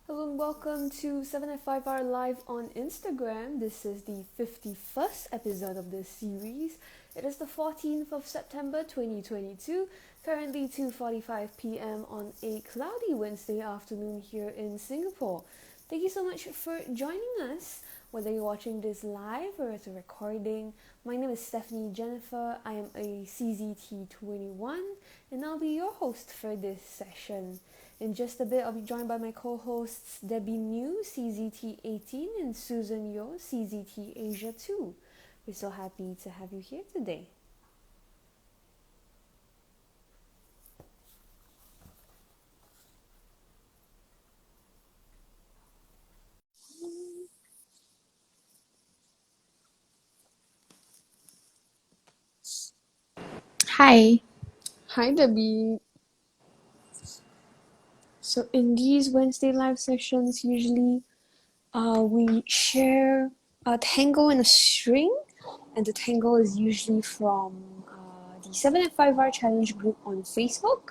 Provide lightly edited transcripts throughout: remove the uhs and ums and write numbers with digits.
Hello and welcome to 7 at 5 Hour Live on Instagram. This is the 51st episode of this series. It is the 14th of September 2022, currently 2:45 p.m. on a cloudy Wednesday afternoon here in Singapore. Thank you so much for joining us, whether you're watching this live or as a recording. My name is Stephanie Jennifer. I am a CZT21 and I'll be your host for this session. In just a bit, I'll be joined by my co-hosts Debbie New, CZT18, and Susan Yo, CZT Asia 2. We're so happy to have you here today. Hi. Hi, Debbie. So in these Wednesday live sessions, usually we share a tango and a string, and the tango is usually from the 7 at 5 Hour Challenge group on Facebook.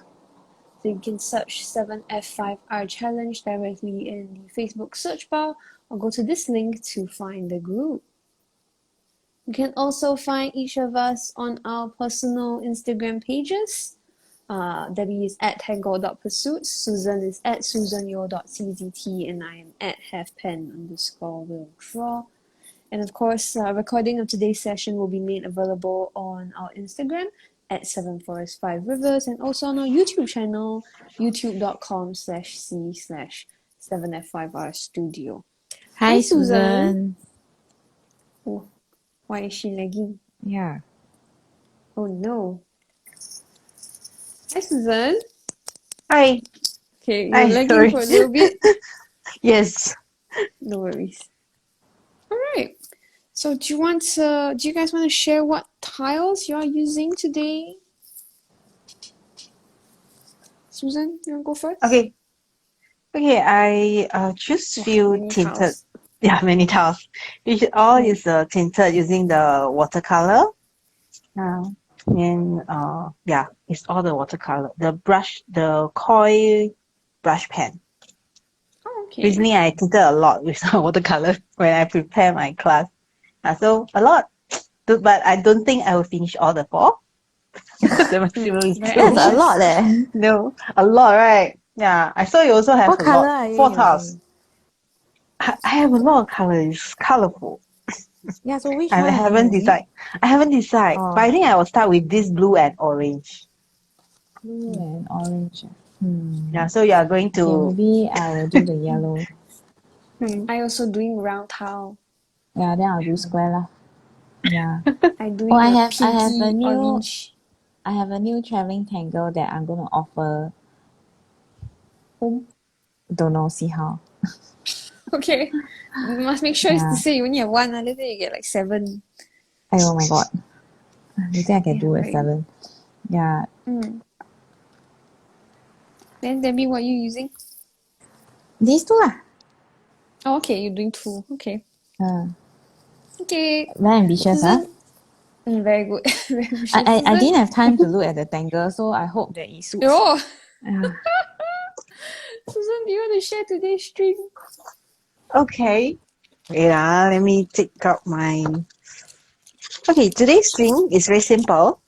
So you can search 7F5R Challenge directly in the Facebook search bar or go to this link to find the group. You can also find each of us on our personal Instagram pages. Debbie is at tangle.pursuits, Susan is at susanyo.czt, and I am at halfpen_will draw. And of course, a recording of today's session will be made available on our Instagram at 7forest5rivers and also on our YouTube channel, youtube.com/c/7f5r studio. Hi, Hi, Susan. Susan. Oh, why is she lagging? Yeah. Oh no. Hi, Susan. Hi. Okay, you're Hi, lagging sorry. for a little bit. Yes. No worries. All right. So do you guys want to share what tiles you are using today? Susan, you want to go first? Okay. I choose few Many tinted. tiles. Yeah, many tiles. Which all is tinted using the watercolor. And yeah, it's all the watercolor. The koi brush pen. Oh, okay. Recently, I tinted a lot with watercolor when I prepare my class. So a lot, but I don't think I will finish all the four. The maximum is Very two. That's a ambitious. lot eh. No, a lot, right? Yeah, I saw you also have What a color lot. are you 4 tiles. using? I have a lot of colors, colorful. Yeah, so which I one are you haven't using? decided. I haven't decided, but I Oh, think I will start with this blue and orange. blue and orange. Yeah, so you are going Okay, to. maybe I will do the yellow. I also doing round tile. Yeah, then I'll do square lah. Yeah. I Oh, doing I a have a pinky new orange. traveling tangle that I'm gonna offer home. Don't know, see how. Okay. You must make sure it's to Yeah. say you only have one, later you get like 7. Oh my god. You think I can Yeah, do a right. 7? Yeah. Then Debbie, what are you using? These two lah. Oh, okay, you're doing 2. Okay. Okay. Very ambitious, huh? Susan. Very good. Very ambitious. I Susan. didn't have time to look at the tangle, so I hope that it suits. Oh, Yeah. Susan, do you want to share today's string? Okay. Wait, let me take out my. Okay, today's string is very simple.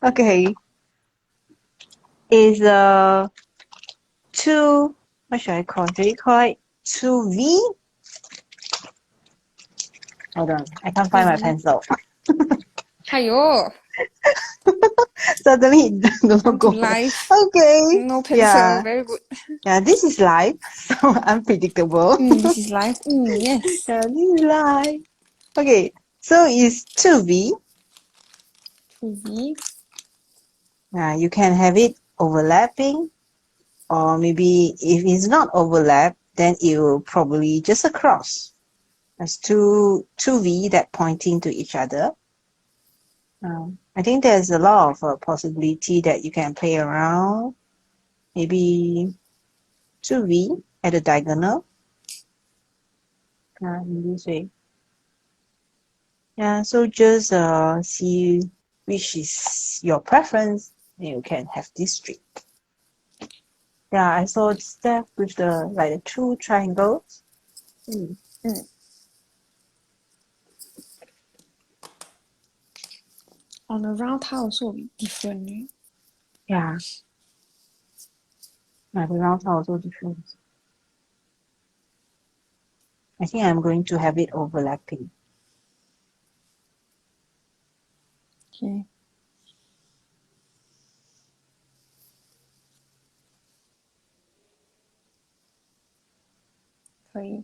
Okay. Is two. What should I call it? Do you call it 2V? Hold on, I can't find my pencil. Hayo. Suddenly it doesn't On to go. life. Okay. No pencil. Yeah. Very good. Yeah, this is life, so unpredictable. This is life. Yes. Yeah, this is life. Okay, so it's 2V. 2V. You can have it overlapping, or maybe if it's not overlap, then it will probably just across. That's two V that pointing to each other. I think there's a lot of possibility that you can play around. Maybe 2V at a diagonal. In this way. Yeah, so just see which is your preference. You can have this string. Yeah, I saw Steph with the like the two triangles. On a round tile also a bit different, right? Yeah. My rounds are also different. I think I'm going to have it overlapping. Okay. Okay.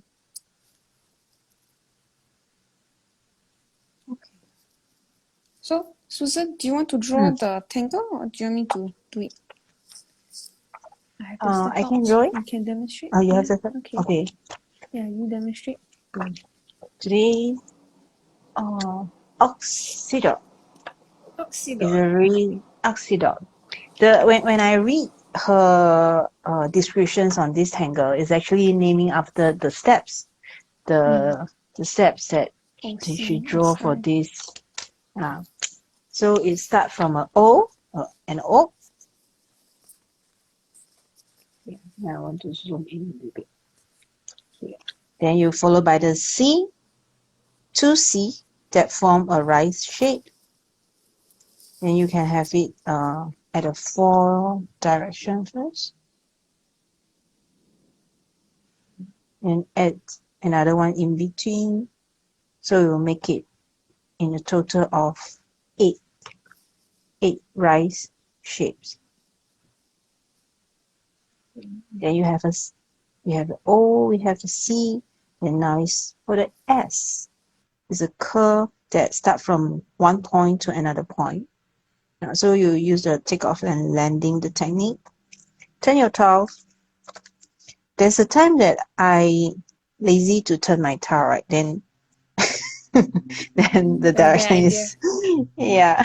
So, Susan, do you want to draw the tangle or do you want me to do it? I have to step I can out. draw it. You can demonstrate. Oh, you have Yeah, to. okay. Okay. Yeah, you demonstrate. Today, Ocsidot is a very Ocsidot. When I read her descriptions on this tangle, it's actually naming after the steps, the steps that she draw for this. So it starts from an O, an O. Yeah, I want to zoom in a little bit. Here. Then you follow by the C, two C that form a rice shape. Then you can have it at a 4 direction first. And add another one in between. So you will make it in a total of 8 rice shapes. Then you have the O, we have the C, and now it's for the S. It's a curve that starts from one point to another point. So you use the takeoff and landing the technique. Turn your towel. There's a time that I lazy to turn my towel, right? Then the direction is yeah.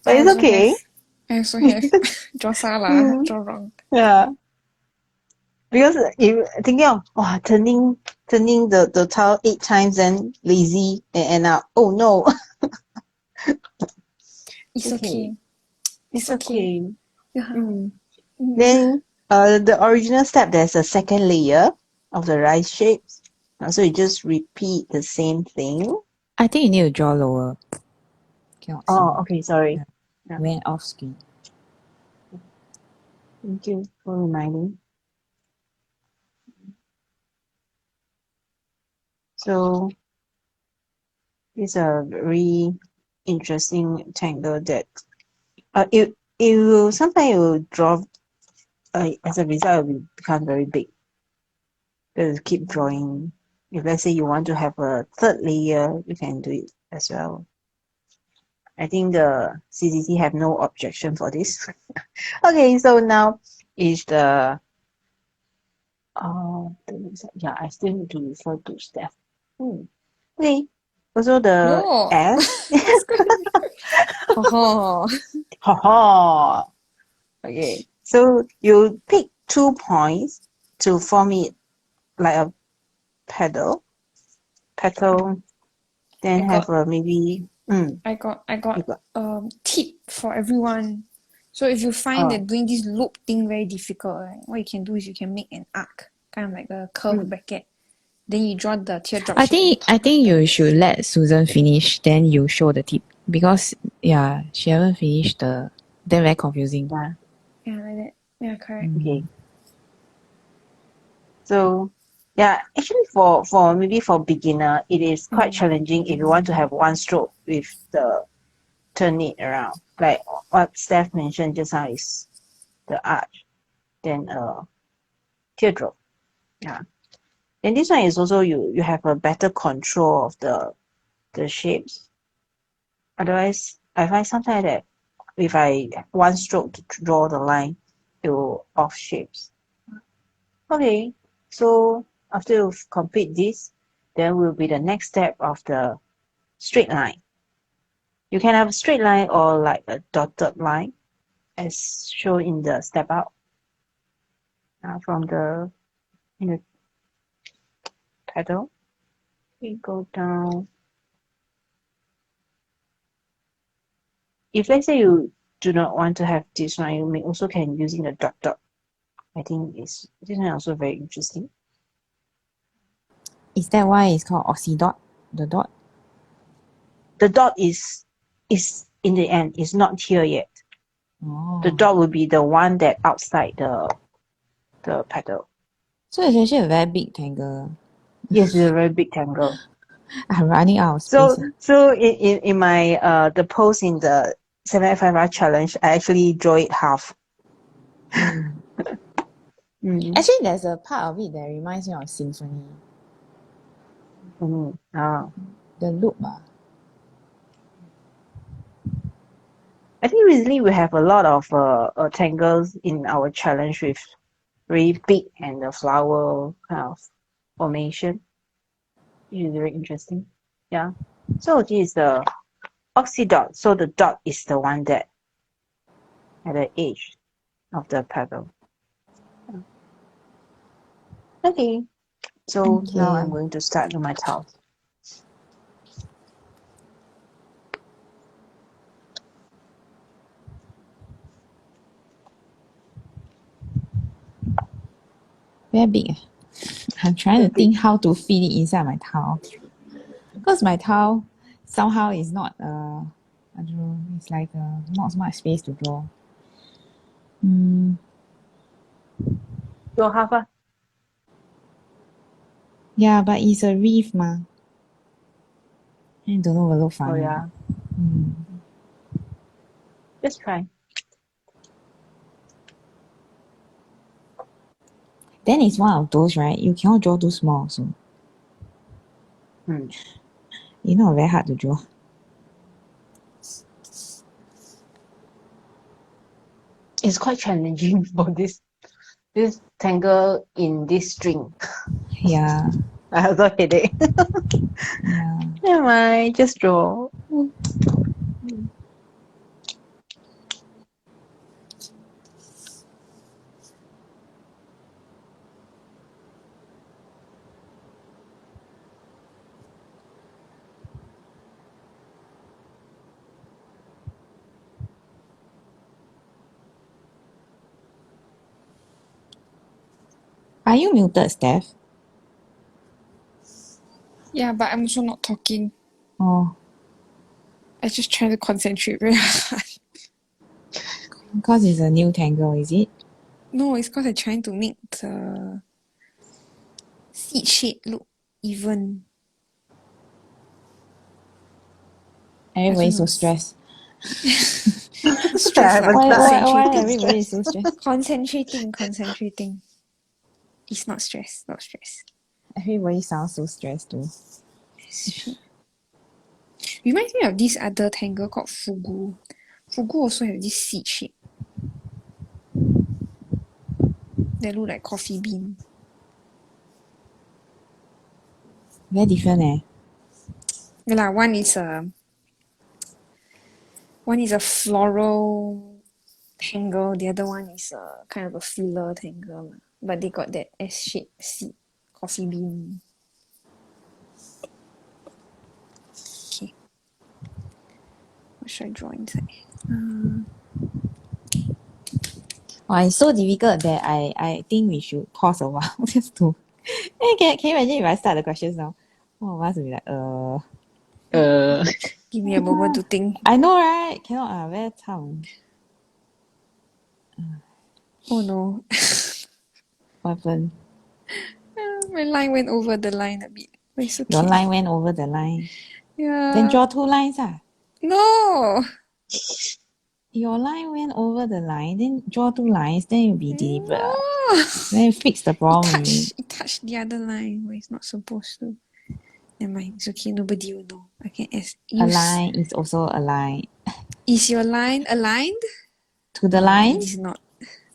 But it's okay. I also have. Draw salah, draw wrong. Yeah. Because if thinking of turning the towel 8 times, then lazy and end up, oh no. It's okay. It's okay. Yeah. Then the original step, there's a second layer of the rice shapes. So you just repeat the same thing. I think you need to draw lower. Cannot see. Okay, sorry. Yeah. Went off screen. Thank you for reminding. So it's a very interesting tangle that it will sometimes it will draw as a result it will become very big. You keep drawing. If let's say you want to have a third layer, you can do it as well. I think the CCC have no objection for this. Okay, so now is the I still need to refer to Steph. Okay. Also the No. S. Oh. Okay. So you pick 2 points to form it like a petal. Then have a maybe. I got tip for everyone. So if you find that doing this loop thing very difficult, right, what you can do is you can make an arc, kind of like a curved bracket. Then you draw the teardrop shape. I think you should let Susan finish, then you show the tip. Because she haven't finished then very confusing. Yeah, like that. Yeah, correct. Okay. So actually for maybe for beginner, it is quite challenging if you want to have one stroke with the turn it around. Like what Steph mentioned just now is the arch, then teardrop. Yeah. And this one is also you have a better control of the shapes. Otherwise, I find sometimes that if I one stroke to draw the line, it will off shapes. Okay, so after you complete this, then will be the next step of the straight line. You can have a straight line or like a dotted line as shown in the step out. From the petal, we go down. If let's say you do not want to have this one, you may also can using the dot I think this one also very interesting. Is that why it's called Ocsidot? The dot? The dot is in the end, it's not here yet. Oh. The dot will be the one that outside the petal. So it's actually a very big tangle. Yes, it's a very big tangle. I'm running out of space. So in my the post in the 785R challenge, I actually draw it half. Actually, there's a part of it that reminds me of symphony. The loop. I think recently we have a lot of tangles in our challenge with very big and the flower kind of formation, which is very interesting. Yeah. So this is the Ocsidot. So the dot is the one that at the edge of the petal. Okay. So now I'm going to start with my tiles. Very big. I'm trying to think how to fit it inside my tile. Because my tile somehow is not I don't know, it's like not so much space to draw. Draw half. Yeah, but it's a reef ma. I don't know will look funny. Oh yeah. Just try. Then it's one of those, right? You cannot draw too small also. It's not very hard to draw. It's quite challenging for this tangle in this string. Yeah. I have a headache. Yeah. Never mind, just draw. Are you muted, Steph? Yeah, but I'm also not talking. Oh, I just try to concentrate very hard. because it's a new tangle, is it? No, it's because I'm trying to make the seed shape look even. Everybody's so stressed. Stress like Why everybody is so stressed? Concentrating. It's not stress. Everybody sounds so stressed too. Reminds me of this other tangle called fugu. Fugu also have this seed shape. They look like coffee bean. Very different Yeah, one is a floral tangle, the other one is a kind of a filler tangle. But they got that S-shaped seed, coffee bean. Okay. What should I draw inside? It's so difficult that I think we should pause a while just to. Can you imagine if I start the questions now? All of us will be like, Give me a moment to think. I know, right? Cannot, very tough. Oh no. What happened? My line went over the line a bit. But it's okay. Your line went over the line. Yeah. Then draw 2 lines. No! Your line went over the line, then draw 2 lines, then you'll be deliberate. No. Then fix the problem. It touched the other line where it's not supposed to. Never mind, it's okay, nobody will know. I can use. A line is also a line. Is your line aligned? To the line? It is not.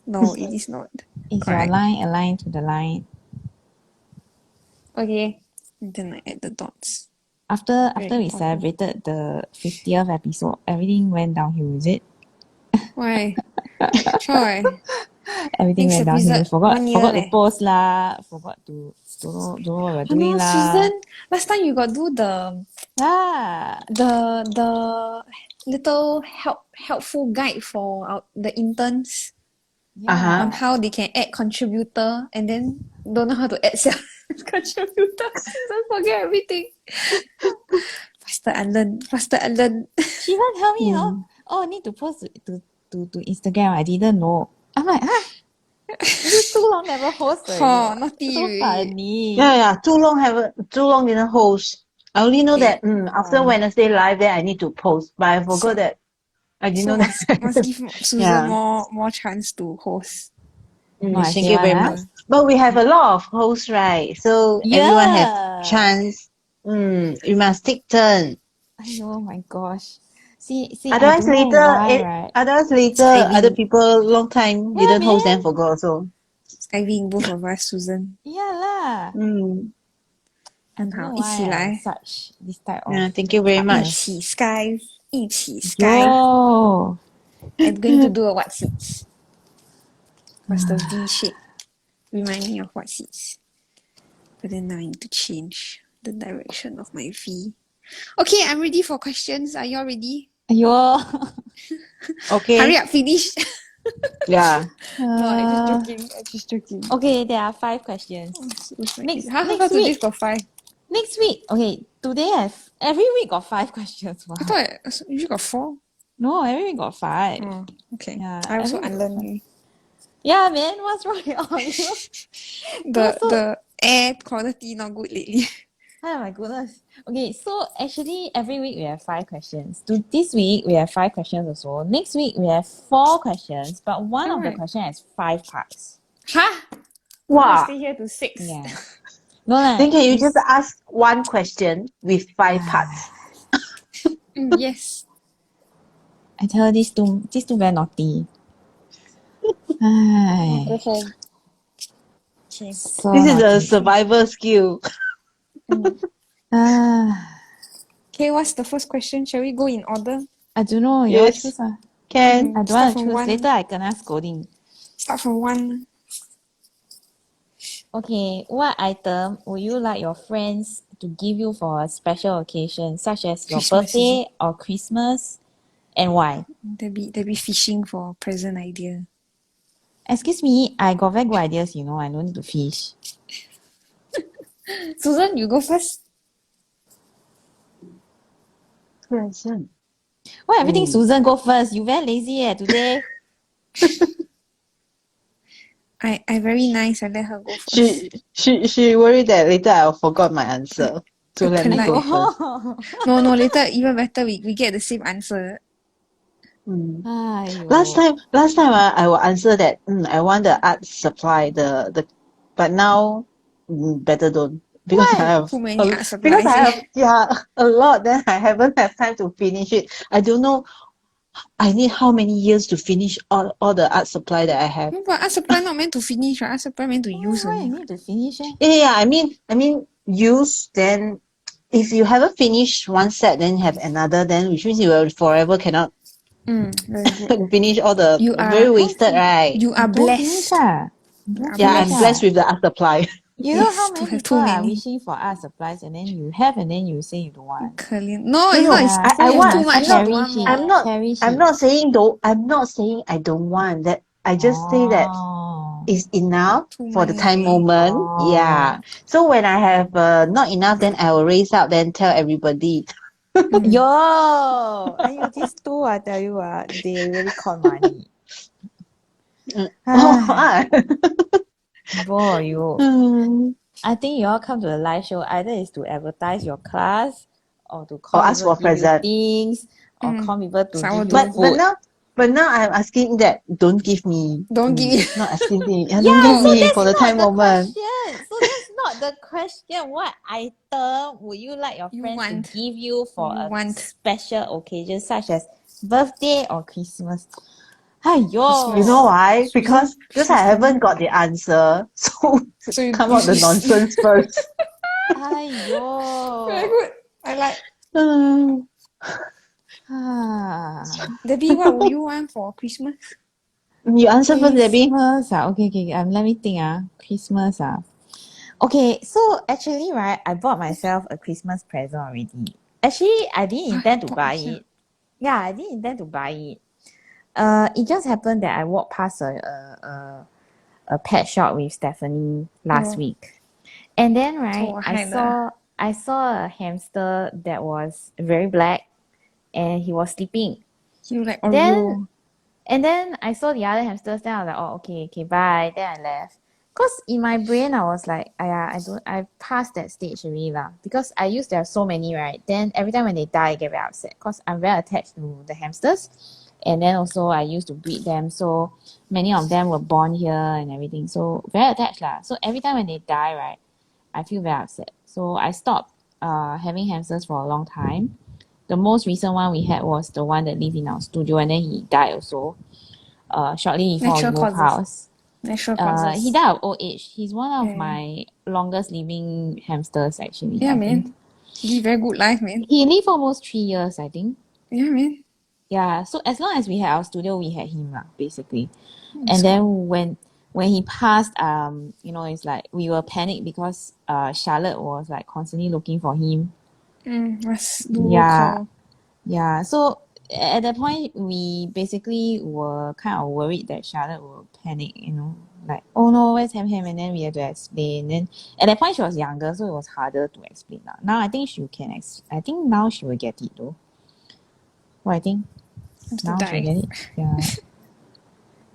No, it is not. Is Correct. your line aligned to the line? Okay. And then I add the dots. After Very we important. celebrated the 50th episode, everything went downhill, is it? Why? Try. Everything Next went downhill. episode, Forgot 1 year to post lah. Forgot to don't know what we're doing lah. Susan, last time you got do the little helpful guide for the interns. Yeah. on how they can add contributor and then don't know how to add self contributor. Susan forget everything. Faster unlearn. She even tell me, oh, need to post to Instagram. I didn't know. I'm like, you too long never host already. Naughty So already. funny. Yeah. Too long didn't host. I only know that after Wednesday live, then I need to post. But I forgot that I didn't So know that. must give Susan Yeah. more chance to host. I Thank say you one, very much. But we have a lot of hosts, right? So everyone have chance. We must take turn. Oh my gosh. See, I Otherwise don't know later, why, right? other people long time Yeah, didn't host, man. then forgot also. Skiving both of us, Susan. Yeah lah. 很 I don't 好， know 一起 why 来， such this type of Yeah, thank you very 一 much. 起 Sky， 一起 Sky。 Yo. I'm going to do a what seats. What's the V shape? Remind me of what seats. But then now I need to change the direction of my V. Okay, I'm ready for questions. Are you all ready? Aiyo. Okay. Hurry up, finish. Yeah. No, I'm just joking. Okay, there are 5 questions. Next next today week. got 5. Next week. Okay, today every week got 5 questions. I thought you got 4. No, every week got 5. Oh, okay. Yeah, I also every week unlearned got 5. you. Yeah, man, what's wrong with all you? The air quality not good lately. Oh my goodness. Okay, so actually every week we have 5 questions. This week we have 5 questions also. Next week we have 4 questions, but one of the Alright. questions has 5 parts. Huh? Wow. Stay here to 6. Yeah. No lah. Then can you just ask one question with 5 parts? Yes. I tell you, these two very naughty. Go home. Okay. So This is a naughty. survival skill. Okay, what's the first question? Shall we go in order? I don't know. You all Yes. choose ah. Can. I don't Start want to from choose. 1. Later I kena scolding. Start from 1. Okay, what item would you like your friends to give you for a special occasion, such as your Christmas, birthday or Christmas, and why? They'll be fishing for present idea. Excuse me, I got very good ideas, you know. I don't need to fish. Susan, you go first. Present. Why everything Susan go first? You very lazy today. I very nice. I let her go first. She worried that later I'll forgot my answer. So let me go first. No, later even better we get the same answer. Aiyo. Last time I will answer that I want the art supply but now better don't because I have Too many art supplies. because I have a lot, then I haven't have time to finish it. I don't know I need how many years to finish all the art supply that I have. No, but art supply not meant to finish, right? Art supply meant to use Why you only. need to finish Yeah, I mean use, then if you haven't finished one set then have another, then which means you will forever cannot Very good. finish all the You are- very wasted, right? You are Don't finish blessed. Yeah, I'm blessed with the art supply. You know Yes, how to many have people too are many. wishing for art supplies and then you have and then you say you don't want. 可怜. No, it's not. It's, Yeah, so I you want- too must much. cherish You want it. more. I'm not saying though. I'm not saying I don't want that. I just say that Oh. it's enough Too for the time many. moment. Oh. Yeah. So when I have not enough, then I will raise up, then tell everybody. Yo, aiyo, these two I tell you they really caught money. Boy, you. I think you all come to the live show either is to advertise your class or to call Or ask people for to give you present. things or call people to give you Sourdough. food. But now I'm asking that don't give me. Don't give me. Not asking me. Don't Yeah, give so me that's for the not time the moment. question. So that's not the question. What item would you like your You friends want. to give you for You a want. special occasion such as birthday or Christmas? Aiyo. You know why? Because I haven't got the answer. So you- come out the nonsense first. Very Aiyo. good. I like. Debbie, what would you want for Christmas? You answer first, Debbie. Christmas okay. Let me think Christmas Okay, so actually right, I bought myself a Christmas present already. Actually, I didn't intend to bought buy yourself? it. Yeah, I didn't intend to buy it. It just happened that I walked past a pet shop with Stephanie last Oh. week. And then So right, I hide saw a hamster that was very black and he was sleeping. you like Then Oreo. and then I saw the other hamsters, then I was like, oh okay, okay, bye. Then I left. Cause in my brain I was like, I passed that stage already lah. Because I used to have so many, right? Then every time when they die, I get very upset. Cause I'm very attached to the hamsters. And then also I used to breed them. So many of them were born here and everything. So very attached lah. So every time when they die, right, I feel very upset. So I stopped having hamsters for a long time. The most recent one we had was the one that lived in our studio, and then he died also. Shortly before we Natural moved causes. house. Natural causes. He died of old age. He's one of Yeah. my longest living hamsters actually. Yeah, I man. think. He live very good life, man. He lived almost 3 years, I think. Yeah, man. Yeah, so as long as we had our studio, we had him lah, basically. That's And good. then when he passed, it's like we were panicked because Charlotte was like constantly looking for him. Must do roll Yeah, call. yeah. So at that point, we basically were kind of worried that Charlotte will panic, like, oh no, where's Ham Ham? And then we had to explain. Then at that point, she was younger, so it was harder to explain lah. Now I think she can. I think now she will get it though. What I think Hamster now she will die. get it. Yeah,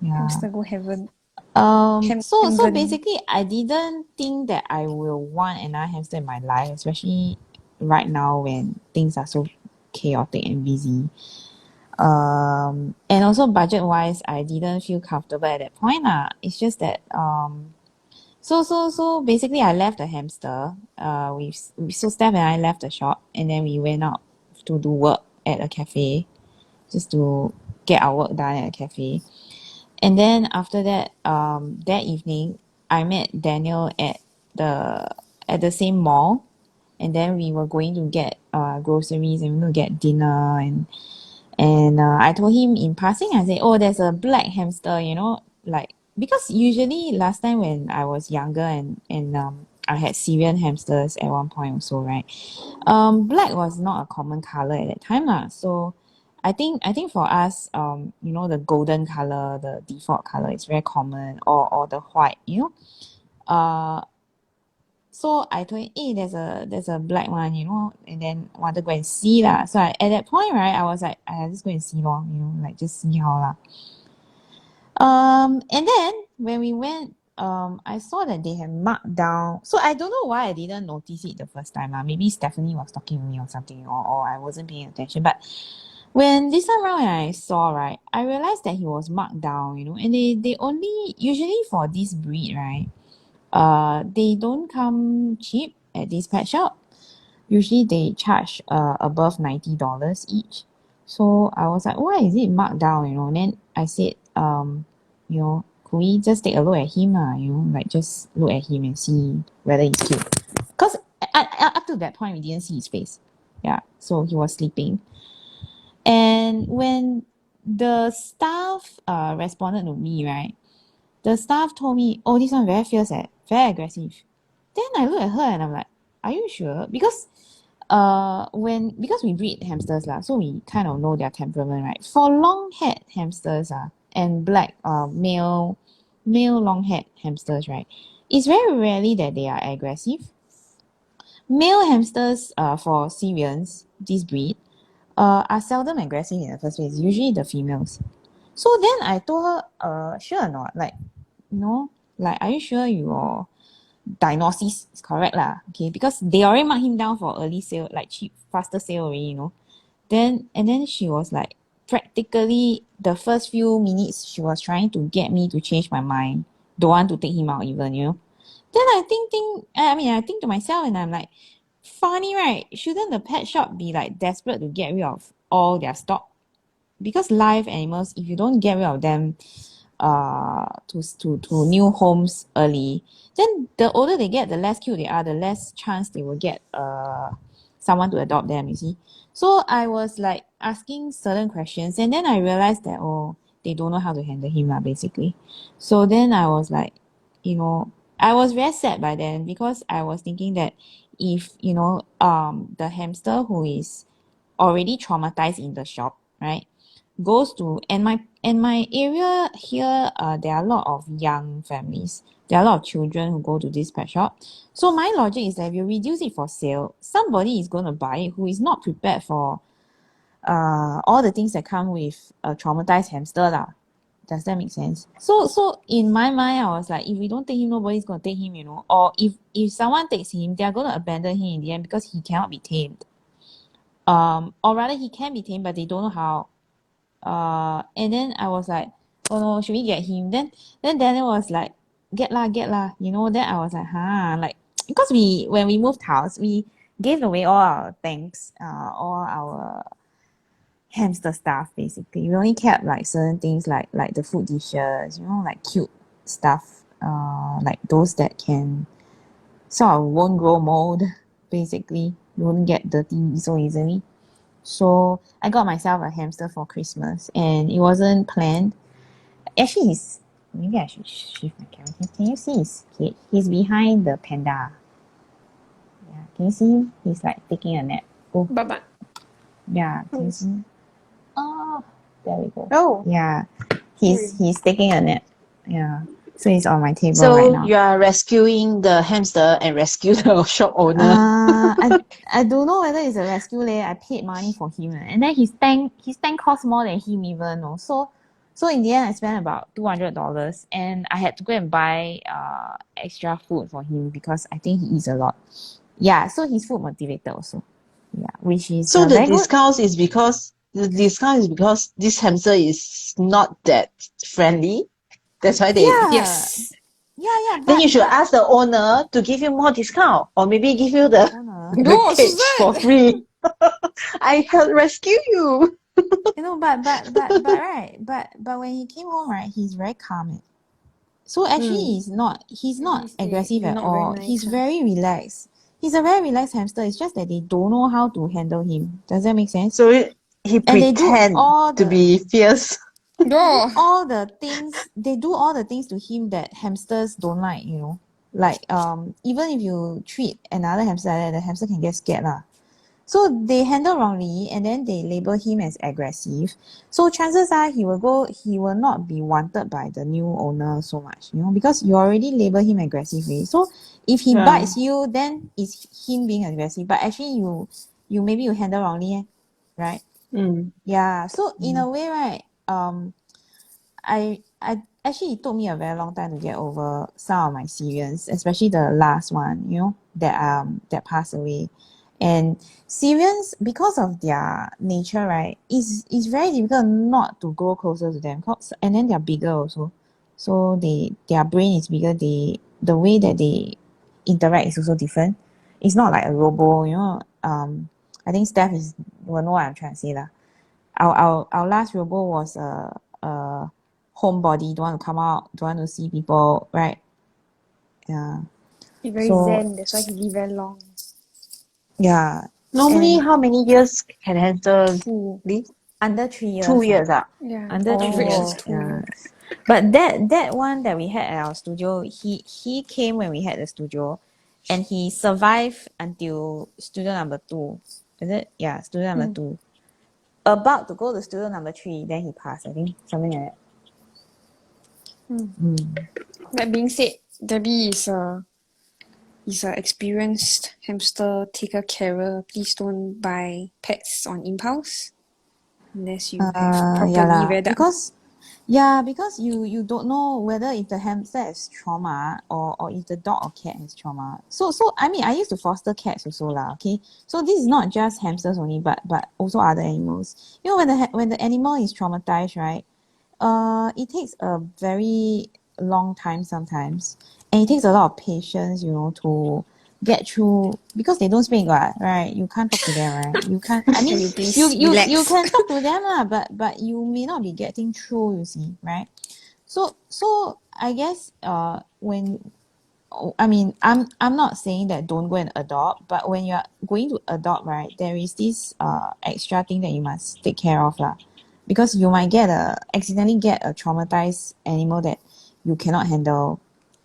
yeah. Hamster go heaven. So basically, I didn't think that I will want another hamster in my life, especially right now when things are so chaotic and busy. And also budget wise, I didn't feel comfortable at that point lah. It's just that so basically I left the hamster. So Steph and I left the shop, and then we went out to do work at a cafe, just to get our work done at a cafe. And then after that, that evening, I met Daniel at the same mall, and then we were going to get groceries and we were going to get dinner, and I told him in passing, I said, oh, there's a black hamster, like because usually last time when I was younger and I had Syrian hamsters at one point also, right? Black was not a common color at that time lah. So I think for us, the golden color, the default color is very common, or the white, So I told him, hey, there's a black one, and then wanted to go and see lah. So at that point, right, I was like, I just go and see lor, like just see how lah. And then when we went, I saw that they had marked down. So I don't know why I didn't notice it the first time. Maybe Stephanie was talking to me or something, or I wasn't paying attention. But when this time around when I saw, right, I realized that he was marked down, and they only usually for this breed, right, they don't come cheap at this pet shop. Usually they charge above $90 each. So I was like, why is it marked down, And then I said, could we just take a look at him, like just look at him and see whether he's cute. Because up to that point, we didn't see his face. Yeah, so he was sleeping. And when the staff responded to me, right, the staff told me, oh, this one very fierce, very aggressive. Then I look at her and I'm like, are you sure? Because we breed hamsters lah, so we kind of know their temperament, right? For long-haired hamsters and black male long-haired hamsters, right, it's very rarely that they are aggressive. Male hamsters for Syrians, this breed, are seldom aggressive in the first place, usually the females. So then I told her, sure or not? Like, are you sure your diagnosis is correct lah? Okay, because they already marked him down for early sale, like cheap, faster sale already, Then she was like, practically the first few minutes, she was trying to get me to change my mind. Don't want to take him out even, Then I think to myself and I'm like, funny, right? Shouldn't the pet shop be like desperate to get rid of all their stock? Because live animals, if you don't get rid of them to new homes early, then the older they get, the less cute they are, the less chance they will get someone to adopt them, you see. So I was like asking certain questions, and then I realized that they don't know how to handle him lah, basically. So then I was like, I was very sad by then, because I was thinking that if the hamster who is already traumatized in the shop, right, goes to and my area here, there are a lot of young families. There are a lot of children who go to this pet shop. So my logic is that if you reduce it for sale, somebody is going to buy it who is not prepared for all the things that come with a traumatized hamster lah. Does that make sense? So in my mind, I was like, if we don't take him, nobody's gonna take him, Or if someone takes him, they're gonna abandon him in the end because he cannot be tamed. Or rather, he can be tamed, but they don't know how. And then I was like, oh no, should we get him? Then Daniel was like, get lah. Then I was like, like because when we moved house, we gave away all our things, all our hamster stuff basically. We only kept like certain things like the food dishes, like cute stuff, like those that can sort of won't grow mold, basically. You won't get dirty so easily. So I got myself a hamster for Christmas and it wasn't planned. Actually, maybe I should shift my camera. Can you see his cage? He's behind the panda. Yeah, can you see him? He's like taking a nap. Oh, But yeah, can you see? Oh, there we go. Oh, Yeah, he's taking a nap. Yeah, so he's on my table right so now. you are rescuing the hamster and rescue the shop owner. I don't know whether it's a rescue leh. I paid money for him and then his tank cost more than him even. So in the end I spent about $200 and I had to go and buy extra food for him because I think he eats a lot. Yeah, so he's food motivated also. Yeah, which is So the very good. discount is because this hamster is not that friendly. That's why they. Yeah. yes. Yeah. Then you should ask the owner to give you more discount, or maybe give you the owner. No, cage Suzanne! for free. I help rescue you. But right, but when he came home, right, he's very calm. So actually, he's not He's aggressive at not very all. nice, He's huh? very relaxed. He's a very relaxed hamster. It's just that they don't know how to handle him. Does that make sense? So he And they do pretend all to be fierce. No. all the things. They do all the things to him that hamsters don't like. Like even if you treat another hamster like that, the hamster can get scared lah. So they handle wrongly and then they label him as aggressive. So chances are he will not be wanted by the new owner so much, because you already label him aggressively. So if he Yeah. bites you, then it's him being aggressive. But actually you maybe you handle wrongly, right? Yeah. So in a way, right, I actually it took me a very long time to get over some of my Syrians, especially the last one, that passed away. And Syrians, because of their nature, right, it's very difficult not to grow closer to them. And then they're bigger also. So their brain is bigger. The way that they interact is also different. It's not like a robo, I think Steph will know what I'm trying to say lah. Our last robo was a homebody, don't want to come out, don't want to see people, right? Yeah. He's very So- zen, that's why he live very long. Yeah. Normally, And how many years can hamster Two. live? under 3 years. 2 years. Yeah. Under 3 average years. is 2 Yeah. years. But that one that we had at our studio, he came when we had the studio, and he survived until studio number 2. Is it? Yeah, studio number 2. About to go to studio number 3, then he passed. I think something like that. That being said, Debbie is a experienced hamster taker carer. Please don't buy pets on impulse unless you have properly Yeah lah. read up. Because you don't know whether if the hamster has trauma or if the dog or cat has trauma. So I mean I used to foster cats also lah. Okay, so this is not just hamsters only, but also other animals. When the animal is traumatized, right? It takes a very long time sometimes, and it takes a lot of patience, to get through, because they don't speak, right? You can't talk to them, right? You can't. I mean, Can you please you relax? can talk to them lah, but you may not be getting through. You see, right? So I guess I'm not saying that don't go and adopt, but when you're going to adopt, right, there is this extra thing that you must take care of lah, because you might accidentally get a traumatized animal that you cannot handle.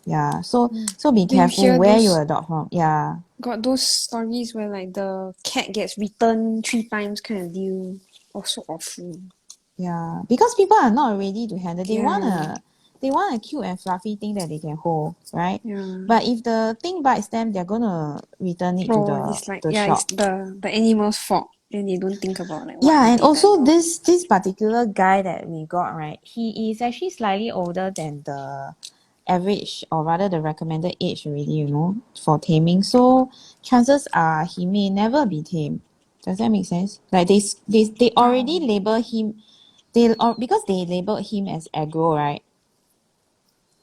Yeah, so be Do you careful hear where you those- adopt from. Yeah. Got those stories where like the cat gets returned 3 times kind of deal. Also awful. Yeah, because people are not ready to handle. They Yeah. want a cute and fluffy thing that they can hold, right? Yeah. But if the thing bites them, they're gonna return it to Oh, the it's like the it's shop. the animal's fault. Then they don't think about like what Yeah, have and they also done. this particular guy that we got, right? He is actually slightly older than the average, or rather the recommended age already, for taming. So chances are he may never be tamed. Does that make sense? Like they already Wow. label him, because they labeled him as aggro, right?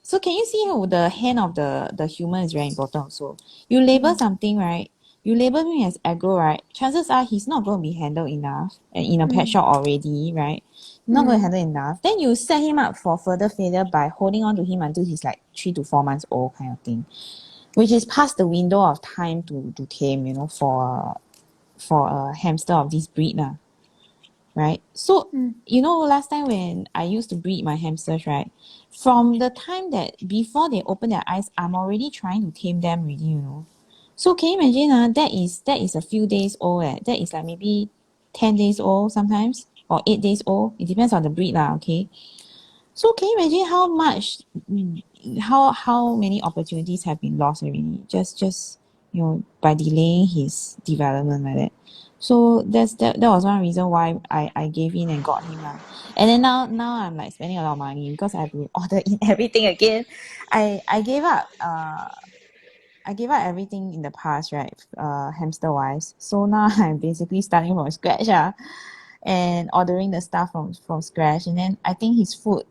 So can you see how the hand of the human is very important also? You label something, right? You label him as aggro, right? Chances are he's not going to be handled enough and in a pet shop already, right? Not going to handle enough. Then you set him up for further failure by holding on to him until he's like 3 to 4 months old kind of thing, which is past the window of time to tame, for a hamster of this breed lah. Right? So, last time when I used to breed my hamsters, right? From the time that before they open their eyes, I'm already trying to tame them already. So can you imagine, that is a few days old. That is like maybe 10 days old sometimes, or 8 days old. It depends on the breed lah, okay? So can you imagine how much, how many opportunities have been lost already, just by delaying his development like that. So that was one reason why I gave in and got him lah. And then now I'm like spending a lot of money because I have to order in everything again. I gave up everything in the past, right? Hamster wise. So now I'm basically starting from scratch, and ordering the stuff from scratch. And then I think his food,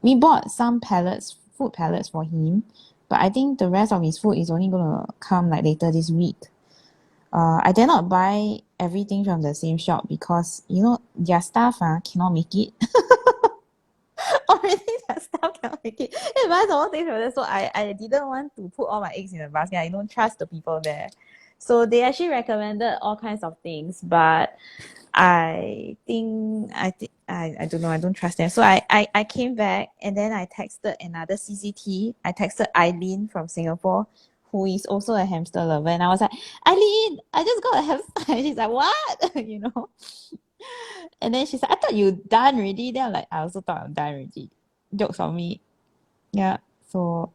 we bought some food pellets for him, but I think the rest of his food is only gonna come like later this week. I dare not buy everything from the same shop because their staff cannot make it. Already their staff cannot make it. They buy some more things from there, so I didn't want to put all my eggs in a basket. I don't trust the people there. So they actually recommended all kinds of things, but I don't know, I don't trust them. So I came back and then I texted another CCT. I texted Eileen from Singapore, who is also a hamster lover, and I was like, Eileen, I just got a hamster. And she's like, what? And then she's like, I thought you done already. Then I'm like, I also thought I'm done already. Jokes on me. Yeah. So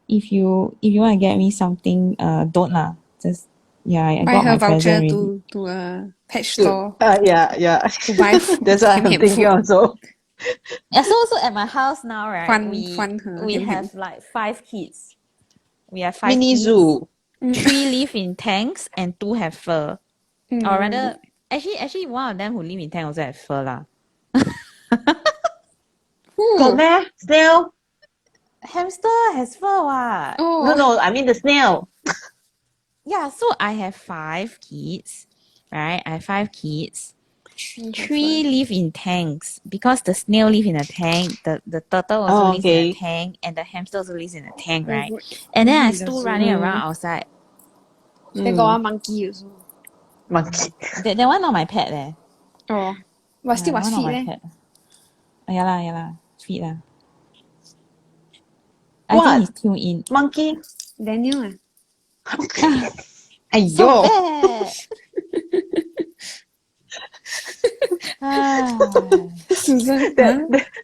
if you want to get me something, don't lah. Just I Buy got her my present voucher already. to a pet Good. store Yeah. to buy food. That's what I'm thinking food. also. Yeah, so at my house now, right, Fund her. we have like 5 kids. We have 5 Mini kids. zoo. 3 live in tanks and 2 have fur. Or rather, Good. actually one of them who live in tank also have fur lah. Got meh? Snail? Hamster has fur what? Oh, No, I mean the snail. Yeah, so I have 5 kids, right? I have 5 kids. 3 have live in tanks because the snail live in a tank, the turtle also Oh, lives in a okay. tank, and the hamster also lives in a tank, a right? good. And then I That's still so running good. around outside. They got one monkey also. Monkey. That one not my pet leh. Oh, but still That must one not feed my eh. pet. Yeah lah. Feed lah. I think What? he's tuned in. Monkey? Daniel So Aiyo. bad. Susan,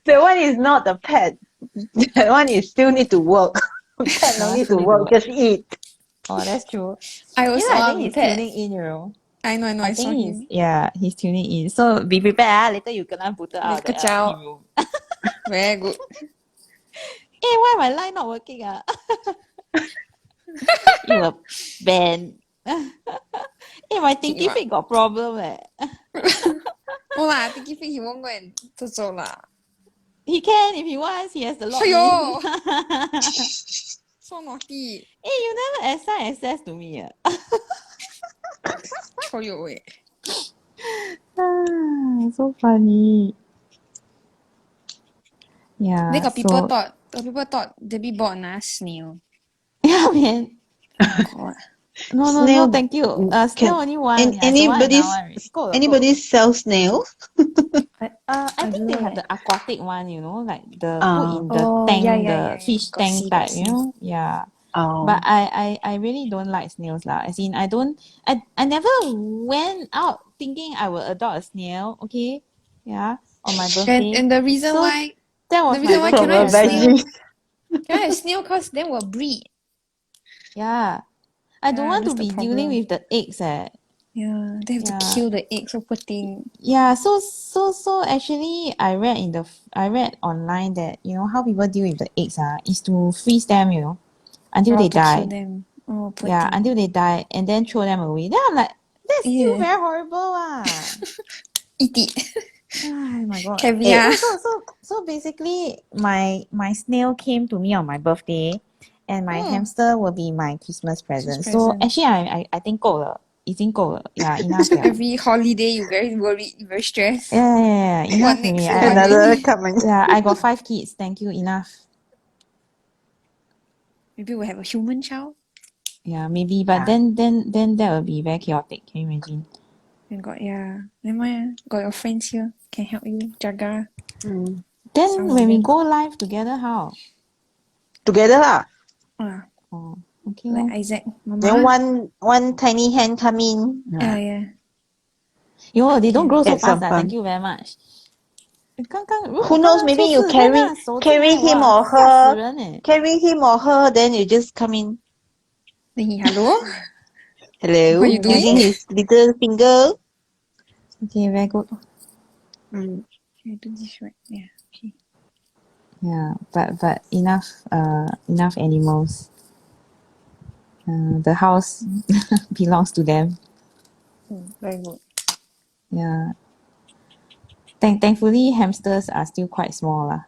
That one is not a pet. That one is still need to work. Pet no need to Still need to work, work. just eat. Oh, that's true. I also I want think he's pet. tuning in. I know, I saw think him. he's tuning in. So be prepared. Later you kena booted out of the Good job. team room. Very good. Hey, why my line not working? You were banned. Hey, my thinking you feet got problem No lah, I think he won't go and 走啦。 He can if he wants. He has the login. !aiyo! So naughty. Hey, you never assign access to me. Throw you away. So funny. Yeah. Then got people thought Debbie bought another snail. Yeah, man. God. No, thank you. Snail only one. Anybody sell snail? I think they have the aquatic one, like the put in the Oh, tank, yeah, the yeah. fish Got tank see, type, got see. Yeah. But Oh. I really don't like snails lah. As in, I never went out thinking I would adopt a snail, okay? Yeah, on my birthday. And the reason So why that was my why birthday From cannot a have snail? present. veggie. Cannot have snail cause then will breed. Yeah. I don't Yeah, want to that's the be dealing problem. with the eggs. Yeah, they have to Yeah. kill the egg, so poor thing. Yeah, so actually I read online that how people deal with the eggs is to freeze them, until Or they to kill die. them. Oh, poor Yeah, thing. until they die and then throw them away. Then I'm like, that's still Yeah. very horrible. Eat it. Oh my god. Caviar. So basically my snail came to me on my birthday and my Oh, hamster will be my Christmas Christmas present. So present. actually I think 够了，已经够了. Yeah, enough. So Yeah. every holiday you very worried, you very stressed. Yeah, enough What for me. next year Another already? coming. Yeah, I got 5 kids. Thank you. Enough. Maybe we'll have a human child. Yeah, maybe. But Yeah. then that will be very chaotic. Can you imagine? And never mind. Got your friends here can help you jaga Mm. Then some when of we them. go live together, how? Together lah. Ah, Oh, okay. like Lor. Isaac, Then Mama. one tiny hand come in. Yeah. They don't Can. grow so Get fast. some Thank fun. you very much. Who knows? Maybe you 刚刚出世，天啊，手指 carry him or 哇，吓死 her, 人 carry him or her. Then you just come in. Then hello? Hello, What you doing? using his little finger. Okay, very good. Mm. Can I do this right? Yeah. Okay. Yeah, but enough animals. The house belongs to them. Very good. Yeah. Thankfully, hamsters are still quite small lah.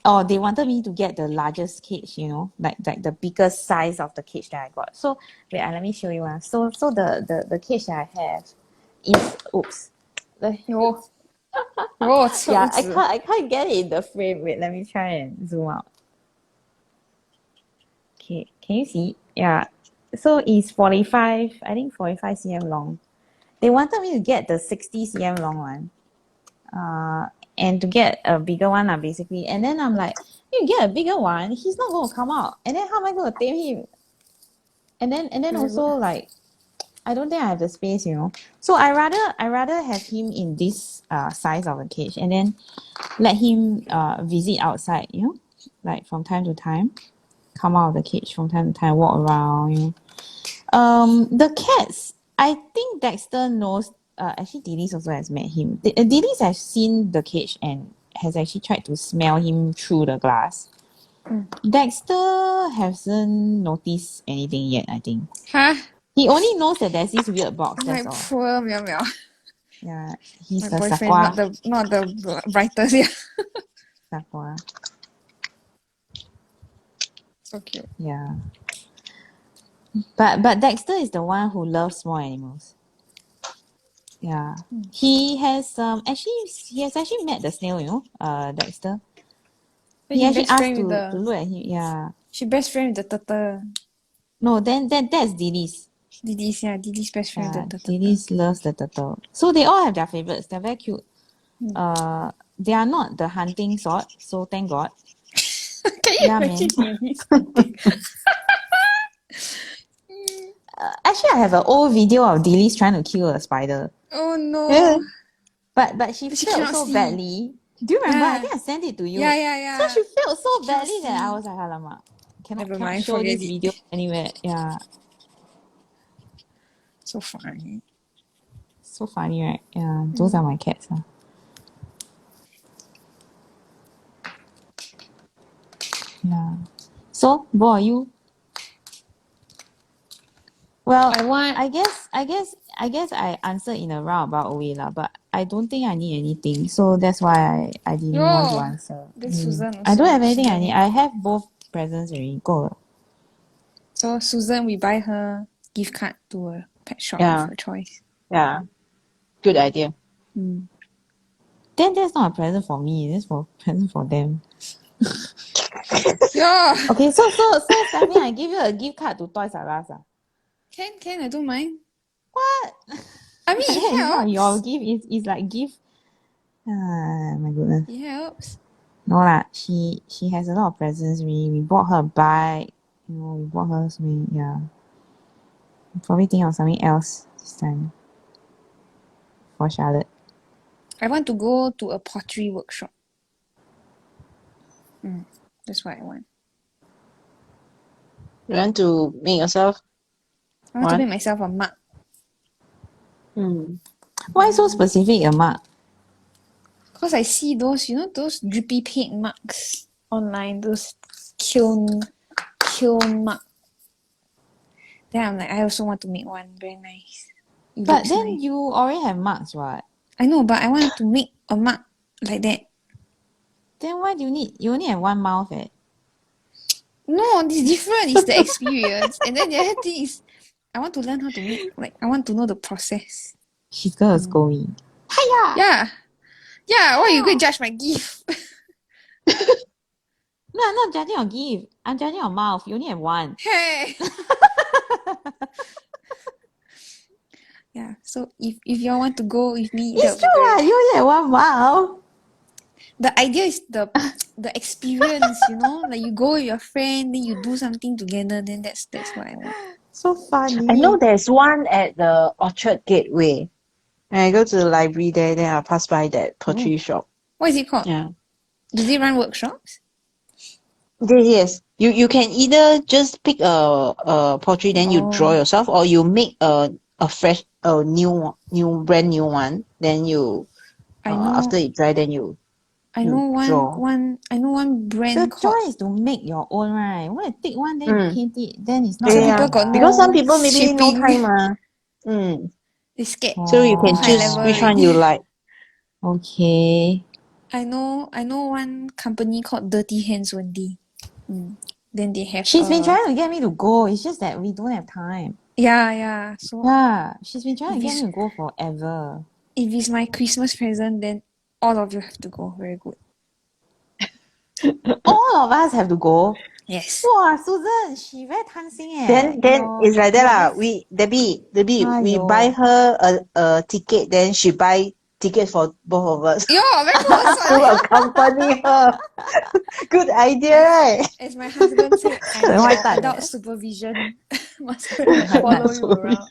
Oh, they wanted me to get the largest cage, like the biggest size of the cage that I got. So wait, let me show you. So the cage that I have is Yo, yeah, 臭子. I can't get it in the frame. Wait, let me try and zoom out. Okay, can you see? Yeah. So it's 45, I think 45 cm long. They wanted me to get the 60 cm long one. And to get a bigger one basically. And then I'm like, you get a bigger one, he's not going to come out. And then how am I going to tame him? And then also like, I don't think I have the space, So I rather have him in this size of a cage and then let him visit outside, like from time to time, come out of the cage from time to time, walk around. The cats, I think Dexter knows. Actually, Dilys also has met him. Dilys has seen the cage and has actually tried to smell him through the glass. Dexter hasn't noticed anything yet, I think. Huh? He only knows that there's this weird box, My that's all. poor Meow Meow. Yeah, he's My a boyfriend, Sakwa. not the brightest. Yeah. Sakwa. So cute. Yeah. But Dexter is the one who loves small animals. Yeah. He has actually met the snail, Dexter. He actually asked to look at him. Yeah. She best friend with the turtle. No, then that's Dilys. Didi's best friend Yeah, with the turtle. Dilys loves the turtle. So they all have their favorites. They're very cute. They are not the hunting sort, so thank God. Can you Yeah, imagine man. Dilys hunting? Actually, I have an old video of Dilys trying to kill a spider. Oh no. Yeah. But she She failed cannot so see. badly. Do you remember? I Yeah. think I sent it to you. Yeah. So she failed so She cannot badly that I see. was like, alamak. Never Cannot mind, show forget this it. video anywhere. Yeah. So funny. So funny, right? Yeah, those are my cats. Yeah. So, boy, you? Well, I guess I answered in a roundabout way lah, but I don't think I need anything, so that's why I didn't want to answer. Then Susan I don't also, have anything she I don't need. need. I have both presents already. 够了. So Susan, we buy her gift card to a pet shop Yeah. of her choice. Yeah. Good idea. Then that's not a present for me. That's for present for them. Yeah. Okay, so Stephanie, I give you a gift card to Toys R Us. Can, I don't mind. What? I mean, That it is not your helps. gift. It's like gift. My goodness. It helps. No lah. She has a lot of presents. We bought her a bike. we bought her something. Yeah, probably think of something else this time for Charlotte. I want to go to a pottery workshop. That's what I want. You want to make yourself I want to what? make myself a mug. Why so specific, Mark? Because I see those, those drippy paint mugs online, those kiln mug. Then I'm like, I also want to make one. Very nice. It But looks then nice. you already have marks, what? I know, but I want to make a mug like that. Then why do you need? You only have one mouth, eh? No, it's different. It's the experience. And then the other thing is, I want to learn how to make. Like, I want to know the process. She's gonna scold me. Hiya! Yeah. Yeah, why you go and judge my gift? No, I'm not judging your gift. I'm judging your mouth. You only have one. Hey! Yeah, so if y'all want to go with me, It's true, you only have one mouth. the idea is the experience, like you go with your friend, then you do something together, then that's what I want. So funny. I know there's one at the Orchard Gateway. When I go to the library there, then I'll pass by that pottery shop. What is it called? Yeah. Does it run workshops? Yes. You can either just pick a pottery, then you draw yourself, or you make a fresh, brand new one. Then you, after it dry, then you draw. I know one brand The called. joy is to make your own, right? When you take one, then you paint it, then it's not. Some Yeah. people got no Because some people maybe no shipping. time. They scared. So you can Oh. choose High level which one already. you like. Okay. I know one company called Dirty Hands Wendy. Then they have. She's been trying to get me to go. It's just that we don't have time. Yeah. So Yeah, she's been trying to If get me to go forever. if it's my Christmas present, then all of you have to go. Very good. All of us have to go. Yes. Wow, Susan, she very 贪心 eh. Then it's like that lah. We Debbie, we !aiyo! buy her a ticket, then she buy ticket for both of us Yo, very good. to accompany her. Good idea, right? As my husband said, I'm Very your white type. adult supervision. Must follow you around.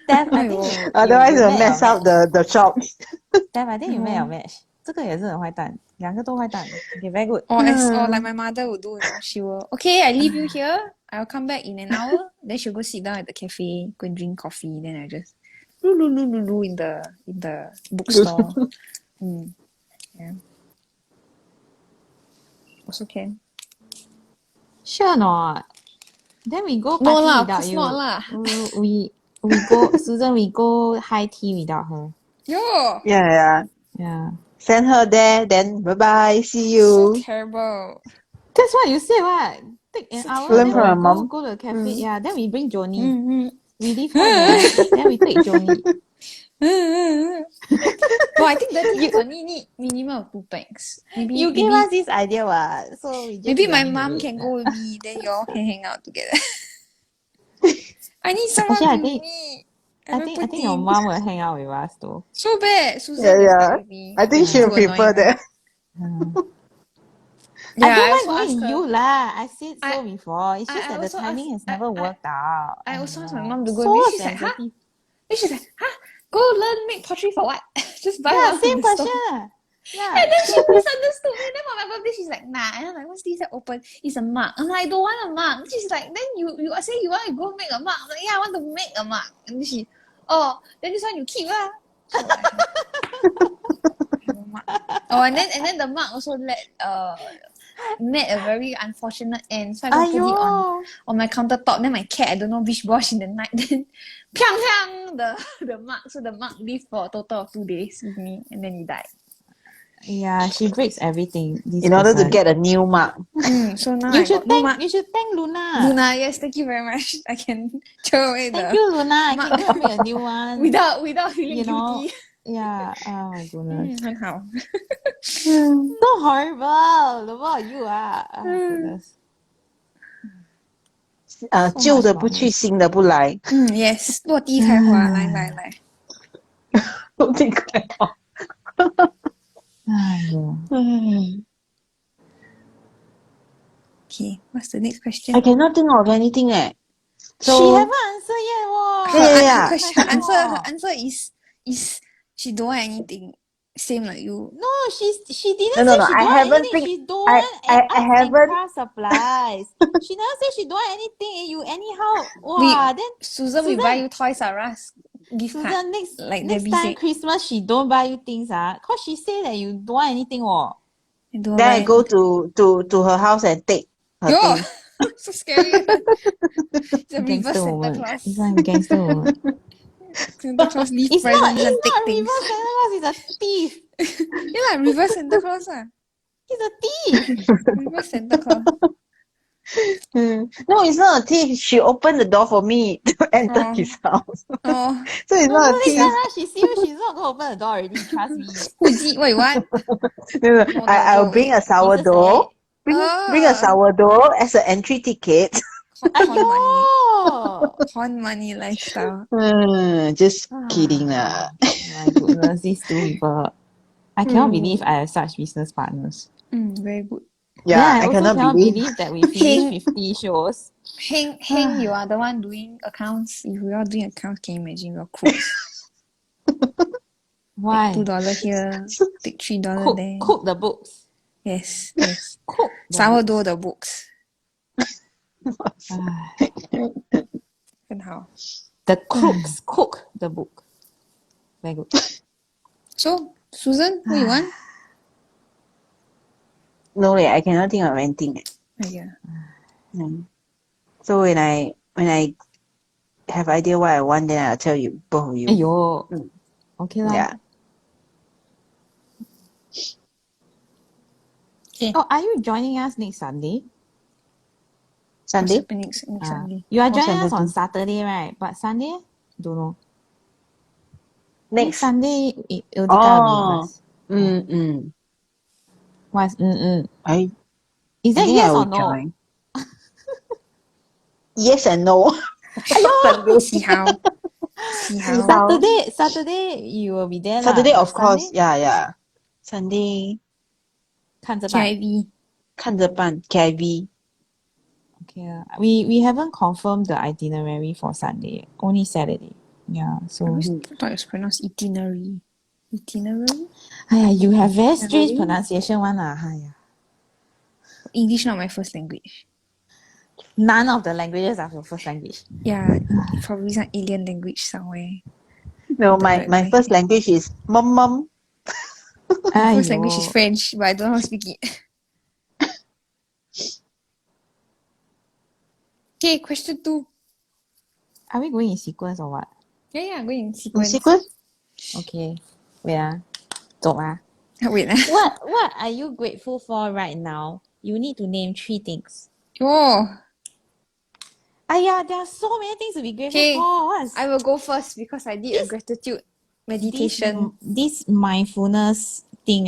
Steph, I think !aiyo! Otherwise, you it'll met mess your up the shop. Steph, I think you met your match. 这个也是很坏蛋，两个都坏蛋。Okay, very good. Or like my mother would do, she will, okay, I leave you here. I'll come back in an hour. Then she'll go sit down at the cafe, go and drink coffee. Then I just in the bookstore. Yeah. Also can. Sure not? Then we go No party lah, of without course you. not lah. We go, Susan, we go high tea without her. Yo, Yeah. Yeah. Send her there, then bye-bye, see so you. terrible. That's what you said, what? Take an So hour, Learn then from we your mom. go to the cafe. Yeah, then we bring Joni. We leave her Mm-hmm. there. Then we take Joni. No, I think that you only need minimum of 2 bags. You gave us this idea, what? So we just Maybe my went mom with can it. go with me, then you all can hang out together. I need someone Actually, I with think- me. I think your mom will hang out with us though. So bad. Susan Yeah, is yeah. not with me. I think Too she'll prefer annoying. that. Yeah, I don't also mind asked going with her. you lah. I said so I- before. It's just I that the also timing asked- has never worked out. I also asked my Aiyo, mom to go so with me. She's like, sensitive. Then she's like, go learn make pottery for what? Just buy Yeah, one same from the store. question. Yeah. And then she misunderstood me. Then for my birthday, she's like, nah. And I'm like, what's this that open? It's a mug. I'm like, I don't want a mug. She's like, then you say you want to go make a mug. I'm like, yeah, I want to make a mug. And then she, then this one you keep lah. So I have a mug. And then the mug also met a very unfortunate end. So I put it on my countertop. Then my cat, I don't know which wash in the night. Then piang the mug. So the mug lived for a total of 2 days with me, and then he died. Yeah, she breaks everything. This In order to person. get a new mug. So now You I should got no mug. thank. You should thank Luna. Luna, yes, thank you very much. I can throw away Thank the you, Luna. I mug. can go and make a new one. without feeling You know, guilty. Yeah. Oh my goodness. 很好。 So horrible. What about you? Oh goodness. 旧的不去，新的不来。 Yes， 落地开花，来。落地开花。哎呦。Okay, what's the next question? I cannot think of anything. She So haven't answered yet. Wow. Yeah, yeah, yeah. Her answer is she don't want anything. Same like you. No, she didn't no, say no, no. she I don't want haven't anything. think. She don't I, want I arts and haven't. craft supplies. She never say she don't want anything. You anyhow. We Wow. Then Susan will buy you Toys R Us gift card. Susan, Like next Debbie time said. Christmas she don't buy you things cause she say that you don't want anything I don't Then I buy go to her house and take her Yo! things. So scary. It's a reverse Gangster Santa woman. Claus. This one gangster woman. Santa Claus leave It's present, not. this one It's take not things. reverse Santa Claus. It's a thief. Yeah lah, reverse Santa Claus lah. He's a thief. Reverse Santa Claus. No, it's not a thief. She opened the door for me to enter Oh. his house. Oh, So it's No, not a next thief. time she see you, she's not gonna open the door already. Trust me. who is it? What you want? No, no, No, I'll go bring away. a sourdough. Bring a Oh, sourdough as an entry ticket. con money. Aiyo. Con money lifestyle. Just kidding lah. My goodness, these two people. I cannot believe I have such business partners. Very good. Yeah, Then I I also cannot believe. that we finished 50 shows. Heng, you are the one doing accounts. If we are doing accounts, can you imagine your crooks? Why? $2 here, take $3 Cook, there. cook the books. Yes. Cook the Sourdough the books. books. 很好. The crooks cook the book. Very good. So, Susan, what you want? No way, I cannot think of anything. Yeah. So when I have idea what I want, then I'll tell you, both of you. Aiyo. Okay lah. Yeah. Okay. Oh, are you joining us next Sunday? What's Sunday? happening next Sunday? You are What's joining us on happening? Saturday, right? But Sunday, don't know. Next. Sunday, Eldika will be Oh. with us. What's I Is that think yes I or will no? join. Yes and no. See how. Saturday you will be there Saturday, lah, of but course. Sunday, Yeah. Sunday 看着办. KIV. 看着办 KIV. Okay lah. We haven't confirmed the itinerary for Sunday. Only Saturday. Yeah, so I always thought it was pronounced itinerary. Itinerary? you have very strange pronunciation one lah. English not my first language. None of the languages are your first language. Yeah, probably some alien language somewhere. No, my first language is mom. My first language is Aiyo. French, but I don't know how to speak it. Okay, question 2. Are we going in sequence or what? Yeah, going in In sequence. sequence? Okay. Wait 走啊. Wait. What are you grateful for right now? You need to name 3 things. Oh, There are so many things to be grateful okay. for. What's I will go first because I did a gratitude meditation. this mindfulness thing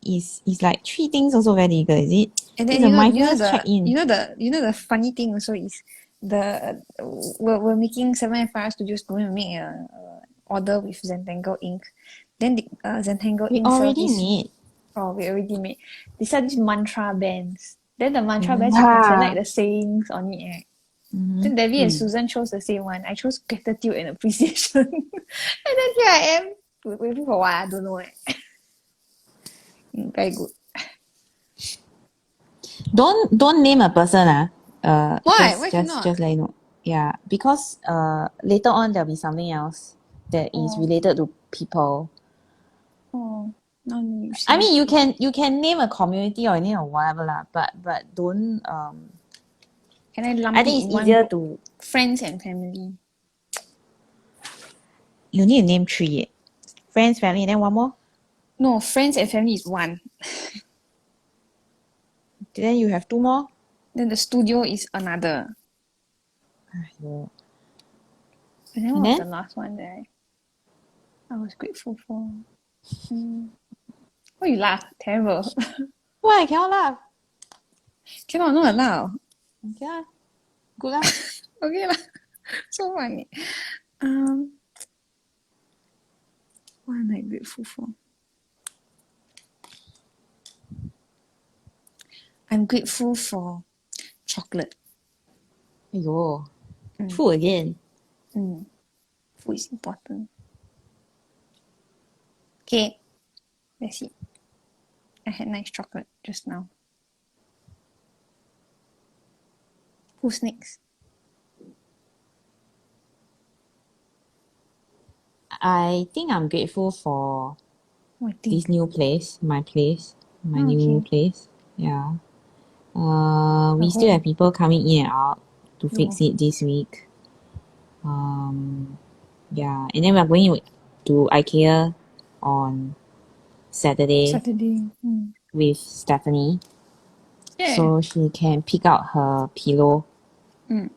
is like 3 things also very legal, is it? And It's then a mindfulness check-in. you know the funny thing also is we're making 7FR Studios going to make a order with Zentangle Ink. Then the Zentangle We Ink sells already this. made. Oh, we already made. They sell these mantra bands. Then the mantra bands you can select the sayings on it. Right? Then Debbie and Susan chose the same one. I chose gratitude and appreciation. And then here I am waiting for what? I don't know. Very good. Don't name a person. Why? Why Just cannot? let you know. Yeah, because later on there'll be something else that is related to people. Oh, no, you say. I mean, you can name a community or name a whatever lah, but don't Can I lump I it think in it's one easier group? to. Friends and family. You need to name 3. Friends, family, and then one more. No, friends and family is 1. Then you have 2 more. Then the studio is another. Aiyo. And then And what was then? the last one that I was grateful for? Why you laugh? Terrible. Why I cannot laugh? Cannot, not allowed. Okay lah. Good lah. Okay lah. So funny. What am I grateful for? I'm grateful for chocolate. Aiyo. Food again. Food is important. Okay, let's see. I had nice chocolate just now. Who's next? I think I'm grateful for What this new place, my Oh, new okay. place. Yeah. We still have people coming in and out to fix it this week. Yeah, and then we're going to IKEA on Saturday with Stephanie, Yeah. so she can pick out her pillow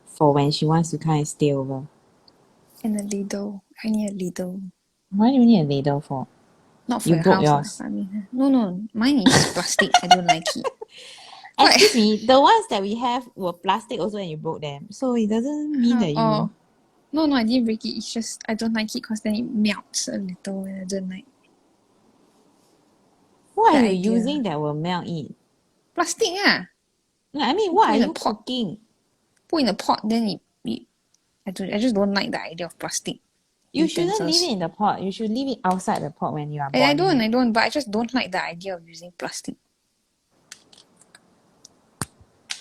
for when she wants to come and stay over. And a ladle. I need a ladle. Why do you need a ladle for? Not for You your broke house. yours. I mean, no. Mine is plastic. I don't like it. What? Excuse me, the ones that we have were plastic also and you broke them. So it doesn't mean that you... Oh. No, I didn't break it. It's just I don't like it because then it melts a little and I don't like What the are you idea. using that will melt it? Plastic, ah. No, I mean, what Put are in a you pot. cooking? Put in a pot, then I just don't like the idea of plastic. You shouldn't utensils. leave it in the pot. You should leave it outside the pot when you are I boiling. don't, but I just don't like the idea of using plastic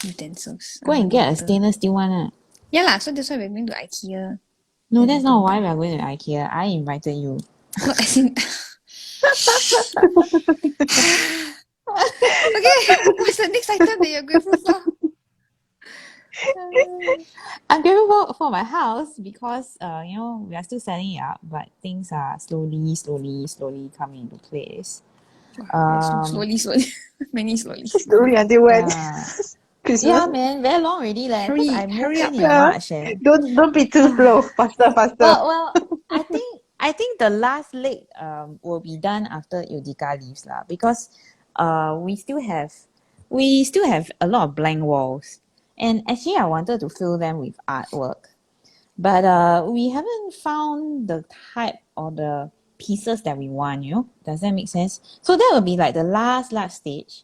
utensils. Go and get a stainless steel one. Yeah lah, so that's why we're going to IKEA. No, And that's I not don't why buy. we are going to IKEA. I invited you. No, as in... Okay, what's the next item that you're grateful for? I'm grateful for my house because, we are still setting it up, but things are slowly coming into place. Slowly. Many slowly. Slowly until when? Yeah. Christmas? Yeah, man, very long already, leh. Because I moved hurry in up. in March, eh. Don't be too slow. Faster. Well, I think the last leg will be done after Yudika leaves lah, because we still have a lot of blank walls, and actually I wanted to fill them with artwork, but we haven't found the type or the pieces that we want. Does that make sense? So that will be like the last stage.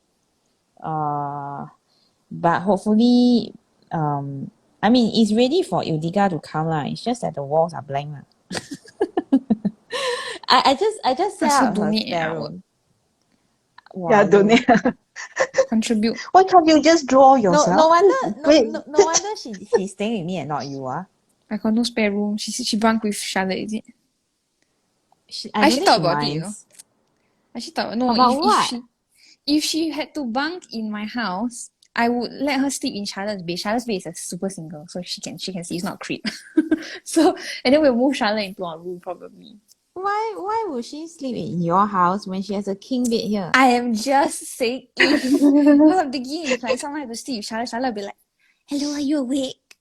But hopefully, I mean, it's ready for Yudika to come lah. It's just that the walls are blank lah. I just set Also up her donate spare our- room. Yeah, donate. Contribute. Why can't you just draw yourself? No wonder Wait. no wonder she's staying with me and not you. I got no spare room. She bunk with Charlotte, is it? I actually don't thought think about she it, minds. Actually thought no. About what? If she had to bunk in my house, I would let her sleep in Charlotte's bed. Charlotte's bed is a super single, so she can see it's not creep. So and then we'll move Charlotte into our room probably. Why would she sleep in your house when she has a king bed here? I am just saying because I'm thinking if like someone had to sleep with Charlotte will be like, hello, are you awake?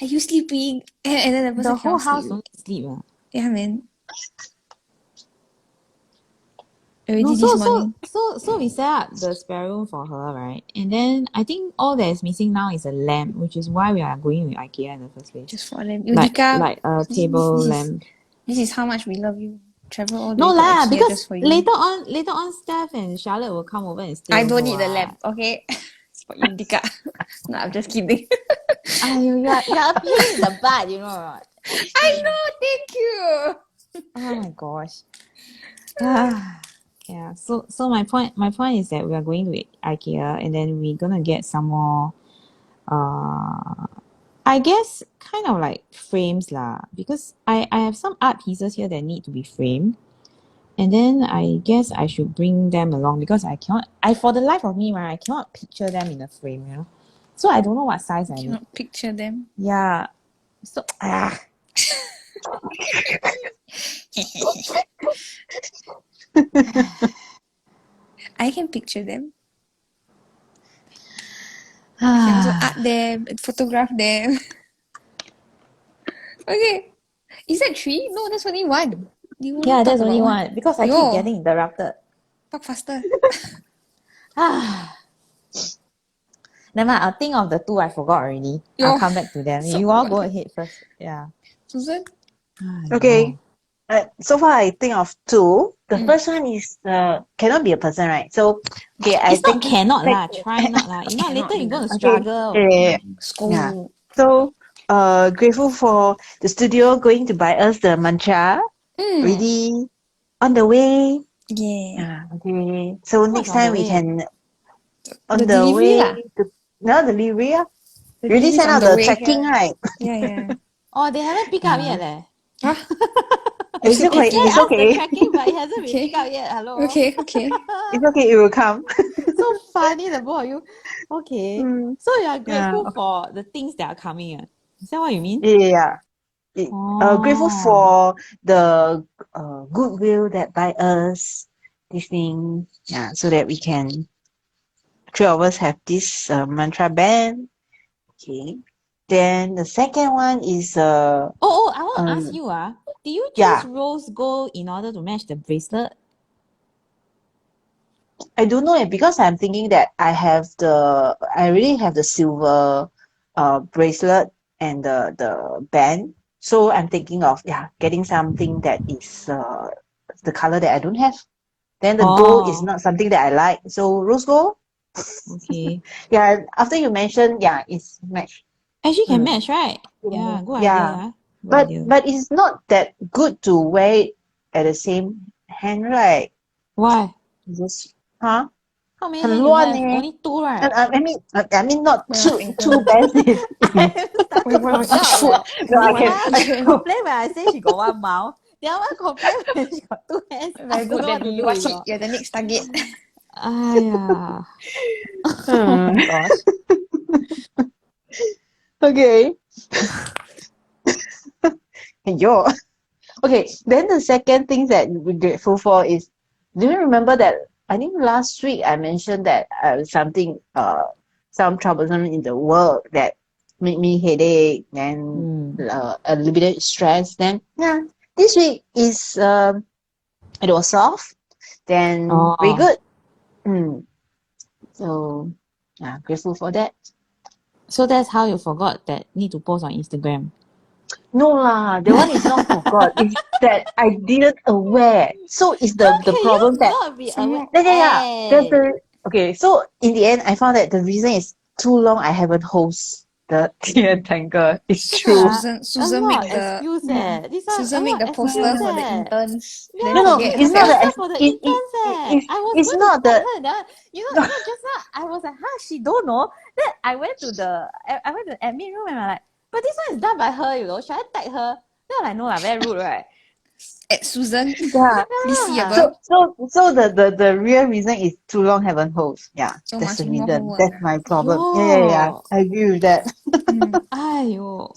Are you sleeping? And then the person The whole cannot house sleep. don't sleep. Yeah, man. No, Already this morning. so we set up the spare room for her, right? And then I think all that is missing now is a lamp, which is why we are going with IKEA in the first place. Just for them. Like Yudika, a table this is- lamp. This is how much we love you. Travel all the No way to lah, IKEA because just for you. later on, Steph and Charlotte will come over and stay. I don't over need the what. lamp, okay? It's for Yudika. No, I'm just kidding. You're a pain in the butt, you know or not? I know, thank you. Oh my gosh. Yeah. So my point is that we are going to IKEA and then we're gonna get some more. I guess kind of like frames lah, because I have some art pieces here that need to be framed. And then I guess I should bring them along because for the life of me, right, I cannot picture them in a frame, So I don't know what size I need. Cannot picture them. Yeah. So I can picture them. I can also art them and photograph them. Okay. Is that 3? No, that's only 1. Yeah, there's only one because I keep Yo. getting interrupted. Talk faster. Never mind, I'll think of the 2 I forgot already. I'll come back to them. So You all what? go ahead first. Yeah. Susan? Okay. So far I think of two. The Mm. first one is cannot be a person, right? So okay, I It's not think cannot lah. Try not lah. If not Cannot later you're be. going to okay. struggle. Yeah. School. So grateful for the studio going to buy us the mantra. Already on the way. Yeah. Okay. So What's next on the time we way? can on The the delivery way lah. to no delivery. The You already delivery's sent on out the the way. tracking, right? Yeah. Oh, they haven't picked up yet leh. Huh? It's Still okay. They packing. sent It's us the okay. tracking, but it hasn't been Okay. picked up yet. Hello. Okay. It's okay. It will come. So funny, the both of you. Okay. So you are Yeah. grateful for the things that are coming. Is that what you mean? Yeah. Grateful Oh. for the goodwill that by us this thing. Yeah. So that we can three of us have this mantra band. Okay. Then the second one is Oh, I want to ask um you, did you choose yeah. rose gold in order to match the bracelet? I don't know it because I'm thinking that I really have the silver bracelet and the band. So I'm thinking of getting something that is the color that I don't have. Then the gold is Oh, not something that I like. So rose gold. okay. Yeah, after you mentioned, it's match. Actually can Mm. match, right? Yeah, good idea, Yeah. yeah. Good But idea. it's not that good to wear it at the same hand, right? Why? Just huh? How many 很 hand you 乱 have? 呢。Only two, right? I mean not We're two laughing. two bands is I started We're from each now. foot. no, I This can one complain when I say she got one mouth. The other one complain when she got two hands. I Very don't good, know what to Debbie. do Watch with it. her. You're the next target. Aiya. Oh my gosh. okay. Yo. Okay, then the second thing that we're grateful for is, do you remember that I think last week I mentioned that some troublesome in the work that made me headache and a little bit stress. Then this week is it was soft, then very Oh. good. So grateful for that. So that's how you forgot that need to post on Instagram. No lah, the one is not forgot. It's that I didn't aware. So it's the Can problem you that not be aware? yeah. There's Hey. okay. So in the end, I found that the reason is too long. I haven't host the tea and tangle. It's This true. one, a Susan lot make of the excuse This one, a Susan make lot the of poster excuse for the interns. Yeah, Then No, she no, make forget the it's not herself. the poster for the interns I was it's going to not tag the her that you know just now I was like, she don't know. Then I went to the admin room and I'm like, but this one is done by her, should I tag her? Then I'm like, no lah, very rude, right? At Susan. yeah. Please see Yeah. above. So the real reason is too long haven't host. Yeah, So that's must the be more reason. homework. That's my problem. Yeah. Yo. I agree with that. Aiyo.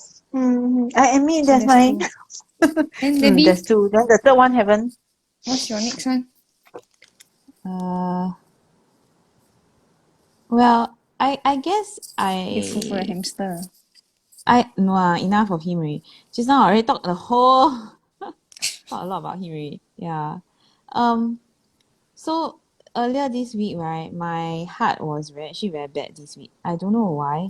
I mean So that's there's my two. And Debbie, that's two. Then the third one haven't. what's your next one? Well, I guess Grateful for a hamster. no enough of him already. Just now I already talked talk a lot about him already. Yeah. So earlier this week, right, my heart was actually very bad this week. I don't know why.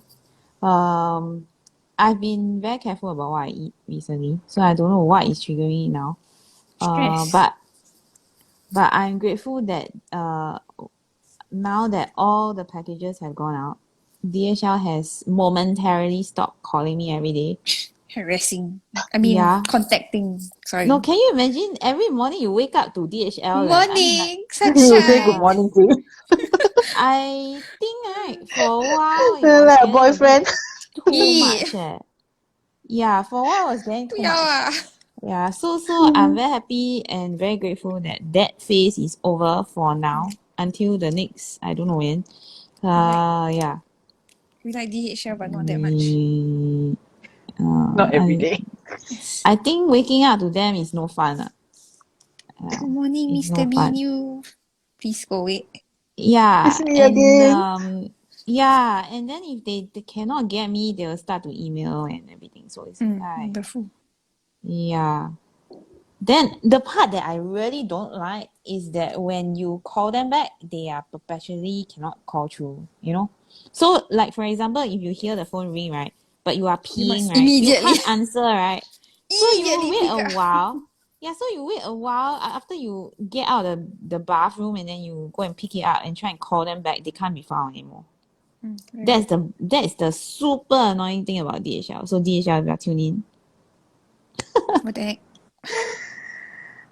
I've been very careful about what I eat recently, so I don't know what is triggering it now. Stress. But I'm grateful that now that all the packages have gone out, DHL has momentarily stopped calling me every day. Harassing. I mean, Yeah. contacting. Sorry. No, can you imagine every morning you wake up to DHL? Like, I mean, like, Morning, You will say good sunshine. morning to you. I think right for a while it Like was a getting a boyfriend. bit too Ee. much. Yeah, for a while it was getting too 不要 much. 啊 Yeah, so I'm very happy and very grateful that that phase is over for now until the next I don't know when. Yeah. We like DHL, but not that much. Not every day. I think waking up to them is no fun. Yeah, Good morning, it's Mr. no fun. Menu. Please go away. Yeah, It's me and again. yeah, and then if they cannot get me, they'll start to email and everything. So it's like, Wonderful. yeah. Then the part that I really don't like is that when you call them back, they are perpetually cannot call through, So like for example, if you hear the phone ring, right, but you are You peeing, must right, you immediately can't answer, right? So you will immediately wait pick a up. while. Yeah, so you wait a while after you get out of the bathroom and then you go and pick it up and try and call them back. They can't be found anymore. That is the super annoying thing about DHL. So DHL, if you are tuned in. What the heck?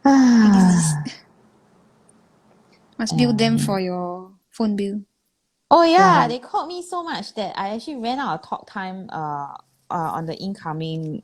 What is this? Must bill them for your phone bill. Oh yeah, Yeah. they called me so much that I actually ran out of talk time on the incoming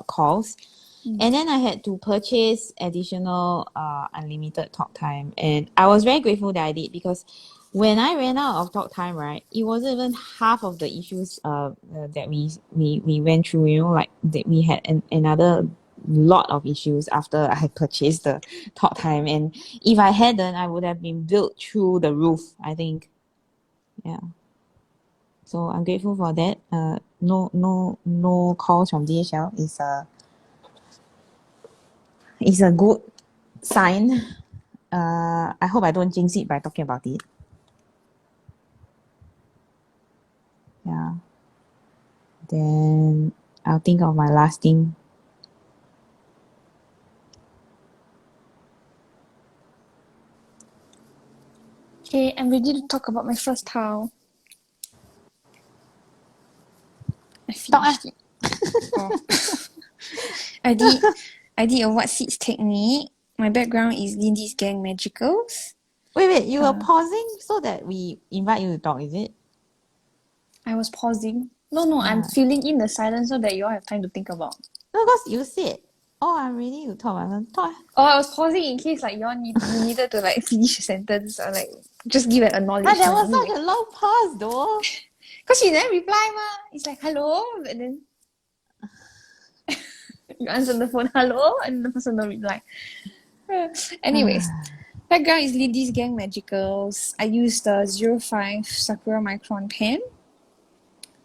calls. And then I had to purchase additional unlimited talk time. And I was very grateful that I did, because when I ran out of talk time, right, it wasn't even half of the issues that we went through, you know, like that we had another lot of issues after I had purchased the talk time. And if I hadn't, I would have been billed through the roof, I think. Yeah. So I'm grateful for that. No calls from DHL is a good sign. I hope I don't jinx it by talking about it. Yeah. Then I'll think of my last thing. Okay, I'm ready to talk about my first towel. I finished it. Oh. I did a what seats technique. My background is Lindy's Gang Magicals. Wait, you were pausing so that we invite you to talk, is it? I was pausing. No, I'm filling in the silence so that you all have time to think about. No, because you said, "Oh, I'm ready to talk." Talk. Oh, I was pausing in case like you needed to like finish a sentence or like just give an But acknowledgement. there was such a long pause though. Because she didn't reply ma. It's like hello, and then you answer the phone hello, and the person don't reply. Anyways, background is Lindy's Gang Magicals. I used the 05 Sakura Micron pen,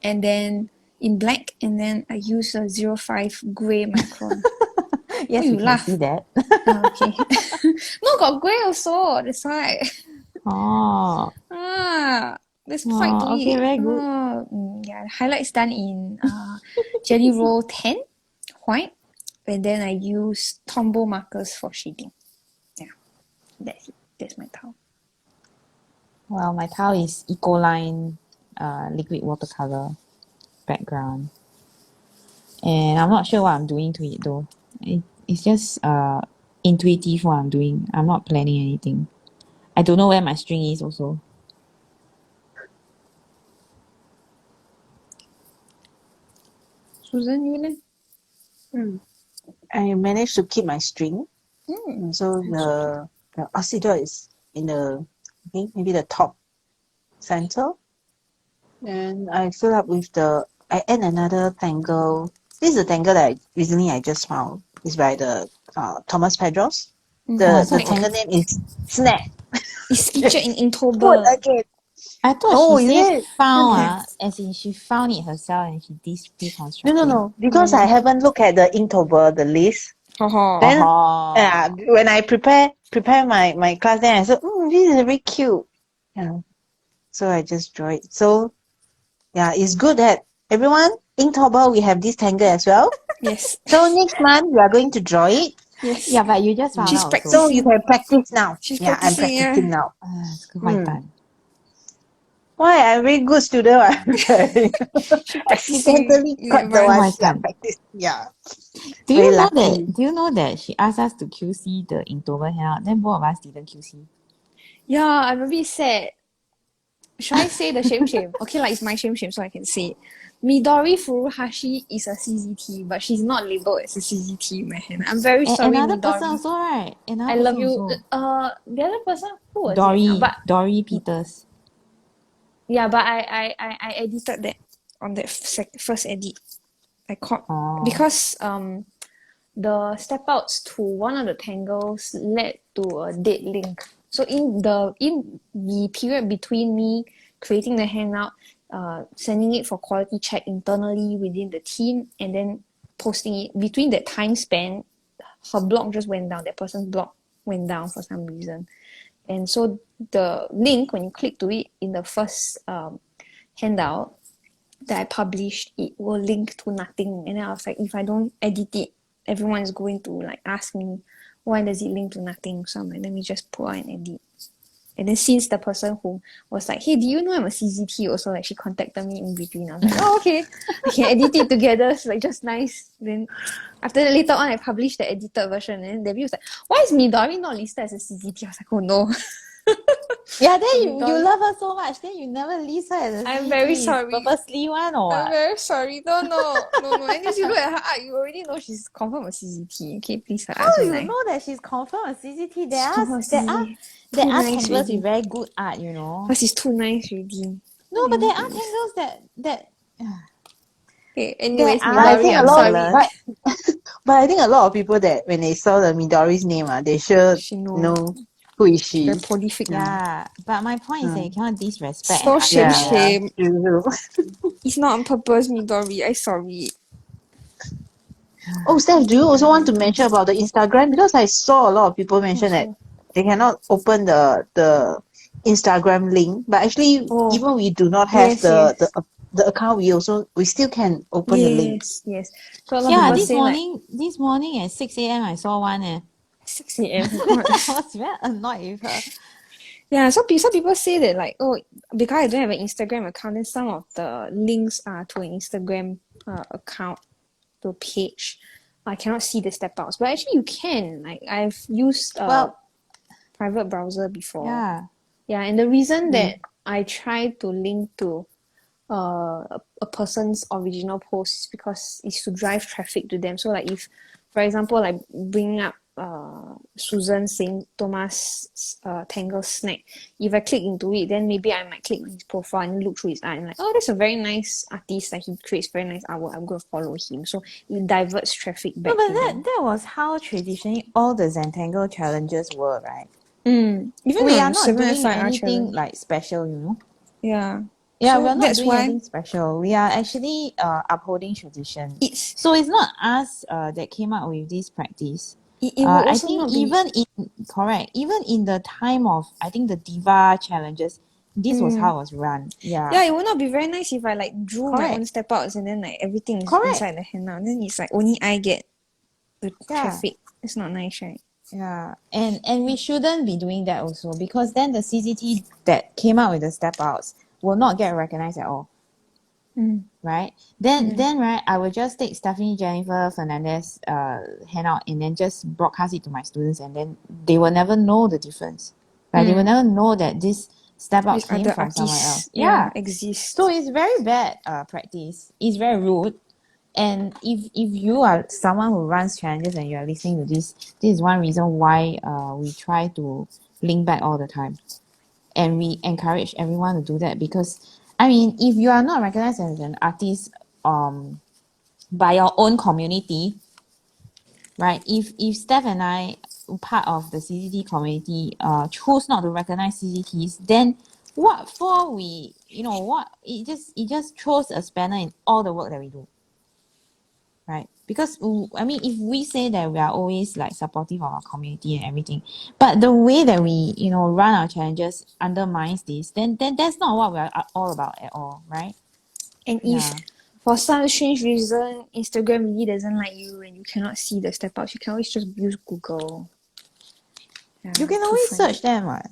and then in black, and then I used a 05 grey Micron. Yes, you we can laugh. see that. Okay. No, got grey also. That's why. Oh. There's point to Okay, it. very good. Yeah, highlights done in Jelly Roll 10, white, and then I use Tombow markers for shading. Yeah, that's it. That's my towel. Well, my towel is Ecoline liquid watercolor background. And I'm not sure what I'm doing to it though. It's just intuitive what I'm doing. I'm not planning anything. I don't know where my string is also. Susan, you know? I managed to keep my string. So the Ocsidot is in the maybe the top center. And I fill up with I add another Tangle. This is a Tangle that recently I just found. It's by the Thomas Pedros. The Tangle name is Snap. It's featured in Food Inktober. again. I thought Oh, she is said it? found, as in she found it herself and she deconstructed. No. Because I haven't looked at the Inktober, the list. Then when I prepare my class, then I said, this is very cute. Yeah. So I just draw it. So yeah, it's good that everyone, Inktober, we have this Tangle as well. Yes. So next month we are going to draw it. Yes. Yeah, but you just found She's out practicing. So you can practice now. She's I'm practicing now. 这个坏蛋。 Why? I'm a very good student. I'm very accidentally cut the one. Practice. Yeah. Do Very you know lucky. that? Do you know that she asked us to QC the Inktober hangout? Then both of us didn't QC. Yeah, I'm a bit sad. Should I say the shame? Okay, like it's my shame, so I can say it. Midori Furuhashi is a CZT, but she's not labeled as a CZT in my hand. I'm very sorry, Another Midori. person also, right? Another I love person you. also. The other person, who was it? Dory Peters. Yeah, but I edited that on that first edit. I caught because the step outs to one of the tangles led to a dead link. So in the period between me creating the hangout, sending it for quality check internally within the team, and then posting it, between that time span, her blog just went down. That person's blog went down for some reason. And so the link, when you click to it in the first handout that I published, it will link to nothing. And then I was like, if I don't edit it everyone is going to like ask me why does it link to nothing. So I'm like, let me just put out and edit. And then since the person who was like, hey, do you know I'm a CZT also, like she contacted me in between. I was like, oh, okay, I can edit it together. It's like just nice. Then after that, later on, I published the edited version, and then Debbie was like, why is Midori not listed as a CZT? I was like, oh no. Yeah, then you Midori. love her so much, then you never list her as a I'm CT. very It's sorry. purposely one or I'm what? very sorry. No. And if you look at her art, you already know she's confirmed a CZT. Okay, please. How you know that she's confirmed a CCT? There are Too nice tanglers already. with very good art, you know. Because it's too nice already. No, but there are tangles that Okay, anyways, There are But I Midori, think a I'm lot, sorry. but I think a lot of people that when they saw the Midori's name, they sure She knows. know who is she. Very prolific. yeah. But my point is that you cannot disrespect So an artist. shame. True. It's not on purpose, Midori. I sorry. Oh, Steph, do you also want to mention about the Instagram? Because I saw a lot of people mention that they cannot open the Instagram link, but actually, Oh, even we do not have yes, the account, we still can open the link. Yes. So a lot of Yeah, people say like this morning at 6 a.m. I saw one. 6 a.m. I was very annoyed with her. Yeah, so some people say that like, oh, because I don't have an Instagram account, then some of the links are to an Instagram account, to a page. I cannot see the step outs. But actually you can. Like I've used private browser before. Yeah. Yeah, and the reason that I try to link to a person's original post is because it's to drive traffic to them. So like if, for example, like bringing up Susan saying Thomas Tangle snack, if I click into it, then maybe I might click on his profile and look through his art and like, oh, that's a very nice artist, like he creates very nice artwork, I'm going to follow him. So it diverts traffic back No, but to them. that was how traditionally all the Zentangle challenges were, right? Even We on are not doing 7FIR anything challenge. like special, you know. Yeah. Yeah, So we're not that's doing why anything special. We are actually upholding tradition. it's So it's not us that came up with this practice. it will I also think not be even in the time of I think the Diva challenges, this was how it was run. yeah, it will not be very nice if I like drew my Correct. own step outs and then like everything is Correct. inside the handout. Then it's like only I get the Yeah. traffic. It's not nice, right? Yeah, and we shouldn't be doing that also because then the CCT that came out with the step outs will not get recognized at all. Right? Then right, I will just take Stephanie Jennifer Fernandez handout and then just broadcast it to my students and then they will never know the difference. Right? They will never know that this step out These came other from somewhere artists, else. Yeah. exist. So it's very bad practice. It's very rude. And if you are someone who runs challenges and you are listening to this is one reason why we try to link back all the time. And we encourage everyone to do that because I mean if you are not recognized as an artist by your own community, right? If Steph and I part of the CCT community choose not to recognize CCTs, then what for we what it just throws a spanner in all the work that we do. Right? Because I mean if we say that we are always like supportive of our community and everything, but the way that we run our challenges undermines this, then that's not what we are all about at all, right? And if for some strange reason Instagram really doesn't like you and you cannot see the step outs, you can always just use Google. You can always search them, right?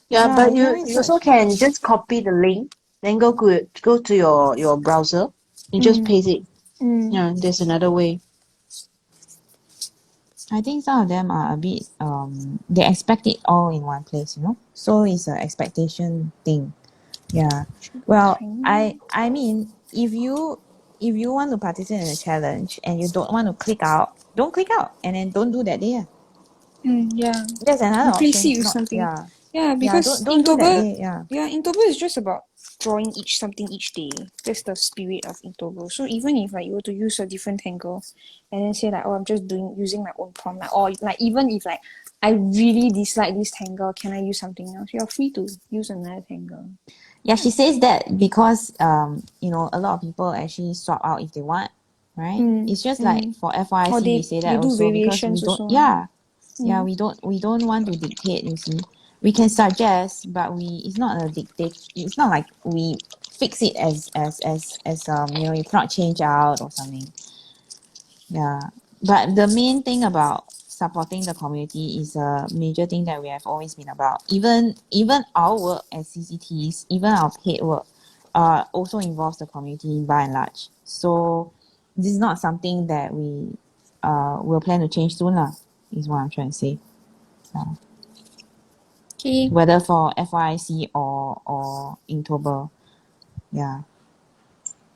Yeah, but you you also can just copy the link, then go to your browser and just paste it. Yeah, there's another way. I think some of them are a bit they expect it all in one place, so it's an expectation thing. Yeah. Well, I mean if you want to participate in a challenge and you don't want to click out, don't click out and then don't do that day. That's another option. Replace it with something. Because don't do that Inktober, day. Inktober is just about drawing something each day. That's the spirit of Inktober. So even if like you were to use a different tangle and then say like, oh, I'm just using my own prompt, like, or like even if like I really dislike this tangle, can I use something else? You're free to use another tangle. Yeah, she says that because a lot of people actually swap out if they want, right? It's just like for FYC we say that also because we don't we don't want to dictate, you see. We can suggest, but it's not a dictate. It's not like we fix it as you cannot change out or something. Yeah. But the main thing about supporting the community is a major thing that we have always been about. Even our work as CCTs, even our paid work, also involves the community by and large. So this is not something that we will plan to change soon lah, is what I'm trying to say. Okay. Whether for FYC or Inktober. Yeah.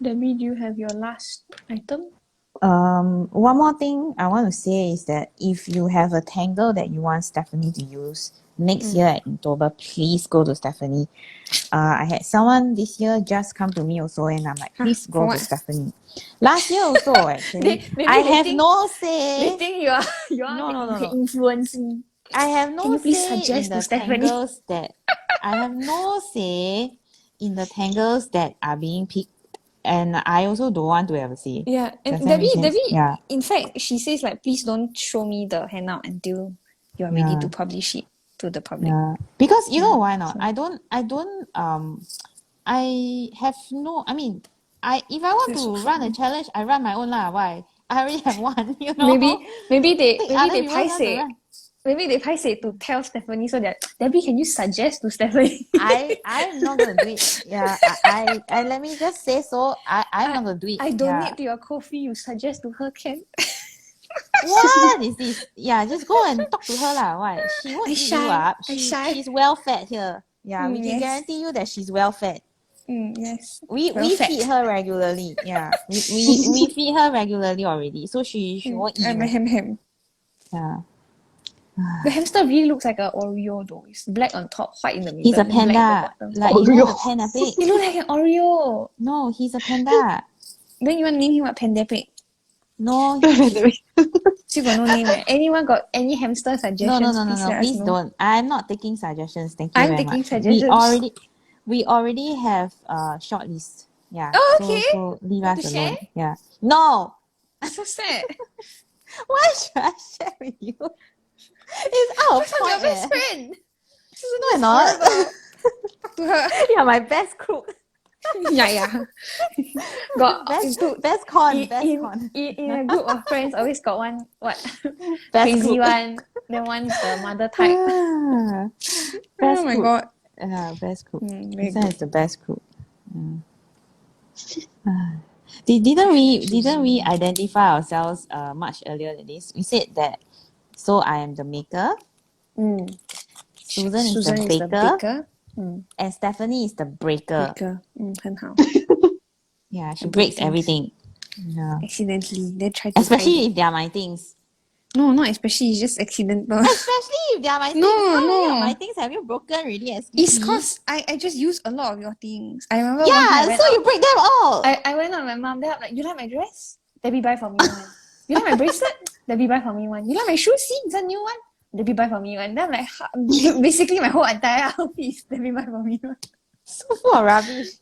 Debbie, do you have your last item? One more thing I want to say is that if you have a Tangle that you want Stephanie to use next year at Inktober, please go to Stephanie. I had someone this year just come to me also, and I'm like, please For go to what? Stephanie. Last year also, actually, Maybe I they have think- no They say. think you are No. influencing. I have Can no you please say in suggest to the Stephanie? tangles that I have no say in the tangles that are being picked, and I also don't want to have a say. Yeah, and Does that make sense? Debbie, Yeah. in fact, she says like, please don't show me the handout until you are ready to publish it to the public. Yeah, because you know why not? so- I have no. I mean, if I want to run a challenge, I run my own lah. Why? I already have one. You know. Maybe they Take other they people's one to paiseh. run. Maybe they paiseh to tell Stephanie so that Debbie, can you suggest to Stephanie? I'm not gonna do it. Yeah, I let me just say so. I'm not gonna do it. I donate to your coffee. You suggest to her, can? What is this? Yeah, just go and talk to her lah. Why? She won't I eat shy. you up. I shy. She's well fed here. Yeah, we can Yes. guarantee you that she's well fed. Yes. We Well-fed. feed her regularly. Yeah, we feed her regularly already, so she won't eat. Hem. Yeah, The hamster really looks like an Oreo though. It's black on top, white in the middle. he's a and black panda. at the bottom. Like you know the Panda Pig. He looks like an Oreo. No, he's a panda. Then you want to name him what? Pandemic. No, Still got no name. Anyone got any hamster suggestions? no. Please don't. I'm not taking suggestions. Thank you I'm very taking much. suggestions. We already have a short list. Yeah. Oh, so- okay. So leave Want us to alone. share? Yeah. No. So sad. Why should I share with you? It's out of Who's your point. best friend? No, I'm not. Talk to her. You're my best crook. Yeah. Got Best con. in a group of friends, always got one Best crazy crook. one. Then one's the mother type. Best Oh my crook. god. Best crook. Very This one is the best crook. Didn't we identify ourselves much earlier than this? We said that. So I am the maker. Susan is the baker. And Stephanie is the breaker. 很好. Yeah, she And breaks break everything. Yeah. Accidentally. Then try to Especially hide if they are my things. it. No, not especially. It's just accidental. Especially if they are my things. No, How many no. of my things have you broken already? It's cause I just use a lot of your things. I remember one Yeah, time I went so out, you break them all. I went out with my mom. Then I'm like, you like my dress? Debbie buy for me one. You like my bracelet? Debbie buy for me one. You like my shoes? See, it's a new one. Debbie buy for me one. Then I'm like, basically my whole entire outfit is Debbie buy for me one. So full of rubbish.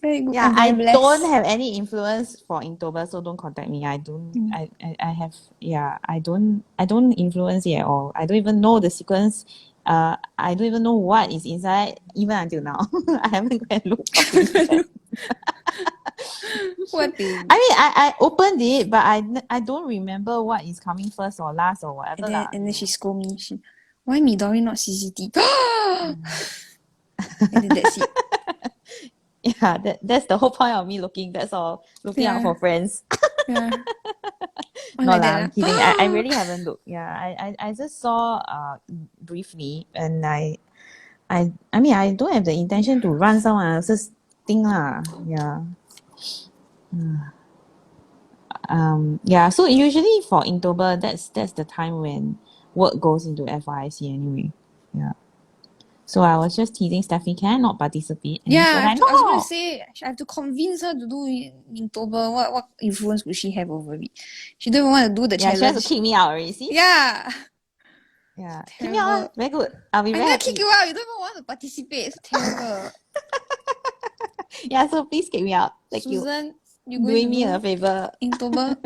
Very good. Yeah, I'm I very blessed. don't have any influence for Inktober, so don't contact me. I don't. I have. Yeah, I don't influence it at all. I don't even know the sequence. I don't even know what is inside even until now. I haven't gone and looked properly. What thing? I mean, I opened it, but I don't remember what is coming first or last or whatever. And then she scold me. Why Midori not CCT? And then that's it. Yeah, that's the whole point of me looking. That's all. Looking out Yeah. for friends. Yeah. No like lah, that, I'm kidding. I really haven't looked. Yeah, I just saw briefly, and I mean I don't have the intention to run someone else's thing lah. Yeah. Yeah. So usually for Inktober, that's the time when work goes into FYC anyway. Yeah. So I was just teasing Stephanie, can I not participate? And she was Yeah, like, I was no. going to say, I have to convince her to do it in October. What influence would she have over it? She don't even want to do the Yeah, she has challenge. to kick me out already. See? Yeah. Yeah. Kick me out. Ah. Very good. I'll be I'm very going happy. to kick you out. You don't even want to participate. It's terrible. Yeah, so please kick me out. Thank you. Susan, you going Doing to me do a favor. October?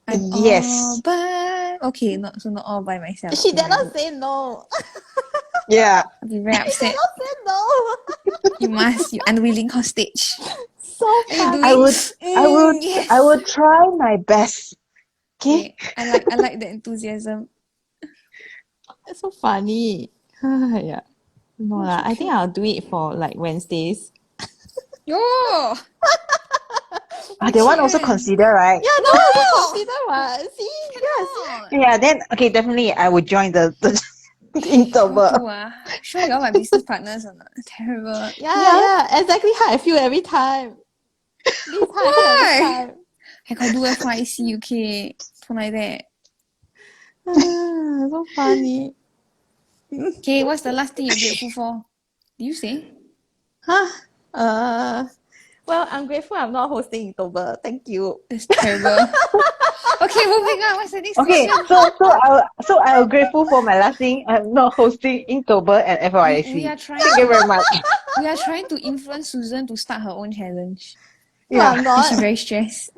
I'm Yes. all by... Okay, not all by myself. She Okay, did very not good. say no. Yeah. I'll be very She upset. did not say no. You must. You unwilling hostage. So What are you funny. doing? I would Yes. I will try my best. Okay. Okay, I like the enthusiasm. It's so funny. Yeah. No Oh, lah. so I think cute. I'll do it for like Wednesdays. Yo! That one also 抱歉 consider, right? Yeah, No! that also consider what? See? Yes. Cannot. Yeah, then okay, definitely I would join the What Inktober. to Sure you all my business partners or not? Terrible. Yeah, exactly how I feel every time. This is how I feel every Why? time. I got do FYC, okay? Don't like that. So funny. Okay, what's the last thing you're grateful for? Did you say? Huh? Well, I'm grateful I'm not hosting October. Thank you. That's terrible. Okay, moving on. What's the next Okay, question? so I'm grateful for my last thing. I'm not hosting Inktober and We are FYC. trying Thank you very to much. we are trying to influence Susan to start her own challenge. No, Yeah. I'm And not. she's very stressed.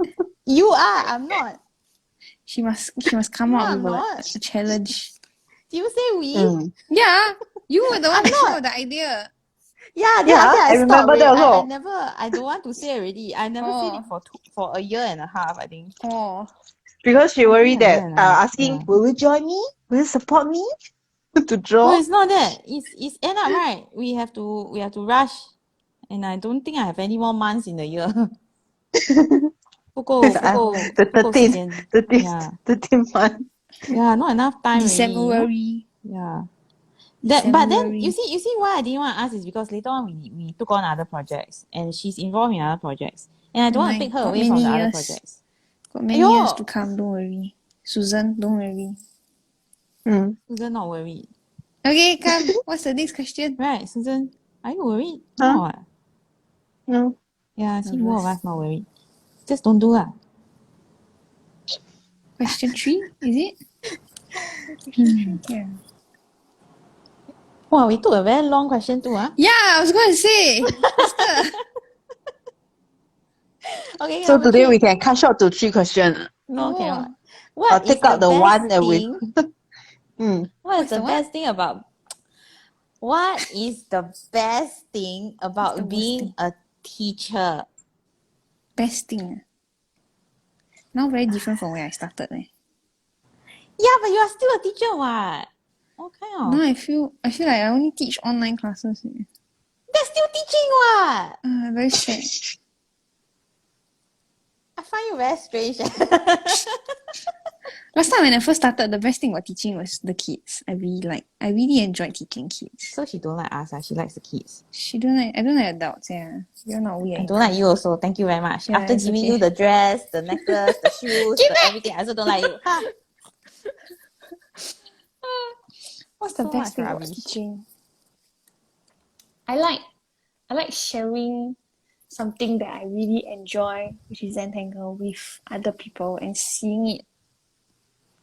You are. I'm not. She must come No, up I'm with not. a challenge. Do you say we? Mm. Yeah, you were the one I'm that came up not. with the idea. Yeah, then Yeah, after I I stopped. remember that I also. never. I don't want to say already. I never said it Oh, for a year and a half. I think. oh. Because she I think worried a year that and a half. asking, Yeah. will you join me? Will you support me to No, draw? it's not that. It's end up right. We have to rush, and I don't think I have any more months in the year. The 不够时间. Yeah. 13th month. Yeah, not enough time already, you know? December. Yeah. But then December. you see why I didn't want to ask is because later on we took on other projects and she's involved in other projects and I don't want to take her Got away from the many other years. projects. Got many years Aiyo! to come, don't worry. Susan, don't worry. Mm. Susan not worried. Okay, come. What's the next question? Right, Susan? Are you worried? Huh? No. What? No. Yeah, see both of Nervous. us not worried. Just don't do lah. Question 3, is it? Question 3, yeah. Wow, we took a very long question too, huh? Yeah, I was going to say. Faster. Okay, So number today we 3. can cut short to 3 questions. No, Oh. cannot. Or What is take the out the best one that we. thing? Mm. What is What's the the what? best thing about What is the best thing the about worst being thing? a teacher? Best thing. Now very different from where I started. Yeah, but you are still a teacher, what? What kind of? Now I feel like I only teach online classes. That's still teaching, what? Very sad. I find you very strange. Last time when I first started, the best thing about teaching was the kids. I really enjoyed teaching kids. So she don't like us, she likes the kids. I don't like adults, yeah. You're not weird. I don't like you also. Thank you very much. Yeah, After it's giving okay. you the dress, the necklace, the shoes, the everything, I also don't like you. Ha! What's the So best much thing about rubbish. teaching? I like sharing something that I really enjoy, which is Tangle, with other people and seeing it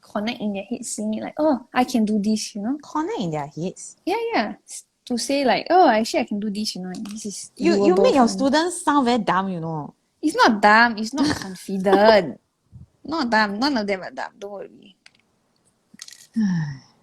connect in their head, seeing it like, oh, I can do this, you know? Connect in their heads. Yeah. To say like, oh, actually I can do this, you know, and this is You doable make your for me. students sound very dumb, you know. It's not dumb, it's not confident. Not dumb, none of them are dumb, don't worry.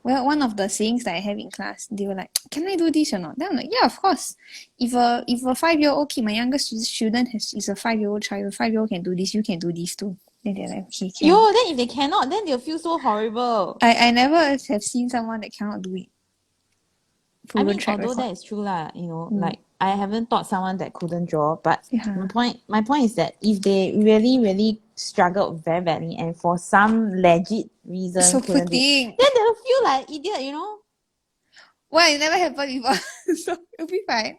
Well, one of the sayings that I have in class, they were like, can I do this or not? Then I'm like, yeah, of course. If a 5-year-old kid, my youngest student is a 5-year-old child, a 5-year-old can do this, you can do this too. Then they're like, okay, can. Yo, then if they cannot, then they'll feel so horrible. I never have seen someone that cannot do it. I Proven mean, track although record. that is true lah, you know, like I haven't taught someone that couldn't draw, but Yeah. my point is that if they really struggled very badly and for some legit reason So couldn't poor do it, thing. then they'll feel like idiot, you know? Why? It never happened before. So it'll be fine.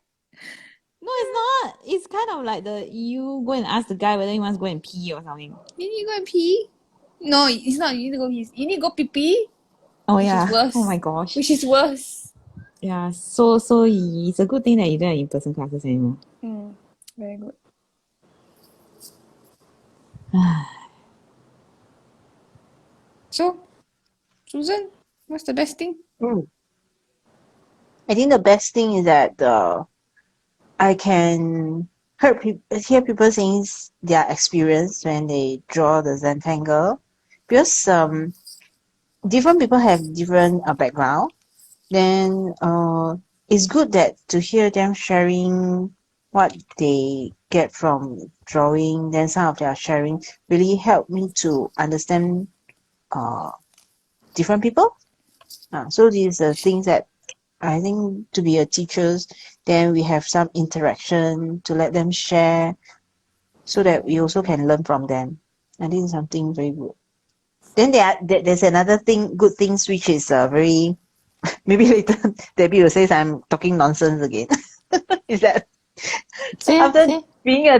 No, it's not. It's kind of like you go and ask the guy whether he wants to go and pee or something. You need to go and pee? No, it's not. You need to go pee. You need to go pee. Oh Which yeah. is worse. Oh my gosh. Which is worse. Yeah. So it's a good thing that you don't have in-person classes anymore. Very good. So, Susan, what's the best thing? I think the best thing is that I can hear people saying their experience when they draw the Zentangle, because different people have different background. Then it's good that to hear them sharing what they get from drawing, then some of their sharing really helped me to understand different people. So these are things that I think to be a teachers, then we have some interaction to let them share so that we also can learn from them. I think something very good. Then there's another good things, which is very, maybe later Debbie will say I'm talking nonsense again. Is that after Say. being a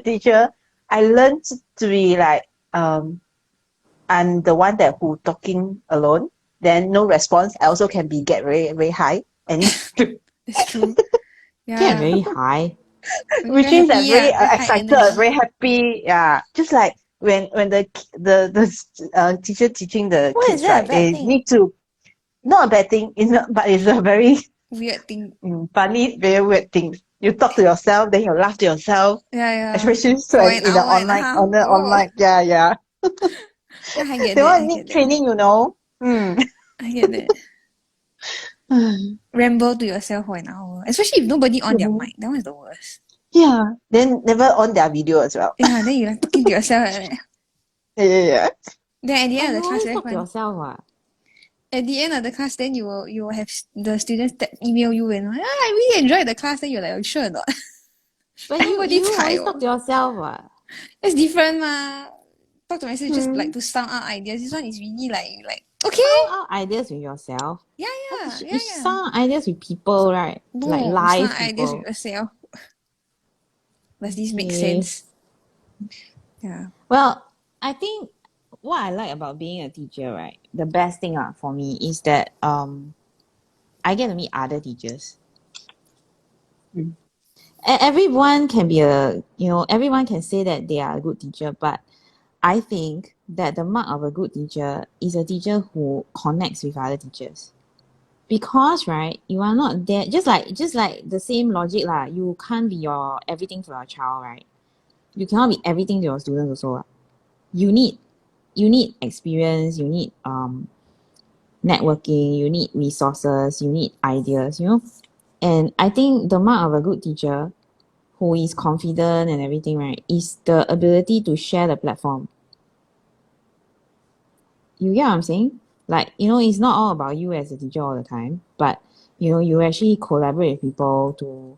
teacher, I learned to be like, I'm the one who talking alone, then no response. I also can get very, very high. And It's true. Get Yeah. very high. which Very means I'm happy, very very high excited, energy. very happy. Yeah, just like when the teacher teaching the Why is kids, that a right? bad They thing? need to, not a bad thing, it's not, but it's a very Weird thing. funny, very weird thing. You talk to yourself, then you laugh to yourself, Yeah. especially For when an in the hour and a online, half. on the Oh, online. Yeah, yeah. yeah, I get They that. want I need get that. training, you know. Mm. I get that. Ramble to yourself for an hour. Especially if nobody on their mic. That one is the worst. Yeah. Then never on their video as well. Yeah, then you like talking to yourself like that. Yeah. Then at the But end you of the class, always very talk to fun. yourself, what? At the end of the class, then you will have the students email you and I really enjoyed the class. Then you're like, oh, sure or not? But Everybody you always 猜 talk oh. to yourself, what? It's different ma. Talk to myself just like Mm. to sound out ideas. This one is really like okay. Sound out ideas with yourself. Yeah, You sound ideas with people, right? Like No, live sound ideas with people. yourself. Does this make Okay. sense? Yeah. Well, I think what I like about being a teacher, right? The best thing for me is that I get to meet other teachers. Mm. Everyone can be everyone can say that they are a good teacher, but I think that the mark of a good teacher is a teacher who connects with other teachers. Because right, you are not there just like the same logic lah. You can't be everything for your child, right? You cannot be everything to your students also. You need experience, you need networking, you need resources, you need ideas, And I think the mark of a good teacher who is confident and everything, right, is the ability to share the platform. You get what I'm saying? Like, it's not all about you as a teacher all the time, but you actually collaborate with people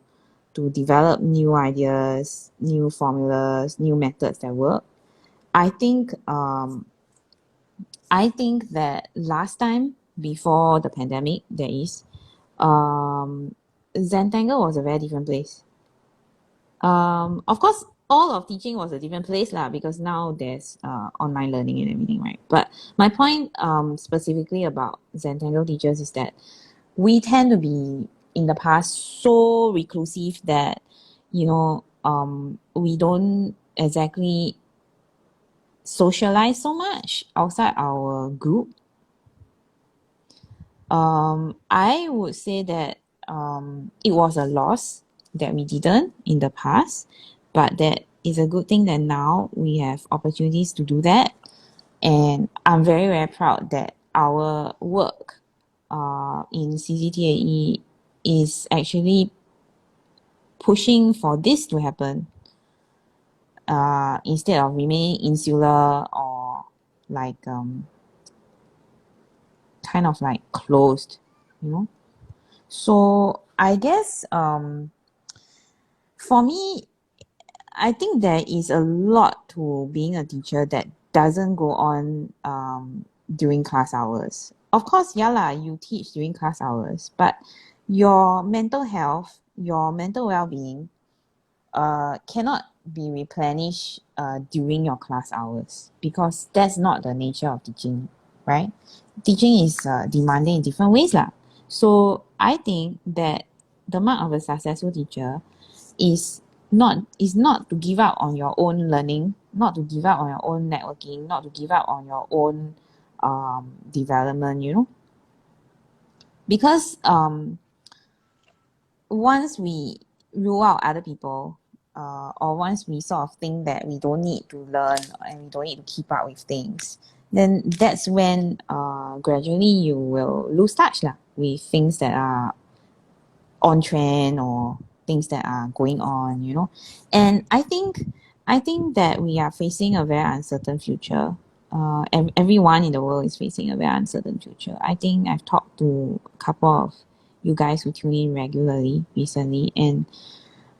to develop new ideas, new formulas, new methods that work. I think that last time before the pandemic, there is Tangle was a very different place. Of course, all of teaching was a different place lah, because now there's online learning and everything, right? But my point specifically about Tangle teachers is that we tend to be in the past so reclusive that we don't exactly socialize so much outside our group. I would say that it was a loss that we didn't in the past, but that is a good thing that now we have opportunities to do that. And I'm very, very proud that our work in CCTAE is actually pushing for this to happen instead of remaining insular or like kind of like closed, So I guess for me, I think there is a lot to being a teacher that doesn't go on during class hours. Of course, yeah lah, you teach during class hours, but your mental health, your mental well-being cannot be replenished during your class hours, because that's not the nature of teaching, right? Teaching is demanding in different ways lah. So I think that the mark of a successful teacher is not to give up on your own learning, not to give up on your own networking, not to give up on your own development, because once we rule out other people, or once we sort of think that we don't need to learn and we don't need to keep up with things, then that's when gradually you will lose touch lah with things that are on trend or things that are going on, you know. And I think that we are facing a very uncertain future. Everyone in the world is facing a very uncertain future. I think I've talked to a couple of you guys who tune in regularly recently, and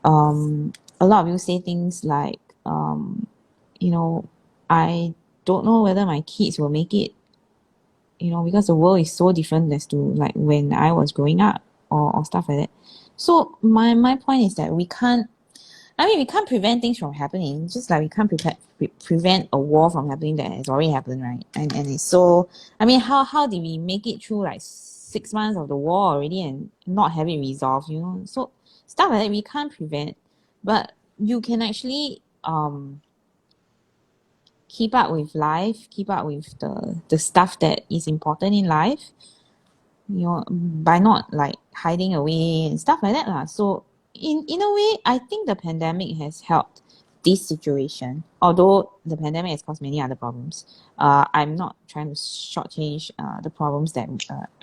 a lot of you say things like, you know, I don't know whether my kids will make it, you know, because the world is so different as to like when I was growing up, or stuff like that. So my point is that we can't prevent things from happening, just like we can't prevent a war from happening that has already happened, right? And it's so, I mean, how did we make it through like 6 months of the war already and not have it resolved, you know? So stuff like that we can't prevent, but you can actually keep up with life, keep up with the stuff that is important in life, you know, by not like hiding away and stuff like that lah. So in a way, I think the pandemic has helped this situation, although the pandemic has caused many other problems. I'm not trying to shortchange the problems that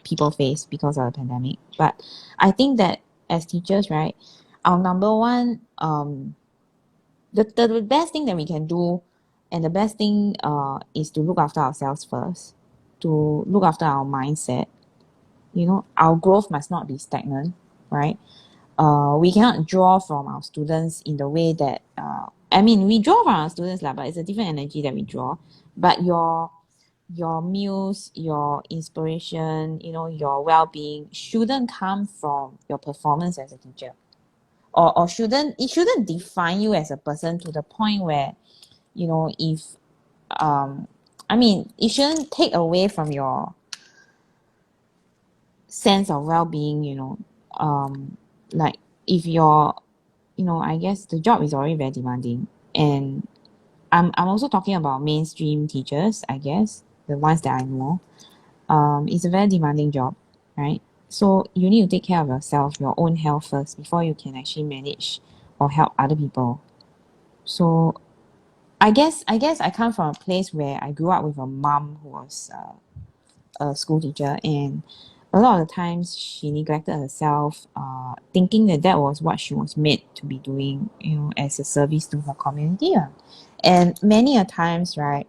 people face because of the pandemic, but I think that as teachers, right, our number one the best thing that we can do, and the best thing is to look after ourselves first, to look after our mindset. You know, our growth must not be stagnant, right? We cannot draw from our students in the way that I mean, we draw from our students lah, but it's a different energy that we draw. But your muse, your inspiration, you know, your well-being shouldn't come from your performance as a teacher, or it shouldn't define you as a person to the point where, you know, if I mean, it shouldn't take away from your sense of well-being, you know. Like if you're, you know, I guess the job is already very demanding, and I'm also talking about mainstream teachers, I guess, the ones that I know. It's a very demanding job, right? So you need to take care of yourself, your own health first, before you can actually manage or help other people. So I guess I come from a place where I grew up with a mom who was a school teacher, and a lot of the times she neglected herself, thinking that that was what she was meant to be doing, you know, as a service to her community. And many a times, right,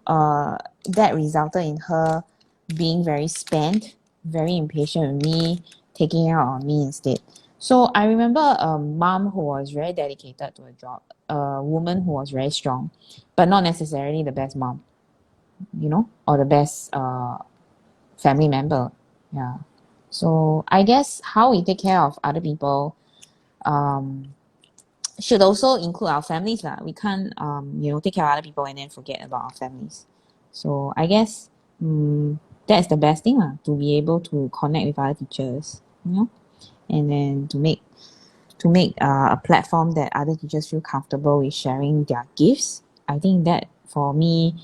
that resulted in her being very spent, very impatient with me, taking out on me instead. So I remember a mom who was very dedicated to a job, a woman who was very strong, but not necessarily the best mom, you know, or the best family member. Yeah. So I guess how we take care of other people should also include our families lah. We can't you know, take care of other people and then forget about our families. So I guess that's the best thing lah, to be able to connect with other teachers, you know, and then to make a platform that other teachers feel comfortable with sharing their gifts. I think that for me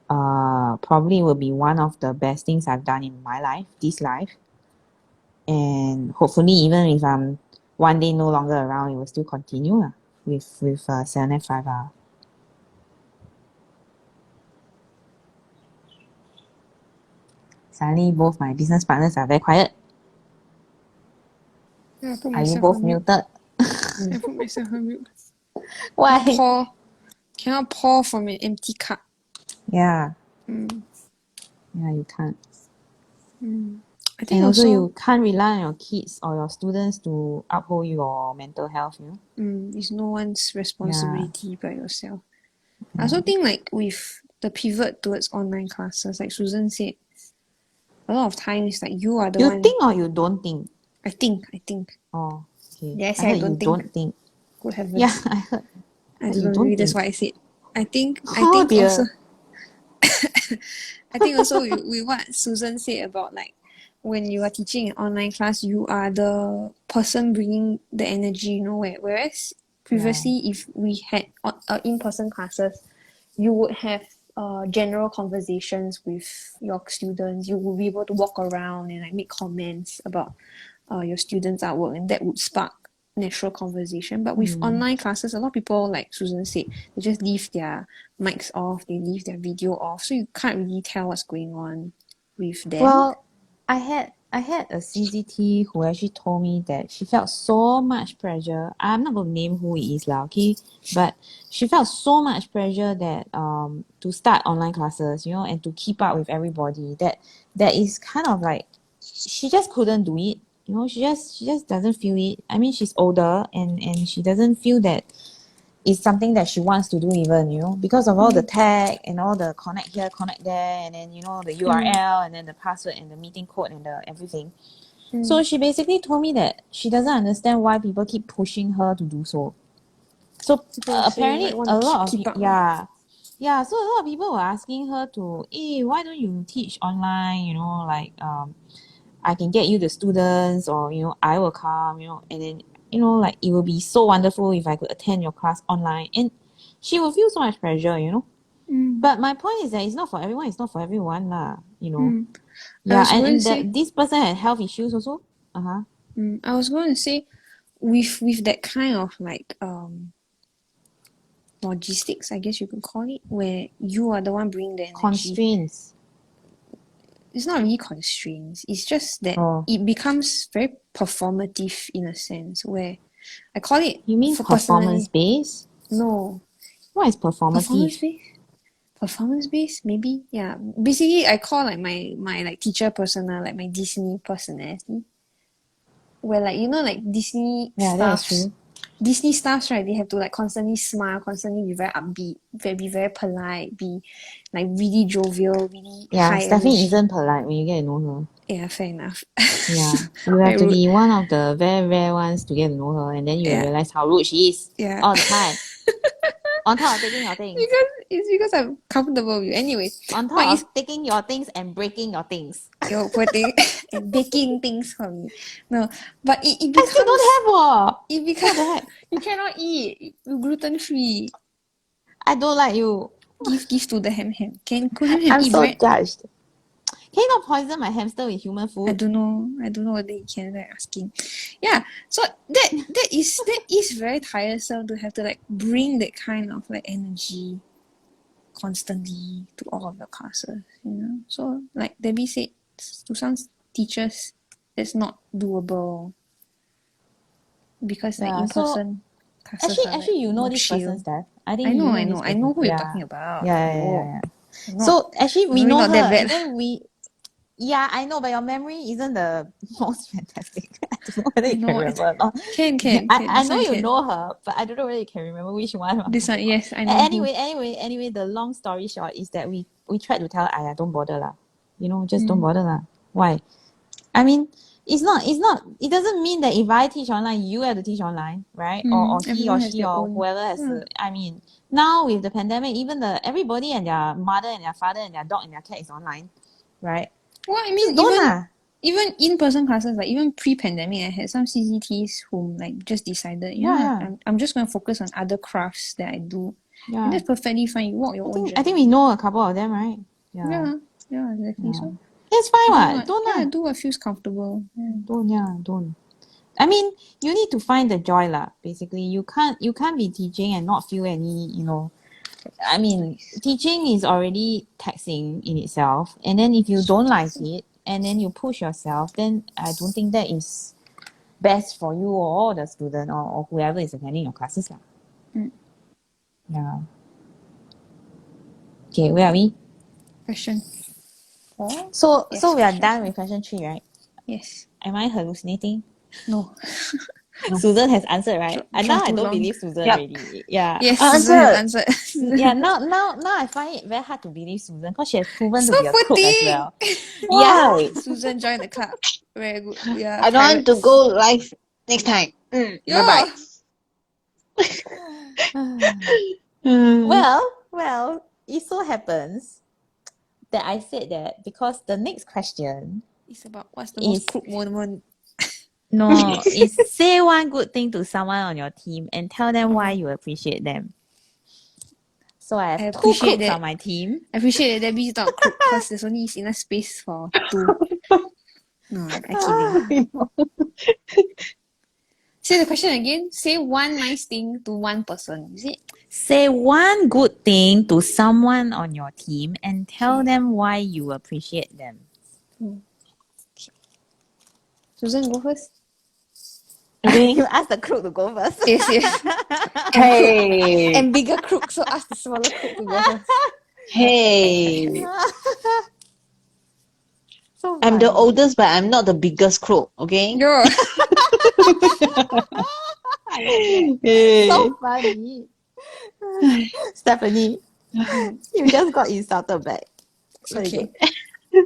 probably will be one of the best things I've done in my life, this life. And hopefully even if I'm one day no longer around, it will still continue with 7F5R. Suddenly both my business partners are very quiet. Yeah, I put Are you myself both on mute. muted? I put myself on mute. Why? Cannot pour from an empty cup. Yeah. Mm. Yeah, you can't. I think And also you can't rely on your kids or your students to uphold your mental health, you know? it's no one's responsibility but yourself. I also think like with the pivot towards online classes, like Susan said, a lot of times like you are the You one. think or you don't think? I think. Oh, okay. Did I say I I heard don't you think? don't think. Good heavens. Yeah, I heard. I But don't you know, don't maybe that's think. what I said. I think Oh dear. also I think also with what Susan said about like when you are teaching an online class, you are the person bringing the energy, you know, whereas previously if we had in-person classes, you would have general conversations with your students. You will be able to walk around and like make comments about your students' artwork, and that would spark natural conversation. But with online classes, a lot of people, like Susan said, they just leave their mics off, they leave their video off, so you can't really tell what's going on with them. Well, I I had a CCT who actually told me that she felt so much pressure. I'm not going to name who it is lah, okay? But she felt so much pressure that to start online classes, you know, and to keep up with everybody. That is kind of like she just couldn't do it. You know, she just doesn't feel it. I mean, she's older and she doesn't feel that it's something that she wants to do even, you know, because of all the tag and all the connect here, connect there, and then, you know, the URL and then the password and the meeting code and the everything. So she basically told me that she doesn't understand why people keep pushing her to do so. So apparently a lot of so a lot of people were asking her to, why don't you teach online, you know, like I can get you the students, or, you know, I will come, you know, and then, you know, like it would be so wonderful if I could attend your class online. And she will feel so much pressure, you know. But my point is that it's not for everyone, it's not for everyone lah, you know. Yeah, and this person had health issues also. I was going to say, with that kind of like logistics, I guess you could call it, where you are the one bringing the energy. Constraints. It's not really constraints. It's just that it becomes very performative in a sense, where I call it. You mean performance based? No. What is performative? Performance based, maybe. Yeah. Basically, I call like my like teacher persona, like my Disney personality. Where like, you know, like Disney staffs. Disney staffs, right? They have to like constantly smile, constantly be very upbeat, be very polite, be like really jovial, really high Stephanie energy. isn't polite when you get to know her. Yeah, fair enough. Yeah, you have to be one of the very rare ones to get to know her, and then you realize how rude she is all the time. On top of taking your things. It's because I'm comfortable with you. Anyway. On top of taking your things and breaking your things. Your poor thing. And baking things for me. No. But it becomes... I still don't have It becomes... You cannot eat. You're gluten free. I don't like you. Give to the ham. Could ham I'm eat so bread? judged. Can you not poison my hamster with human food? I don't know whether you can. Like asking. Yeah. So that is very tiresome to have to like bring that kind of like energy constantly to all of your classes, you know. So like Debbie said, to some teachers, that's not doable because like in person classes actually, you know this person, Steph. I know who you're talking about. Yeah. So actually, we know her. And then yeah, I know, but your memory isn't the most fantastic. I don't know whether you can remember or not. Can. I know you know her, but I don't know whether you can remember which one. This one, yes, I know. Anyway, the long story short is that we tried to tell Aya, don't bother lah. You know, just don't bother lah. Why? I mean, it doesn't mean that if I teach online, you have to teach online, right? Or he or she or whoever has to. I mean, now with the pandemic, even everybody and their mother and their father and their dog and their cat is online, right? Well, I mean, even in-person classes, like even pre-pandemic, I had some CCTs who like just decided, I'm just going to focus on other crafts that I do. Yeah. And that's perfectly fine. You walk your own journey. I think we know a couple of them, right? Yeah, exactly. Yeah. So it's fine, what? Don't do what feels comfortable. Don't. I mean, you need to find the joy lah. Basically, you can't be teaching and not feel any, you know. I mean, teaching is already taxing in itself, and then if you don't like it, and then you push yourself, then I don't think that is best for you or the student or whoever is attending your classes lah. Yeah. Okay, where are we? Question 4. So we are done with question 3, right? Yes. Am I hallucinating? No. Susan has answered, right? And now I don't believe Susan already. Yeah. Yes, Susan has answered. Yeah, now I find it very hard to believe Susan because she has proven to be a crook as well. Wow. Yeah. Susan joined the club. Very good. Yeah. I don't want to go live next time. Bye-bye. Well, it so happens that I said that because the next question is about what's the most crook moment. No, it's say one good thing to someone on your team and tell them why you appreciate them. So I have 2 crooks on my team. I appreciate that Debbie's not crook because there's only enough space for 2. No, I'm kidding. Say the question again. Say one nice thing to one person. Is it? Say one good thing to someone on your team and tell them why you appreciate them. Susan, go first. Okay. You ask the crook to go first. Yes, yes. Hey, And bigger crook, so ask the smaller crook to go first. hey. So I'm the funny. oldest, but I'm not the biggest crook, okay? Yo. I like that. Hey. So funny. Stephanie, you just got insulted back. Very Okay. good.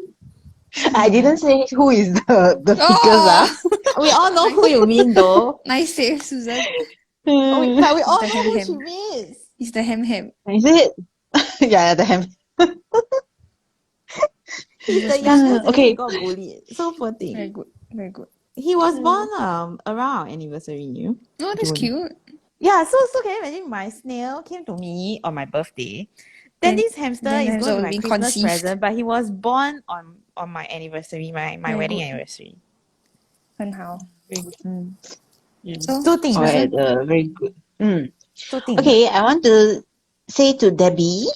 I didn't say who is the biggest. Oh, We all know who you mean though. nice save, Susan. But we all The know who ham she ham. means. It's the ham. Is it? Yeah, the ham. He's the Just youngest and then he Okay. got bullied. So poor Very thing. good. Very good. He was born around our anniversary, you. Oh, that's June. cute. Yeah, so can you imagine my snail came to me on my birthday. Then this hamster then is has going to be my already Christmas conceived. present, but he was born on my anniversary, my Very wedding good. anniversary. 很好. So, So, thing, Alright, right? very good. Mm. So thing. Okay, I want to say to Debbie.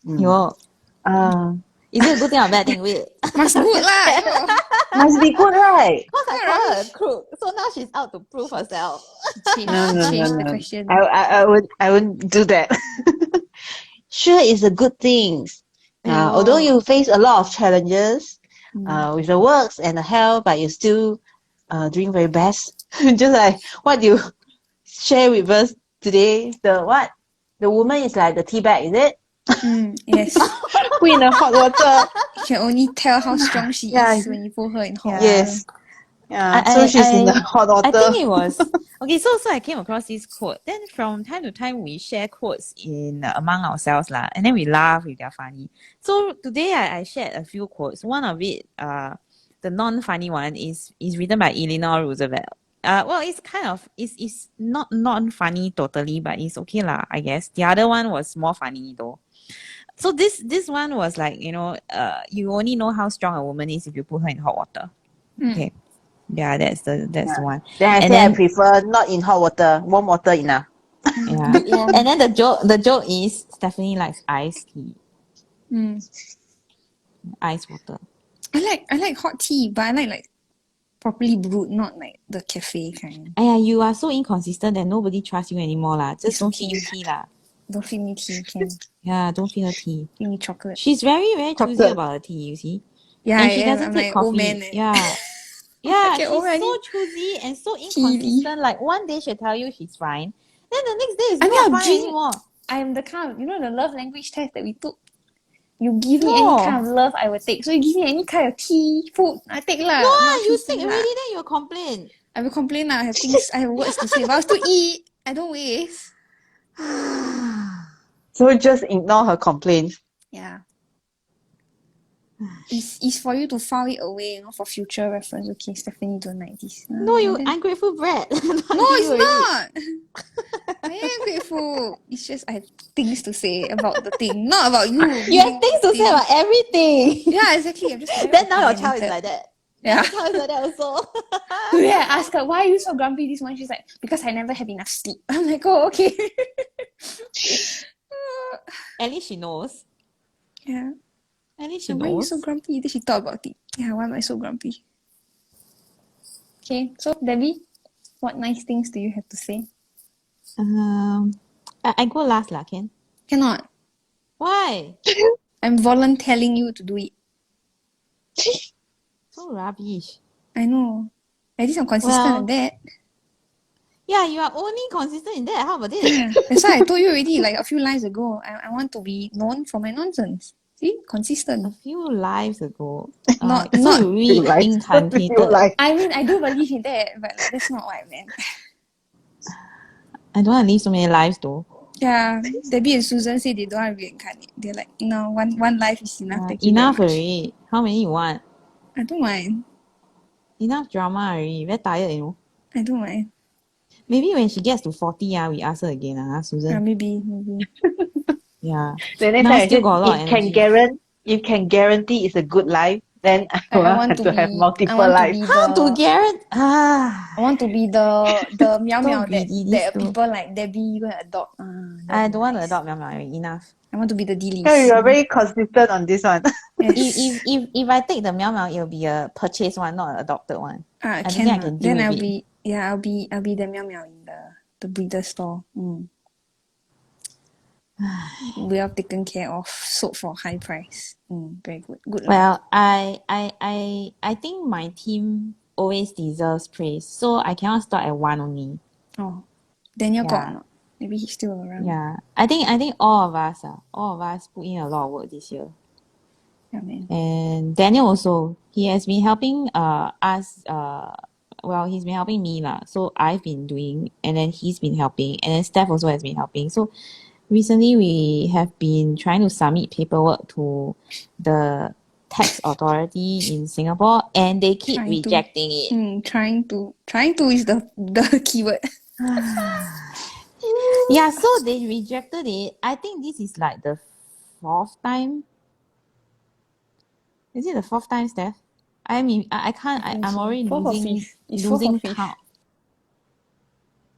Yo, Uh, is it a good thing or bad thing? Wait. must good lah. Yo. must be good, right? Because I call her a crook, so now she's out to prove herself. Change No. the question. I wouldn't do that. Sure, it's a good thing. Although you face a lot of challenges with the works and the health, but you're still doing very best. Just like what you share with us today. The woman is like the tea bag, is it? Yes. Put in the hot water. You can only tell how strong she Yeah. is when you put her in hot water. Yes. Yeah. So she's in the hot water. I think it was okay. So I came across this quote. Then from time to time we share quotes in among ourselves lah, and then we laugh if they're funny. So today I shared a few quotes. One of it, the non-funny one is written by Eleanor Roosevelt. Well, it's kind of it's not non-funny totally, but it's okay lah, I guess. The other one was more funny though. So this one was like, you only know how strong a woman is if you put her in hot water. Okay. Yeah, that's the one. Then I prefer not in hot water, warm water enough. Yeah. And then the joke is Stephanie likes iced tea. Ice water. I like hot tea, but I like properly brewed, not like the cafe kind. You are so inconsistent that nobody trusts you anymore lah. Just don't feed you tea lah. Don't feed me tea, can Yeah, don't feed her tea. feed me chocolate. She's very, very choosy Chocolate. about her tea, you see. Yeah, And she doesn't I'm take like coffee. old man. Yeah. Yeah, Okay, she's old man. so choosy and so inconsistent. Like one day she'll tell you she's fine. Then the next day is I not know, fine drink- anymore. I am the kind of, the love language test that we took. You give me No. any kind of love, I will take. So you give me any kind of tea, food, I take lah. No, Not you choosy take lah. already, then you'll complain. I will complain lah. I have words to say, but I'll still eat. I don't waste. So just ignore her complaints. Yeah. It's for you to file it away, for future reference. Okay, Stephanie don't like this. No, you then- ungrateful brat. No, it's not. I am grateful. It's just I have things to say about the thing, not about you. You have things to say about everything. Yeah, exactly. I'm just very Then now your child is opinionated. like that. Yeah. Your child is like that also. Today I asked her, why are you so grumpy this morning? She's like, because I never have enough sleep. I'm like, oh, okay. At least she knows. Yeah. At least she Why are you knows. so grumpy? Then she thought about it. Yeah, why am I so grumpy? Okay, so Debbie, what nice things do you have to say? I go last lah, Ken. Cannot. Why? I'm volunteering you to do it. So rubbish. I know. At least I'm consistent Well- in that. Yeah, you are only consistent in that. How about this? Yeah. That's why I told you already, like a few lines ago. I want to be known for my nonsense. See? A Consistent. few lives ago. Not- so not- you reincarnated. I mean, I do believe in that, but like, that's not what I meant. I don't want to live so many lives though. Yeah, Debbie and Susan say they don't want to reincarnate. They're like, no, one life is enough. Thank you very Enough much. already. How many you want? I don't mind. Enough drama already. Very tired, I don't mind. Maybe when she gets to 40, we ask her again, Susan. Maybe. Yeah. The next Now time I still said, got a lot of energy. you can guarantee it's a good life, then I I will want have to to have be- multiple I want to lives. be How to the- guarantee? I want to be the meow meow greedy, these that two. people like Debbie go and adopt. I don't want to adopt Meow Meow. Enough. I want to be the D-list. Yeah, you are very consistent on this one. Yes. If I take the meow meow, it'll be a purchased one, not an adopted one. I don't think I can deal Then with it. I'll be the meow meow in the breeder store. Well taken care of, sold for high price. Very good. Good lah. Well, I think my team always deserves praise, so I cannot stop at one only. Oh, Daniel got or Yeah, not? Maybe he's still around. yeah. I think all of us put in a lot of work this year. Yeah, man. And Daniel also, he has been helping us well, he's been helping me lah. So I've been doing, and then he's been helping, and then Steph also has been helping. So recently we have been trying to submit paperwork to the tax authority in Singapore, and they keep Trying to. rejecting it. Trying to is the keyword. Yeah, so they rejected it. I think this is like the fourth time. Is it the fourth time, Steph? I mean, I can't. think I'm so. already Fourth or losing fifth? It's fourth or fifth. count.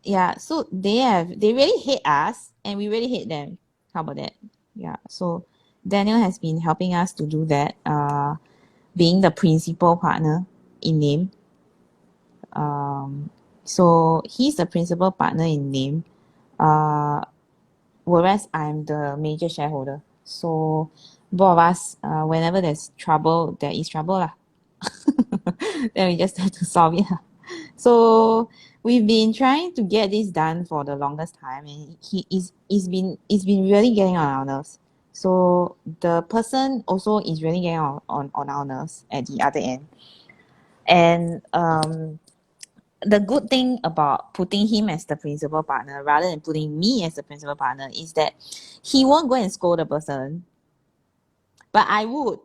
Yeah, so they really hate us, and we really hate them. How about that? Yeah. So Daniel has been helping us to do that. Being the principal partner in name. So he's the principal partner in name. Whereas I'm the major shareholder. So both of us, whenever there's trouble, there is trouble lah. Then we just have to solve it lah. So we've been trying to get this done for the longest time, and it's been really getting on our nerves. So the person also is really getting on our nerves at the other end. And the good thing about putting him as the principal partner rather than putting me as the principal partner is that he won't go and scold the person, but I would.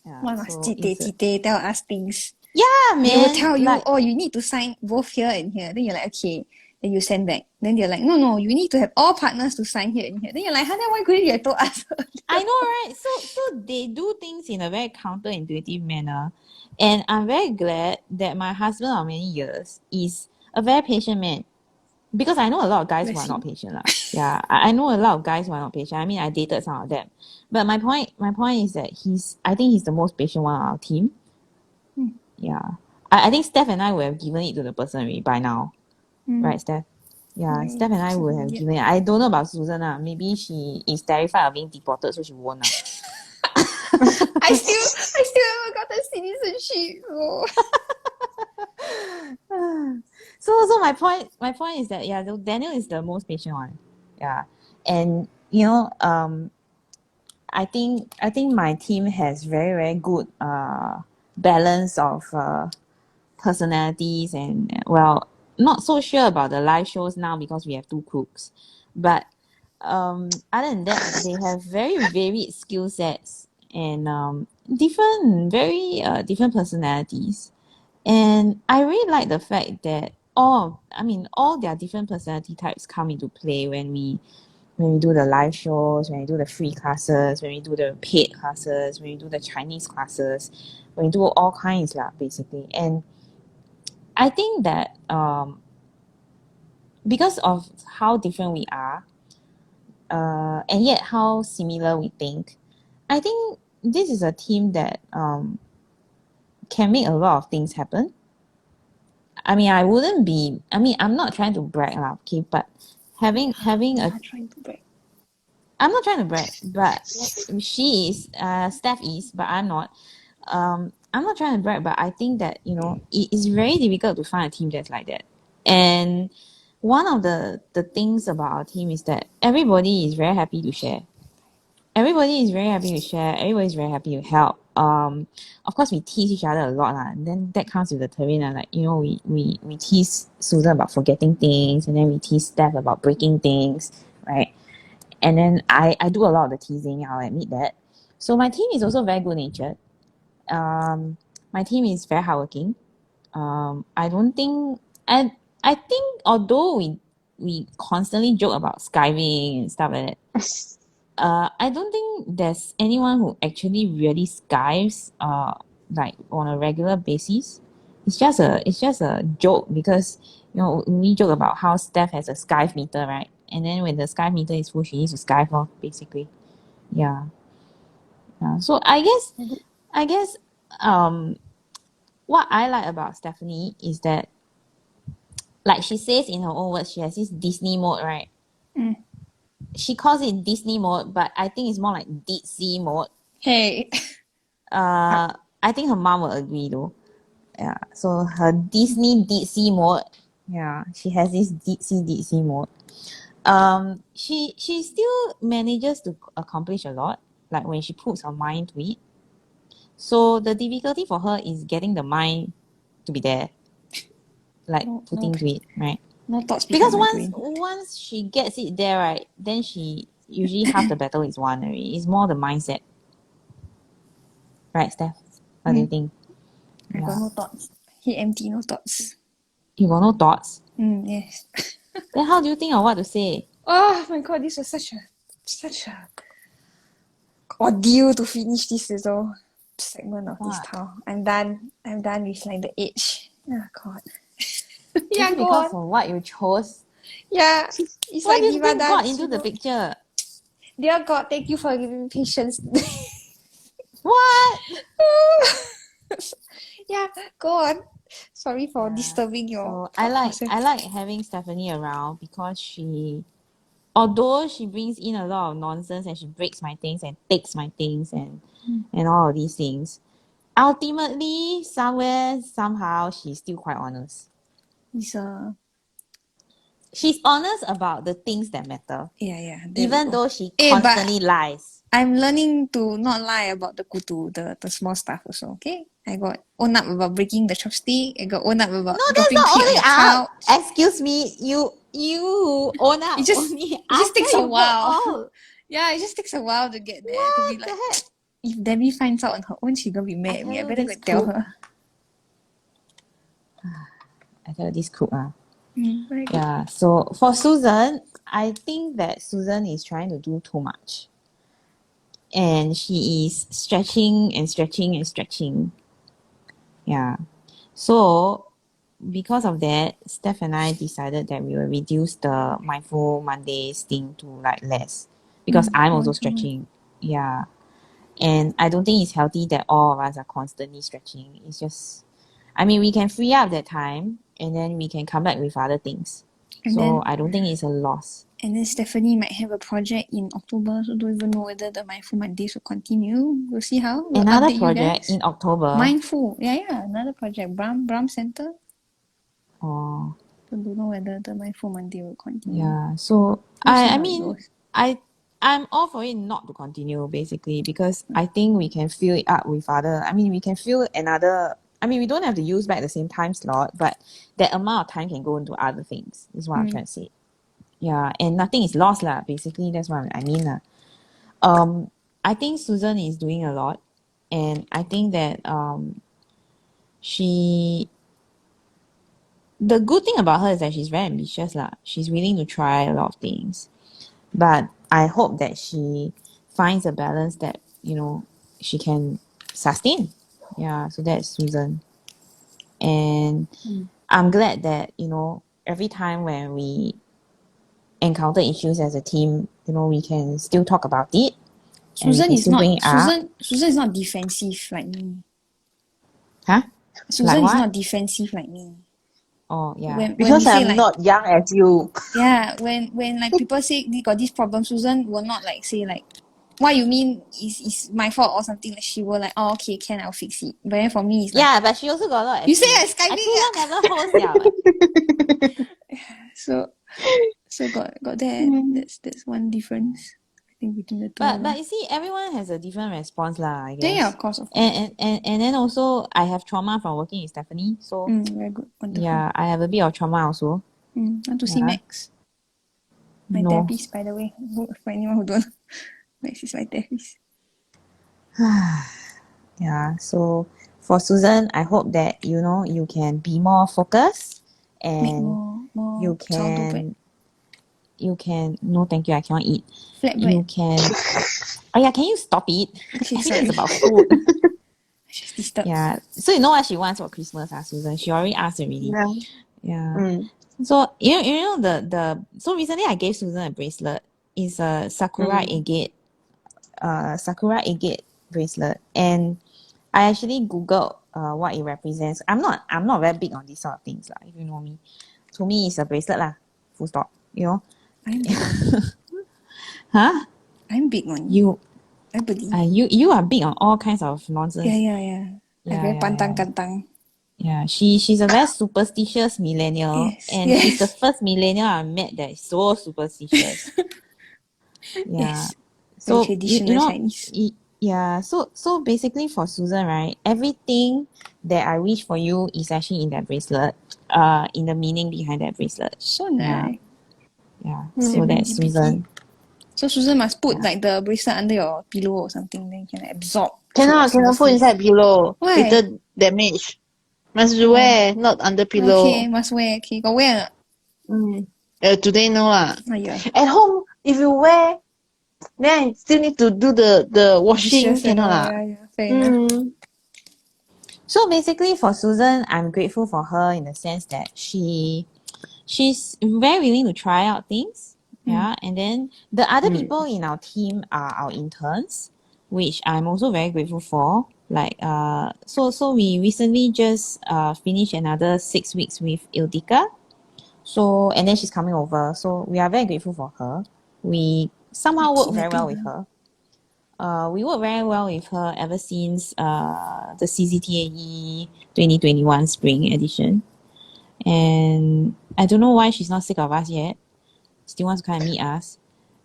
Yeah, Why must so tell us things? yeah, man. They will tell you, like, oh, you need to sign both here and here. Then you're like, okay. Then you send back. Then they're like, no, you need to have all partners to sign here and here. Then you're like, then why couldn't you have told us? I know, right? So they do things in a very counterintuitive manner. And I'm very glad that my husband of many years is a very patient man. Because I know a lot of guys who are not patient lah. Yeah, I know a lot of guys who are not patient. I mean, I dated some of them. But my point is that I think he's the most patient one on our team. Yeah. I think Steph and I would have given it to the person already by now. Right, Steph? Yeah, Steph and I would have given it. I don't know about Susan. Maybe she is terrified of being deported, so she won't. I still haven't gotten citizenship. So my point is that Daniel is the most patient one. Yeah. And I think my team has very, very good balance of personalities, and well, not so sure about the live shows now because we have two cooks. But other than that, they have very varied skill sets and different personalities. And I really like the fact that all their different personality types come into play when we do the live shows, when we do the free classes, when we do the paid classes, when we do the Chinese classes, when we do all kinds lah, basically. And I think that because of how different we are, and yet how similar we think, I think this is a team that can make a lot of things happen. I mean, I'm not trying to brag lah, okay, but having a Trying to brag. I'm not trying to brag, but she is, Steph is, but I'm not. I'm not trying to brag, but I think that, it is very difficult to find a team that's like that. And one of the things about our team is that everybody is very happy to share. Everybody is very happy to share. Everybody is very happy to help. Of course, we tease each other a lot, and then that comes with the terrain. Like, we tease Susan about forgetting things, and then we tease Steph about breaking things, right? And then I do a lot of the teasing, I'll admit that. So my team is also very good-natured. My team is very hardworking. I don't think... I think although we constantly joke about skiving and stuff like that, I don't think there's anyone who actually really skives like on a regular basis. It's just a joke because we joke about how Steph has a skive meter, right? And then when the skive meter is full, she needs to skive off, basically. Yeah. Yeah. So I guess what I like about Stephanie is that, like she says in her own words, she has this Disney mode, right? Mm. She calls it Disney mode, but I think it's more like Disney mode. Hey. I think her mom will agree though. Yeah. So her Disney mode. Yeah, she has this Disney mode. She still manages to accomplish a lot, like when she puts her mind to it. So the difficulty for her is getting the mind to be there, like No, putting to it, right? no thoughts Because behind my brain. once she gets it there, right, then she usually half the battle is won already. It's more the mindset, right, Steph? What do you think? I got no thoughts. He empty, no thoughts. You got no thoughts. Yes. Then how do you think of what to say? Oh my god, this was such a ordeal to finish this little segment of this What? tale. I'm done with like the edge. Oh god. Is it go because on. of what you chose? Yeah. It's Why like do you Diva bring God dance, into you the know. picture? Dear God, thank you for giving me patience. What? Yeah, go on. Sorry for disturbing your So thought process. I like having Stephanie around because although she brings in a lot of nonsense and she breaks my things and takes my things and all of these things, ultimately somewhere somehow she's still quite honest. It's She's honest about the things that matter, yeah, there we even go. though she But constantly lies. I'm learning to not lie about the kutu, the small stuff also, okay? I got own up about breaking the chopstick. I got own up about No, that's dropping not tea on only the up. couch. Excuse me, you own up only It just after takes a you broke while. all. Yeah, it just takes a while to get there. To be What like, the heck? if Debbie finds out on her own, she's gonna be mad at me. I tell you better go this and tell cook. her. I tell you this cook Very good. Yeah, so for Susan, I think that Susan is trying to do too much. And she is stretching and stretching and stretching. Yeah. So because of that, Steph and I decided that we will reduce the Mindful Mondays thing to like less. Because I'm also once a month. stretching. Yeah. And I don't think it's healthy that all of us are constantly stretching. It's just, I mean, we can free up that time and then we can come back with other things. And So then I don't think it's a loss. And then Stephanie might have a project in October, so don't even know whether the Mindful Mondays will continue. We'll see how. We'll Another update you project guys. in October. Mindful. Yeah, another project. Bram Center. Oh, So don't know whether the Mindful Monday will continue. yeah. So We'll see I how it mean, goes. I'm all for it not to continue basically because I think we can fill it up with other. I mean, we can fill another. I mean, we don't have to use back the same time slot, but that amount of time can go into other things. Is what I'm trying to say. Yeah, and nothing is lost lah. Basically, that's what I mean lah. I think Susan is doing a lot, and I think that she. The good thing about her is that she's very ambitious lah. She's willing to try a lot of things, but I hope that she finds a balance that she can sustain. Yeah, so that's Susan, and I'm glad that every time when we encounter issues as a team, we can still talk about it and we Susan can is still bring not it up. Susan is not defensive like me. Huh? Susan Like is what? not defensive like me. Oh yeah. When Because we say I'm like not young as you. yeah, when like people say they got this problem, Susan will not like say like what you mean is my fault or something. Like she will like, oh okay, can I'll fix it. But then for me it's like Yeah, but she also got a lot of you say experience. I'm I skiving think never host yeah. so got that. That's one difference I think between the two of But us. you see, everyone has a different response lah, I Yeah, guess. of course. And then also I have trauma from working with Stephanie, so Very good, wonderful. yeah, I have a bit of trauma also. Want to see Yeah. Max? My No. therapist, by the way. For anyone who don't know, Max is my therapist. Yeah, so for Susan, I hope that you can be more focused Make and more you sourdough bread. No thank you, I cannot eat. Flatbread. You can Oh yeah, can you stop it? Okay, Everything sorry. is about food. I just disturbed. Yeah. So you know what she wants for Christmas, Susan? She already asked already. Yeah. Yeah. So you know the so recently I gave Susan a bracelet. It's a sakura agate bracelet, and I actually googled what it represents. I'm not very big on these sort of things lah. If you know me, to me it's a bracelet lah. Full stop. You know, I'm big on huh? I'm big on You I believe. you are big on all kinds of nonsense. Yeah. I Yeah, very yeah, pantang yeah. kantang. Yeah, she's a very superstitious millennial, Yes, and she's the yes. first millennial I met that is so superstitious. Yeah. Yes. Very So you traditional know, Chinese. yeah. So basically for Susan, right? Everything that I wish for you is actually in that bracelet. In the meaning behind that bracelet. So Yeah, nice. yeah. So that's Serendipity. Susan. So Susan must put Yeah. like the bracelet under your pillow or something, then you can like, absorb. Cannot put inside pillow. Why? Later damage. Must Oh. wear, not under pillow. Okay, must wear. Okay, got wear or not? Today no lah. Yeah. At home, if you wear, then I still need to do the washing. Dishes and Cannot all, lah. yeah. Fair enough. So basically for Susan, I'm grateful for her in the sense that she's very willing to try out things. Yeah. And then the other people in our team are our interns, which I'm also very grateful for. Like so we recently just finished another 6 weeks with Ildika. So and then she's coming over. So we are very grateful for her. We somehow work very well with her. We work very well with her ever since the CZTAE 2021 spring edition. And I don't know why she's not sick of us yet. Still wants to come and meet us.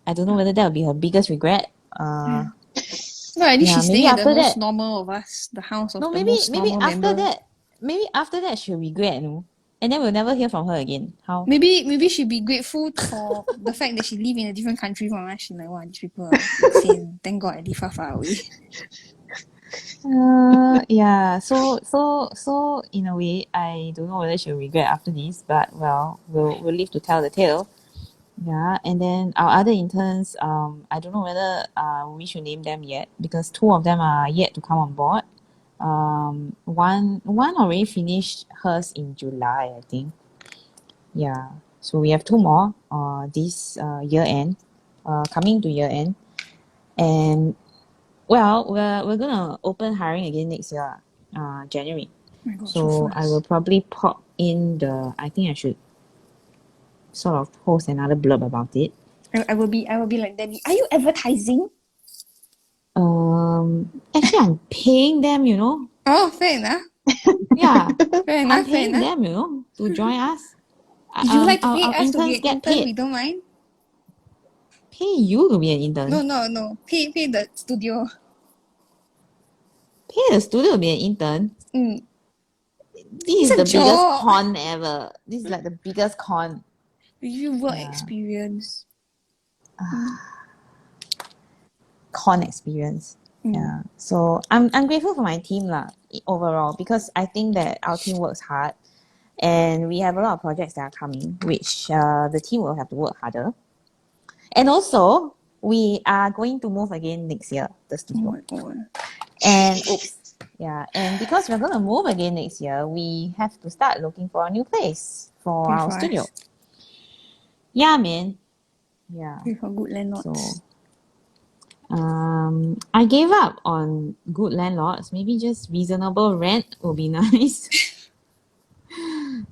I don't know whether that will be her biggest regret. No, at least she's staying at the most normal of us, the house of the most normal member. Maybe after that she'll regret, you know? And then we'll never hear from her again. How? Maybe she'll be grateful for the fact that she live in a different country from us. She's like, wow, these people are insane. Thank God I live far away. Yeah. So in a way, I don't know whether she'll regret after this, but well, we'll live to tell the tale. Yeah. And then our other interns, I don't know whether we should name them yet because 2 of them are yet to come on board. One already finished hers in July, I think. Yeah. So we have 2 more this year end, coming to year end. And well, we're gonna open hiring again next year, January. Oh my God, So I will probably pop in I think I should sort of post another blurb about it. I will be like Debbie. Are you advertising? Actually I'm paying them, you know. Oh, fair enough. Yeah. Fair enough. I'm paying them, you know, to join us. If you like to pay our us to be interns an get intern, paid. we don't mind. Pay you to be an intern. No. Pay the studio. Pay the studio to be an intern. This is the biggest con ever. This is like the biggest con. Give you work experience. Con experience. Yeah. So I'm grateful for my team lah overall because I think that our team works hard and we have a lot of projects that are coming which the team will have to work harder. And also we are going to move again next year, the studio. Oh my God. And and because we're gonna move again next year, we have to start looking for a new place for our studio. Yeah, man. Yeah. Pay for good landlords. So I gave up on good landlords. Maybe just reasonable rent will be nice.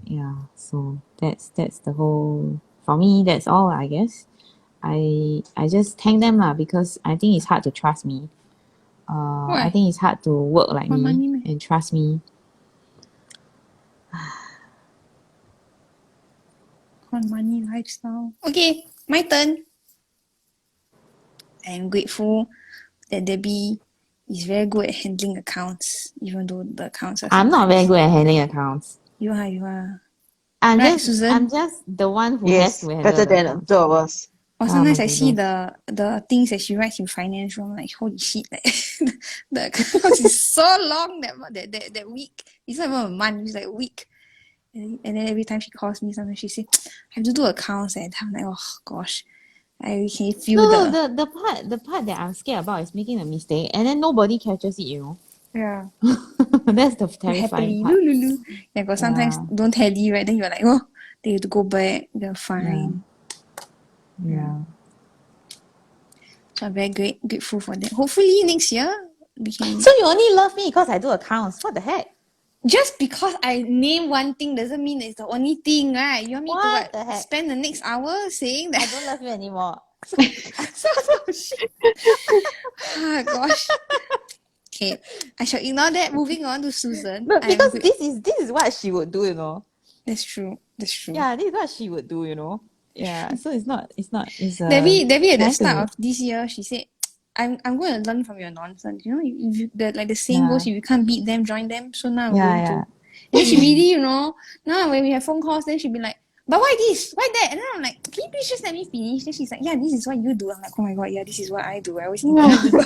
Yeah, so that's the whole, for me, that's all, I guess. I just thank them lah because I think it's hard to trust me. I think it's hard to work like me and trust me. On money lifestyle. Okay, my turn. I am grateful that Debbie is very good at handling accounts, even though the accounts are I'm not very good at handling accounts. You are. I'm Right, just Susan? I'm just the one who has to handle better the than accounts. 2 of us. Or sometimes my I see goodness. the things that she writes in finance room, like holy shit, like the accounts is so long that week. It's not even a month, it's like a week. And then every time she calls me, sometimes she say, I have to do accounts, and I'm like, oh gosh. I can feel the part that I'm scared about is making a mistake and then nobody catches it, you know. Yeah. That's the terrifying part. Yeah, because sometimes don't tally, right? Then you're like, oh, they have to go back, they're fine. Yeah. So I'm very grateful for that. Hopefully next year we can. So you only love me because I do accounts. What the heck? Just because I name one thing doesn't mean it's the only thing, right? You want me What to the heck? spend the next hour saying that? I don't love you anymore. Shit. Ah, gosh. Okay, I shall ignore that. Moving on to Susan. No, I am because good. this is what she would do, you know. That's true. That's true. Yeah, this is what she would do, you know. Yeah, so it's Debbie at the trying start to- of this year, she said, I'm going to learn from your nonsense. You know, if you, the saying Yeah. goes, if you can't beat them, join them. So now I'm Yeah, going yeah. to. And then she really, you know, now when we have phone calls, then she'll be like, but why this? Why that? And then I'm like, can you please just let me finish? Then she's like, yeah, this is what you do. I'm like, oh my god, yeah, this is what I do. I always interrupt people.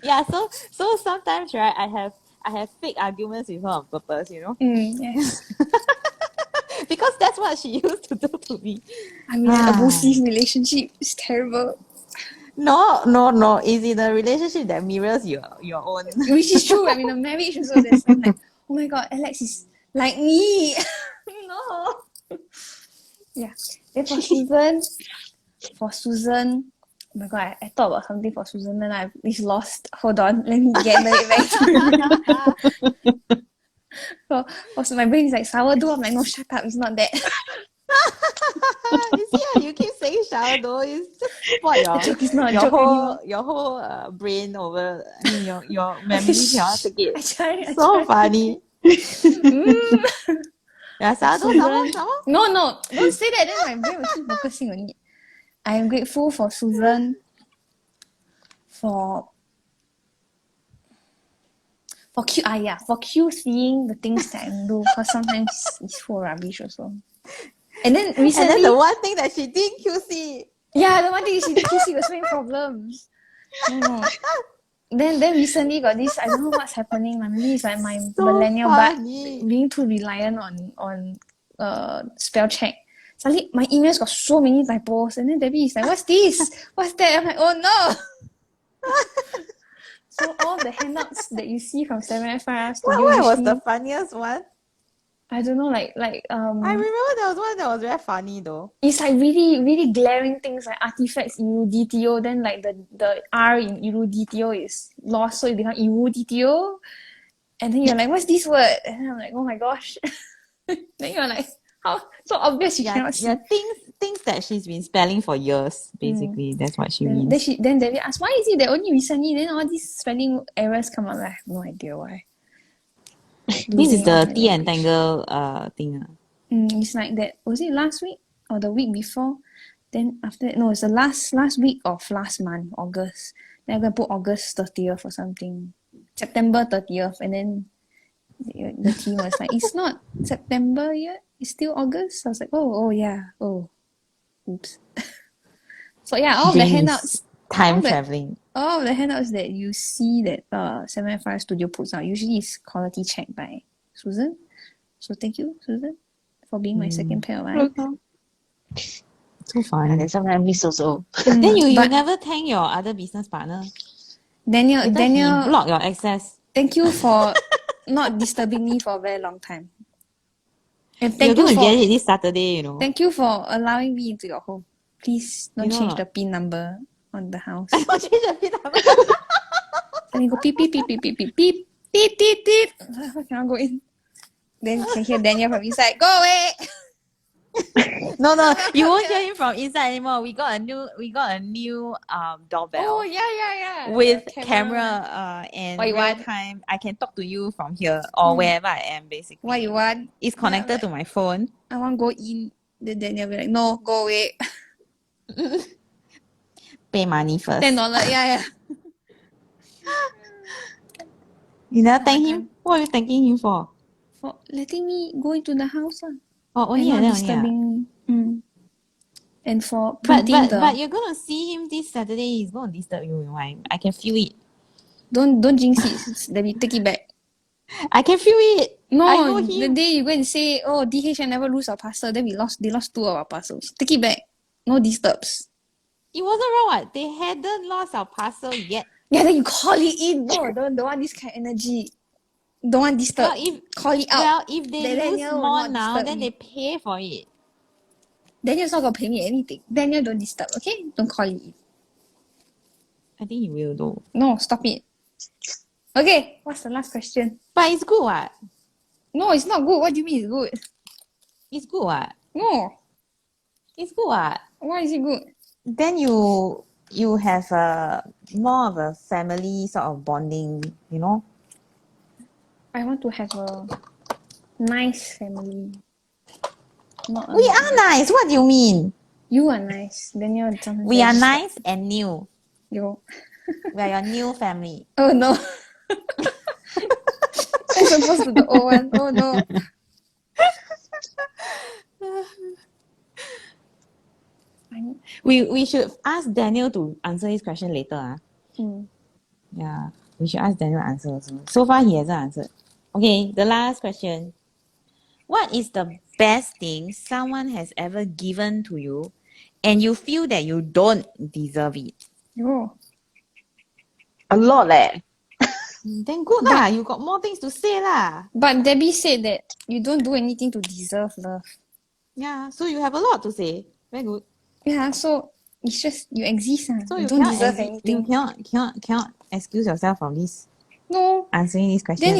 Yeah, so sometimes, right, I have fake arguments with her on purpose, you know. Yes. Because that's what she used to do to me. I mean, an abusive relationship is terrible. No. Is in a relationship that mirrors your own. Which is true. I mean, a marriage also, there's some like, oh my god, Alex is like me. No. Yeah. Then for Susan, oh my god, I thought about something for Susan, then it's lost. Hold on, let me get it back to remember. So my brain is like sourdough. I'm like, no, shut up, it's not that. You see how you keep saying sourdough, it's just spoil The joke is not a your joke whole anymore. your whole brain over. I mean your memory cannot take I it. try. So funny. Yeah, sourdough, Susan. some more. No, don't say that. Then my brain will keep focusing on it. I am grateful for Susan for Q seeing the things that I do, because sometimes it's full rubbish also. And then recently, And then the one thing that she did QC. yeah, the one thing she did QC was making problems. No. Then recently got this, I don't know what's happening. Maybe it's like my So millennial funny. butt being too reliant on spell check. Suddenly my emails got so many typos, and then Debbie is like, what's this? What's that? I'm like, oh no. So all the handouts that you see from 7FR Studio, What was usually, the funniest one? I don't know, I remember there was one that was very funny though. it's like really, really glaring things like artifacts Iru DTO, then like the R in Iru DTO is lost, so it becomes Iru DTO. And then you're like, what's this word? And then I'm like, oh my gosh. Then you're like, how so obvious you cannot see. Yeah, things that she's been spelling for years, basically. That's what she Then means. then Debbie asked, why is it that only recently then all these spelling errors come up? I have no idea why. This is Losing all the my T and knowledge. Tangle thing. It's like that. Was it last week or the week before? Then after that, no, it's the last week of last month, August. Then I'm gonna put August 30th or something. September 30th, and then the team was like, it's not September yet, it's still August. I was like, oh yeah, oops. So yeah, all of the Jane is handouts, time all the- traveling. all of the handouts that you see that 7FR Studio puts out usually is quality checked by Susan. So thank you, Susan, for being my second pair of eyes. So funny. And sometimes I miss also. Then you But never thank your other business partner. Daniel, Later he block your access. thank you for not disturbing me for a very long time. And You're thank you going to for get it this Saturday, you know. thank you for allowing me into your home. Please don't You know change not? the PIN number on the house. Don't change the pin number. And you go beep beep beep beep beep beep beep beep beep beep. I cannot go in. Then you can hear Daniel from inside. Go away. No, you won't hear him from inside anymore. We got a new doorbell. Oh yeah. With The camera and What you real want? time. I can talk to you from here or wherever I am, basically. What you want? It's connected to my phone. I want to go in. Then Daniel will be like, no, go away. Pay money first. $10. Yeah. You never thank him? What are you thanking him for? For letting me go into the house. Oh, only And like not that only. disturbing me. And for printing But you're gonna see him this Saturday. He's gonna disturb you. You know, I can feel it. Don't jinx it. Let me take it back. I can feel it. I know No, the him. day you go and say, oh, DH I never lose our parcel, then they lost 2 of our parcels. Take it back. No disturbs. It wasn't wrong. What? They hadn't lost our parcel yet. Yeah, then you call it in. No, don't want this kind of energy. Don't want disturb. Call it out. Well, if they Then lose Daniel will more not now, disturb then me. they pay for it. Daniel's not gonna pay me anything. Daniel, don't disturb, okay? Don't call it in. I think you will though. No, stop it. Okay, what's the last question? But it's good what? No, it's not good. What do you mean it's good? It's good what? No. It's good what? Why is it good? Then you have a more of a family sort of bonding, you know? I want to have a nice family. Not a We not are nice. What do you mean? You are nice. Then you're sometimes We are just nice and new. You. We are your new family. Oh no. As opposed to the old one. Oh no. We should ask Daniel to answer this question later. Mm. Yeah, we should ask Daniel to answer also. So far, he hasn't answered. Okay, the last question. What is the best thing someone has ever given to you and you feel that you don't deserve it? Oh. A lot leh. Then good lah. You got more things to say lah. But Debbie said that you don't do anything to deserve love. Yeah, so you have a lot to say. Very good. Yeah, so it's just you exist. So you you don't cannot deserve you anything. cannot excuse yourself from this No. answering this question. Then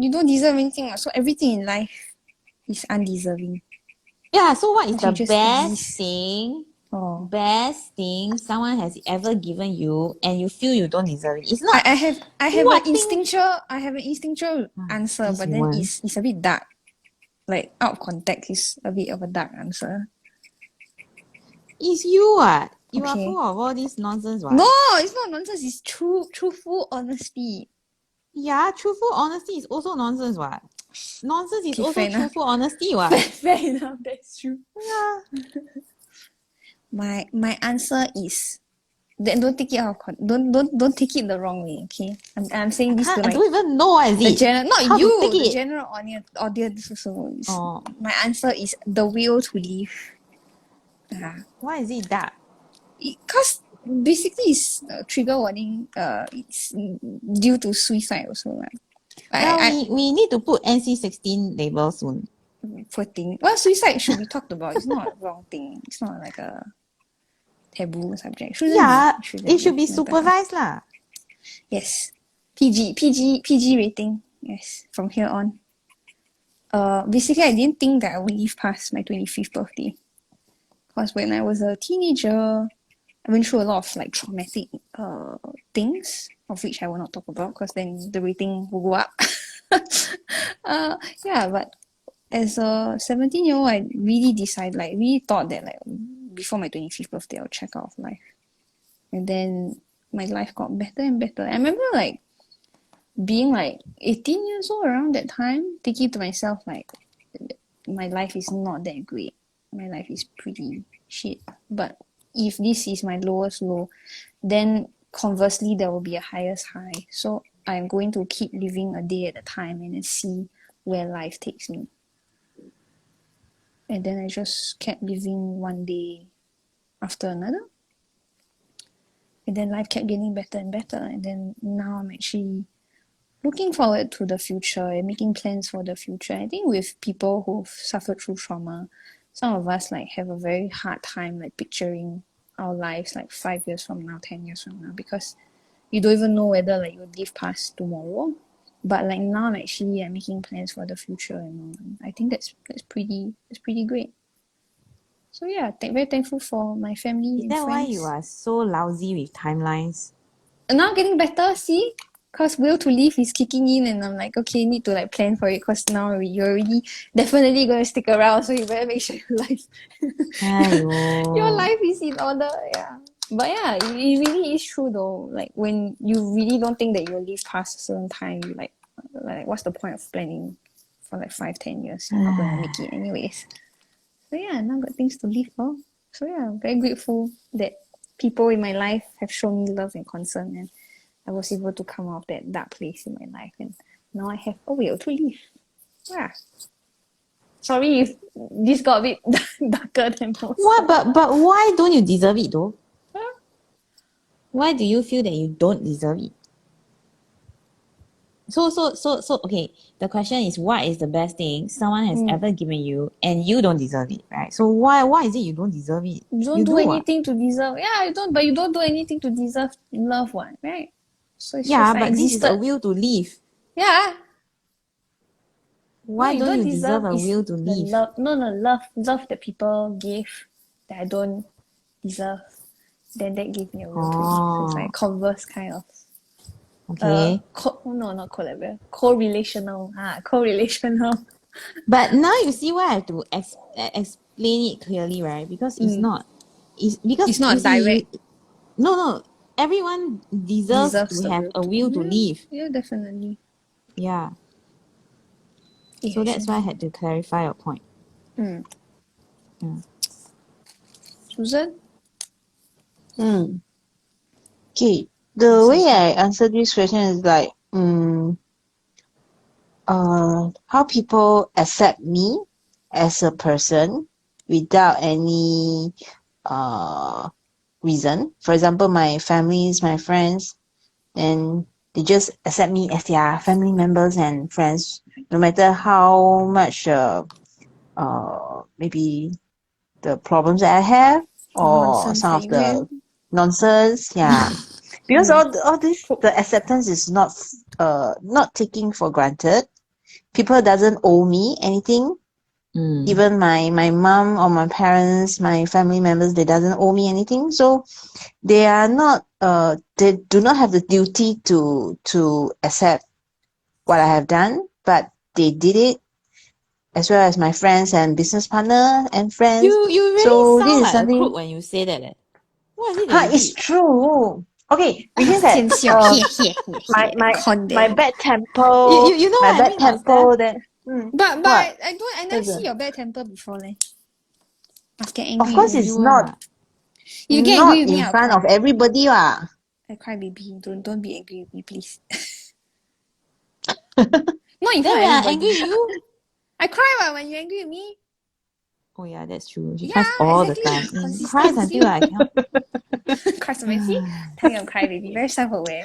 you don't deserve anything. So everything in life is undeserving. Yeah, so what is You the just best exist. thing someone has ever given you and you feel you don't deserve it? It's not. I have What an thing- instinctual answer, this but you then want. it's a bit dark. Like out of context, it's a bit of a dark answer. It's you what? You are Okay. full of all this nonsense what? No, it's not nonsense. It's truthful honesty. Yeah, truthful honesty is also nonsense what? Nonsense is Okay, also fair enough. truthful honesty what? Fair enough. That's true. Yeah. My answer is then don't take it out of don't take it the wrong way. Okay, I'm saying this to I like don't even know what is the it. general, not How to you, take the it? general audience also. Oh. My answer is the will to live. Why is it that? Because basically it's trigger warning. It's due to suicide also. Right? Well, we need to put NC-16 label soon. Poor thing. Well, suicide should be talked about. It's not a wrong thing. It's not like a taboo subject. It should be mental health. supervised lah. Yes. PG rating. Yes. From here on. Basically I didn't think that I would live past my 25th birthday. Because when I was a teenager, I went through a lot of like traumatic things, of which I will not talk about because then the rating will go up. Yeah, but as a 17-year-old, I really really thought that like before my 25th birthday, I'll check out of life. And then my life got better and better. I remember like being like 18 years old around that time, thinking to myself like, my life is not that great. My life is pretty shit. But if this is my lowest low, then conversely there will be a highest high. So I'm going to keep living a day at a time and then see where life takes me. And then I just kept living one day after another. And then life kept getting better and better. And then now I'm actually looking forward to the future and making plans for the future. I think with people who've suffered through trauma, some of us like have a very hard time like picturing our lives like 5 years from now, 10 years from now, because you don't even know whether like you'll live past tomorrow. But like now I'm making plans for the future and I think that's pretty great. So yeah, very thankful for my family and Is that why friends. you are so lousy with timelines? Now getting better, see? Because will to live is kicking in and I'm like, okay, need to like plan for it because now you're already definitely going to stick around, so you better make sure your life is in order. Yeah. But yeah, it really is true though. Like when you really don't think that you'll live past a certain time, you like what's the point of planning for like 5-10 years? You're not gonna make it anyways. So yeah, now got things to live for. So yeah, I'm very grateful that people in my life have shown me love and concern, and I was able to come out of that dark place in my life, and now I have a will to live. Yeah. Sorry if this got a bit darker than most. What? But why don't you deserve it though? Huh? Why do you feel that you don't deserve it? Okay. The question is, what is the best thing someone has ever given you, and you don't deserve it, right? So why is it you don't deserve it? You don't You do do what? anything to deserve. Yeah, you don't. But you don't do anything to deserve love, one, right? So it's Yeah, just like but this is a existed. will to live. Yeah. No, Why you don't don't you deserve deserve a is will to the live? love. No, love that people gave that I don't deserve. Then that gave me a will to live. So it's like Oh, converse kind of. okay. No, not collaborative. Co-relational. Co-relational. But now you see why I have to explain it clearly, right? Because it's Mm. not. It's because It's you not see, direct. no. Everyone deserves to Deserves the have will a to. will to live. Yeah, definitely. Yeah. Yeah, So that's why I actually. had to clarify your point. Mm. Yeah. Susan? Okay. The way I answer this question is like, how people accept me as a person without any reason. For example, my families, my friends, and they just accept me as their family members and friends, no matter how much maybe the problems that I have or Nonsense some that of you have. the nonsense. Yeah. Because all this, Cool. the acceptance is not taking for granted. People doesn't owe me anything. Even my mom or my parents, my family members, they doesn't owe me anything. So they are not they do not have the duty to accept what I have done, but they did it, as well as my friends and business partner and friends. You really So sound this is like a crook something. when you say that. What is it that you It's did? true. Okay, which is that 见笑, my my my condemn. bad temper, You know my what I bad mean, not Steph? temper. Then But what? I never What's see it? your bad temper before leh. Must get Of angry with course, me. it's You are. You get angry not with me, in I'll front of cry. everybody, lah. I cry, baby. Don't be angry with me, please. Not in Then front when of I angry everybody. with you? I cry when you're angry with me. Oh yeah, that's true. She cries Yeah, all the exactly. time. Cries Consistency. until I cannot. Cry so messy. Tell me I'm cry, baby. Very self-aware.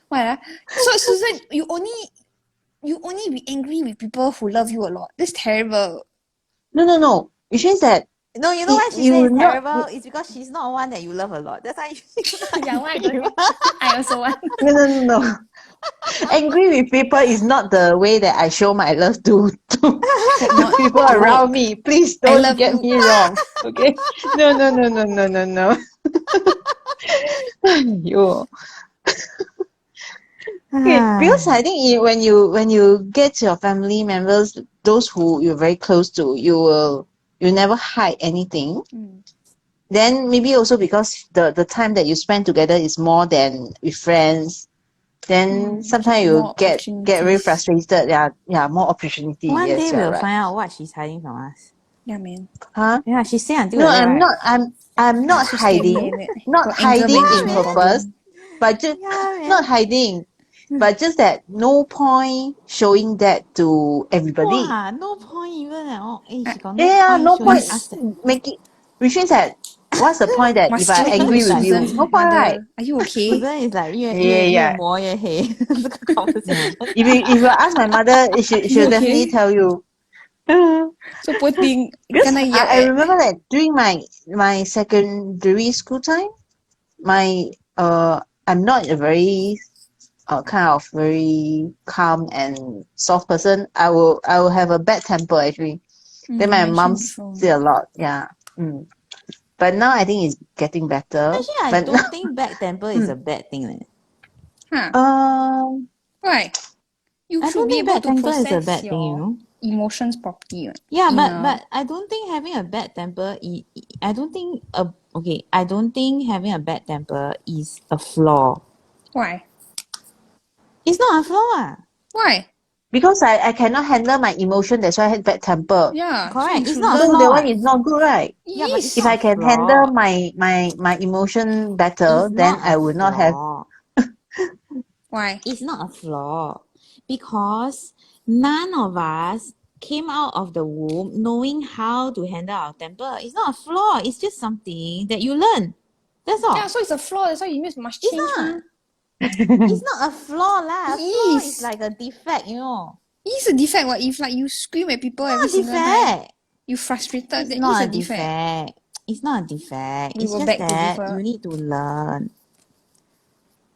What? So Susan, you only be angry with people who love you a lot. That's terrible. No. Which means that No, you know why she says you it's not. terrible? It's because she's not one that you love a lot. That's why you're not Yeah, why I angry don't with hate? her. I also want. No. Angry with people is not the way that I show my love Hope to not. people I around hope. me. Please I don't love get you. me wrong. Okay? No. You. Okay, because I think when you get your family members, those who you're very close to, you never hide anything. Then maybe also because the time that you spend together is more than with friends. Then sometimes you More get very opportunities. frustrated. Yeah, more opportunity. One Yes, day you're we'll right. find out what she's hiding from us. Yeah, man. Huh? Yeah, she say until No, like that, I'm right? not. I'm not So scary, hiding. and it Not got anger hiding Yeah, in management man. purpose, problem. but just Yeah, not man. hiding. But just that no point showing that to everybody. Wow, no point even at all. Eh, she got no Yeah, point no showing point us that. making. Which means that what's the point that if Must I still angry angry with you? Susan's No point, right? mother. Are you okay? Susan is like Yeah. 越磨越黑 这个 Yeah. conversation. If you ask my mother, she'll You definitely okay? tell you. So poor thing. Because Kena yelled I at. remember that during my secondary school time, my I'm not a very kind of very calm and soft person. I will have a bad temper actually. Then You my mom mentioned before. say a lot. Yeah. But now I think it's getting better. Actually, I But now, don't think bad temper is a bad thing. Leh. Huh. um, Why? You I should don't be think able bad to temper is a process bad thing, you your know? emotions properly. Yeah, In a but I don't think having a bad temper, I don't think I don't think having a bad temper is a flaw. why? It's not a flaw. Ah. Why? because I cannot handle my emotion, that's why I had bad temper. Yeah. So you Correct. It's should not a So learn. that flaw. one Ah. is not good, right? It Yeah, but it's If is. I not a can handle flaw. my emotion better, It's then not I a would not have. flaw. Why? It's not a flaw because none of us came out of the womb knowing how to handle our temper. It's not a flaw. It's just something that you learn. That's Yeah. all. So it's a flaw. That's why you must It's change, not. huh? It's not a flaw lah. A It flaw is. is like a defect, you know. It's a defect. What if like you scream at people every Not a single time? defect. You frustrated. It's That not is a a defect. defect. It's not a defect. We It's will just beg to that differ. you need to learn.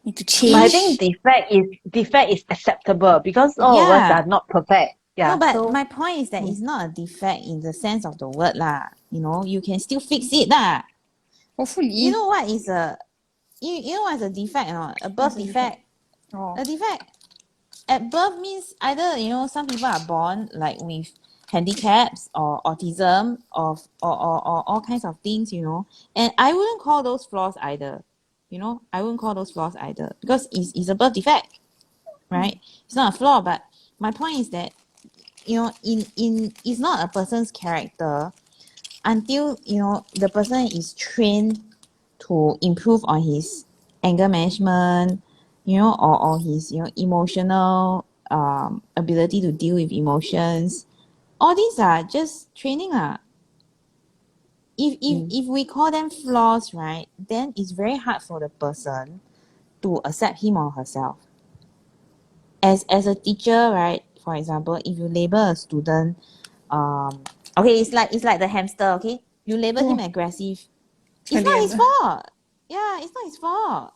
Need to But I change. think defect is acceptable because all of us Yeah. are not perfect. Yeah. No, but so my point is that it's not a defect in the sense of the word lah. You know, you can still fix it lah. Hopefully. You know what is a you know what is a defect or not? A birth What's a defect. Oh. A defect at birth means either, you know, some people are born like with handicaps or autism or all kinds of things, you know. And I wouldn't call those flaws either. You know, I wouldn't call those flaws either because it's a birth defect, right? It's not a flaw, but my point is that, you know, in it's not a person's character until, you know, the person is trained to improve on his anger management, you know, or his, you know, emotional ability to deal with emotions. All these are just training lah. If we call them flaws, right, then it's very hard for the person to accept him or herself. As a teacher, right, for example, if you label a student, okay, it's like the hamster, okay? You label him aggressive. It's not his fault. Yeah, it's not his fault.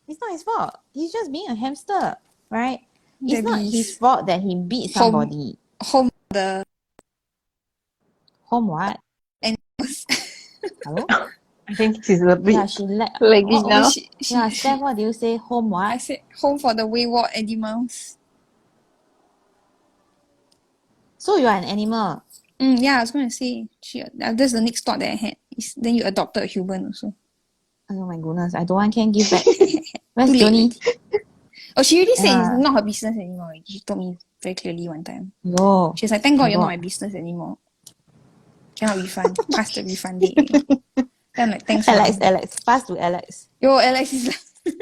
It's not his fault. He's just being a hamster, right? It's not his fault that he beat somebody. Home the Home what? animals. Hello? I think she's a bit Yeah, she let. lagging Oh, now. yeah, Steph, what do you say? Home I what? said home for the wayward animals. So you are an animal. Yeah, I was going to say, that's the next thought that I had. Then you adopted a human also. Oh my goodness, I don't want can give back. Where's Too late. Johnny? Oh, she already said Yeah. it's not her business anymore. She told me very clearly one time. No. She's like, thank God you're God. not my business anymore. Cannot refund. Pass the refund date. Then I'm like, thanks. Alex, mom. Alex. Pass to Alex. Yo, Alex is like,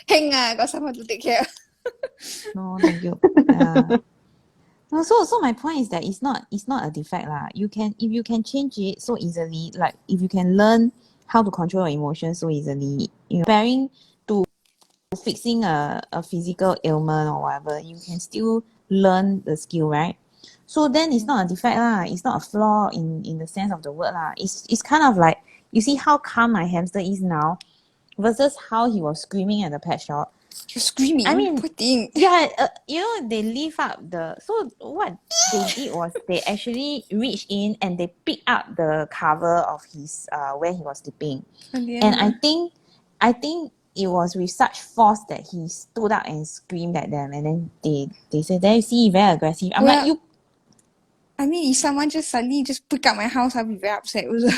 hang got someone to take care. No, thank you. Yeah. No, so my point is that it's not a defect lah. If you can change it so easily, like if you can learn how to control your emotions so easily, you know, comparing to fixing a physical ailment or whatever, you can still learn the skill, right? So then it's not a defect lah. It's not a flaw in the sense of the word lah. It's kind of like, you see how calm my hamster is now versus how he was screaming at the pet shop. You're screaming. I mean, poor thing. Yeah, you know, they lift up so what they did was they actually reached in and they picked up the cover of his where he was sleeping. And I think it was with such force that he stood up and screamed at them, and then they said, there you see, very aggressive. I'm like, you. I mean, if someone just suddenly just pick up my house, I'll be very upset also.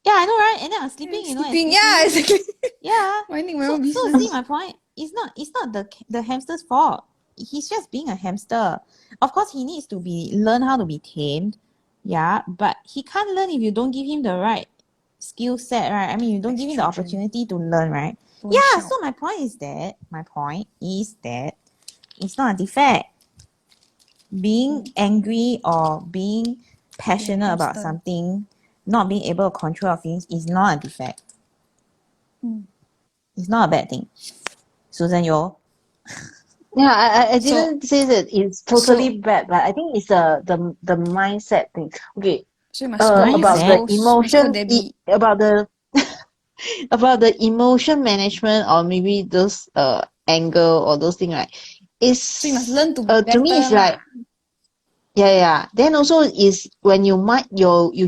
Yeah, I know, right? And then I'm sleeping, you know. Yeah, exactly. Yeah. Minding my own So business. see my point? It's not the hamster's fault. He's just being a hamster. Of course, he needs to learn how to be tamed. Yeah, but he can't learn if you don't give him the right skill set, right? I mean, you don't give him the opportunity to learn, right? Yeah, so my point is that it's not a defect. Being angry or being passionate about something, not being able to control your feelings is not a defect. It's not a bad thing. Susan, yo. Yeah, I didn't say that it's totally bad, but I think it's the mindset thing. Okay. So about the emotion about the about the emotion management or maybe those anger or those things, right? So you must learn to be better. To me it's like yeah. Then also is when you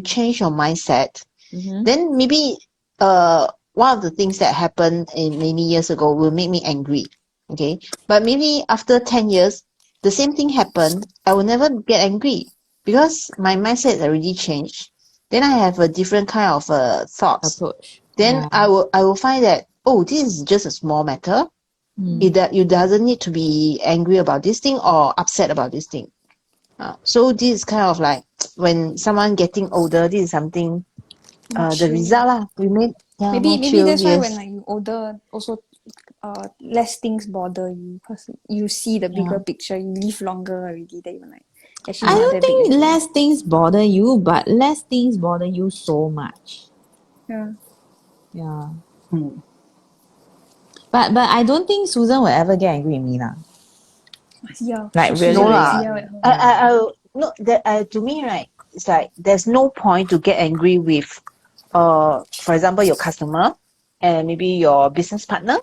change your mindset, then maybe one of the things that happened in many years ago will make me angry. Okay. But maybe after 10 years, the same thing happened. I will never get angry because my mindset already changed. Then I have a different kind of thoughts. Approach. Then I will find that, oh, this is just a small matter. You doesn't need to be angry about this thing or upset about this thing. So this is kind of like when someone getting older, this is something the result lah. We made maybe that's why when like you older also less things bother you because you see the bigger picture, you live longer already, then you're like I don't think less things bother you, but less things bother you so much. Yeah. Yeah. But I don't think Susan will ever get angry with me lah. Yeah. Like She's really, No like lah. Zia at home. No, to me, right, it's like there's no point to get angry with, for example, your customer and maybe your business partner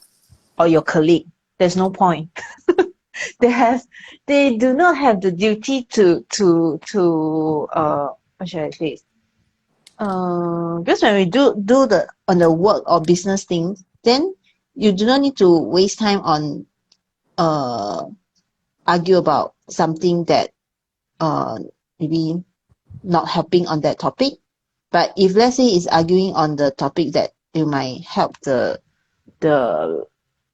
or your colleague. There's no point. They do not have the duty to what should I say? Because when we do on the work or business things, then you do not need to waste time on argue about something that maybe not helping on that topic. But if let's say it's arguing on the topic that it might help the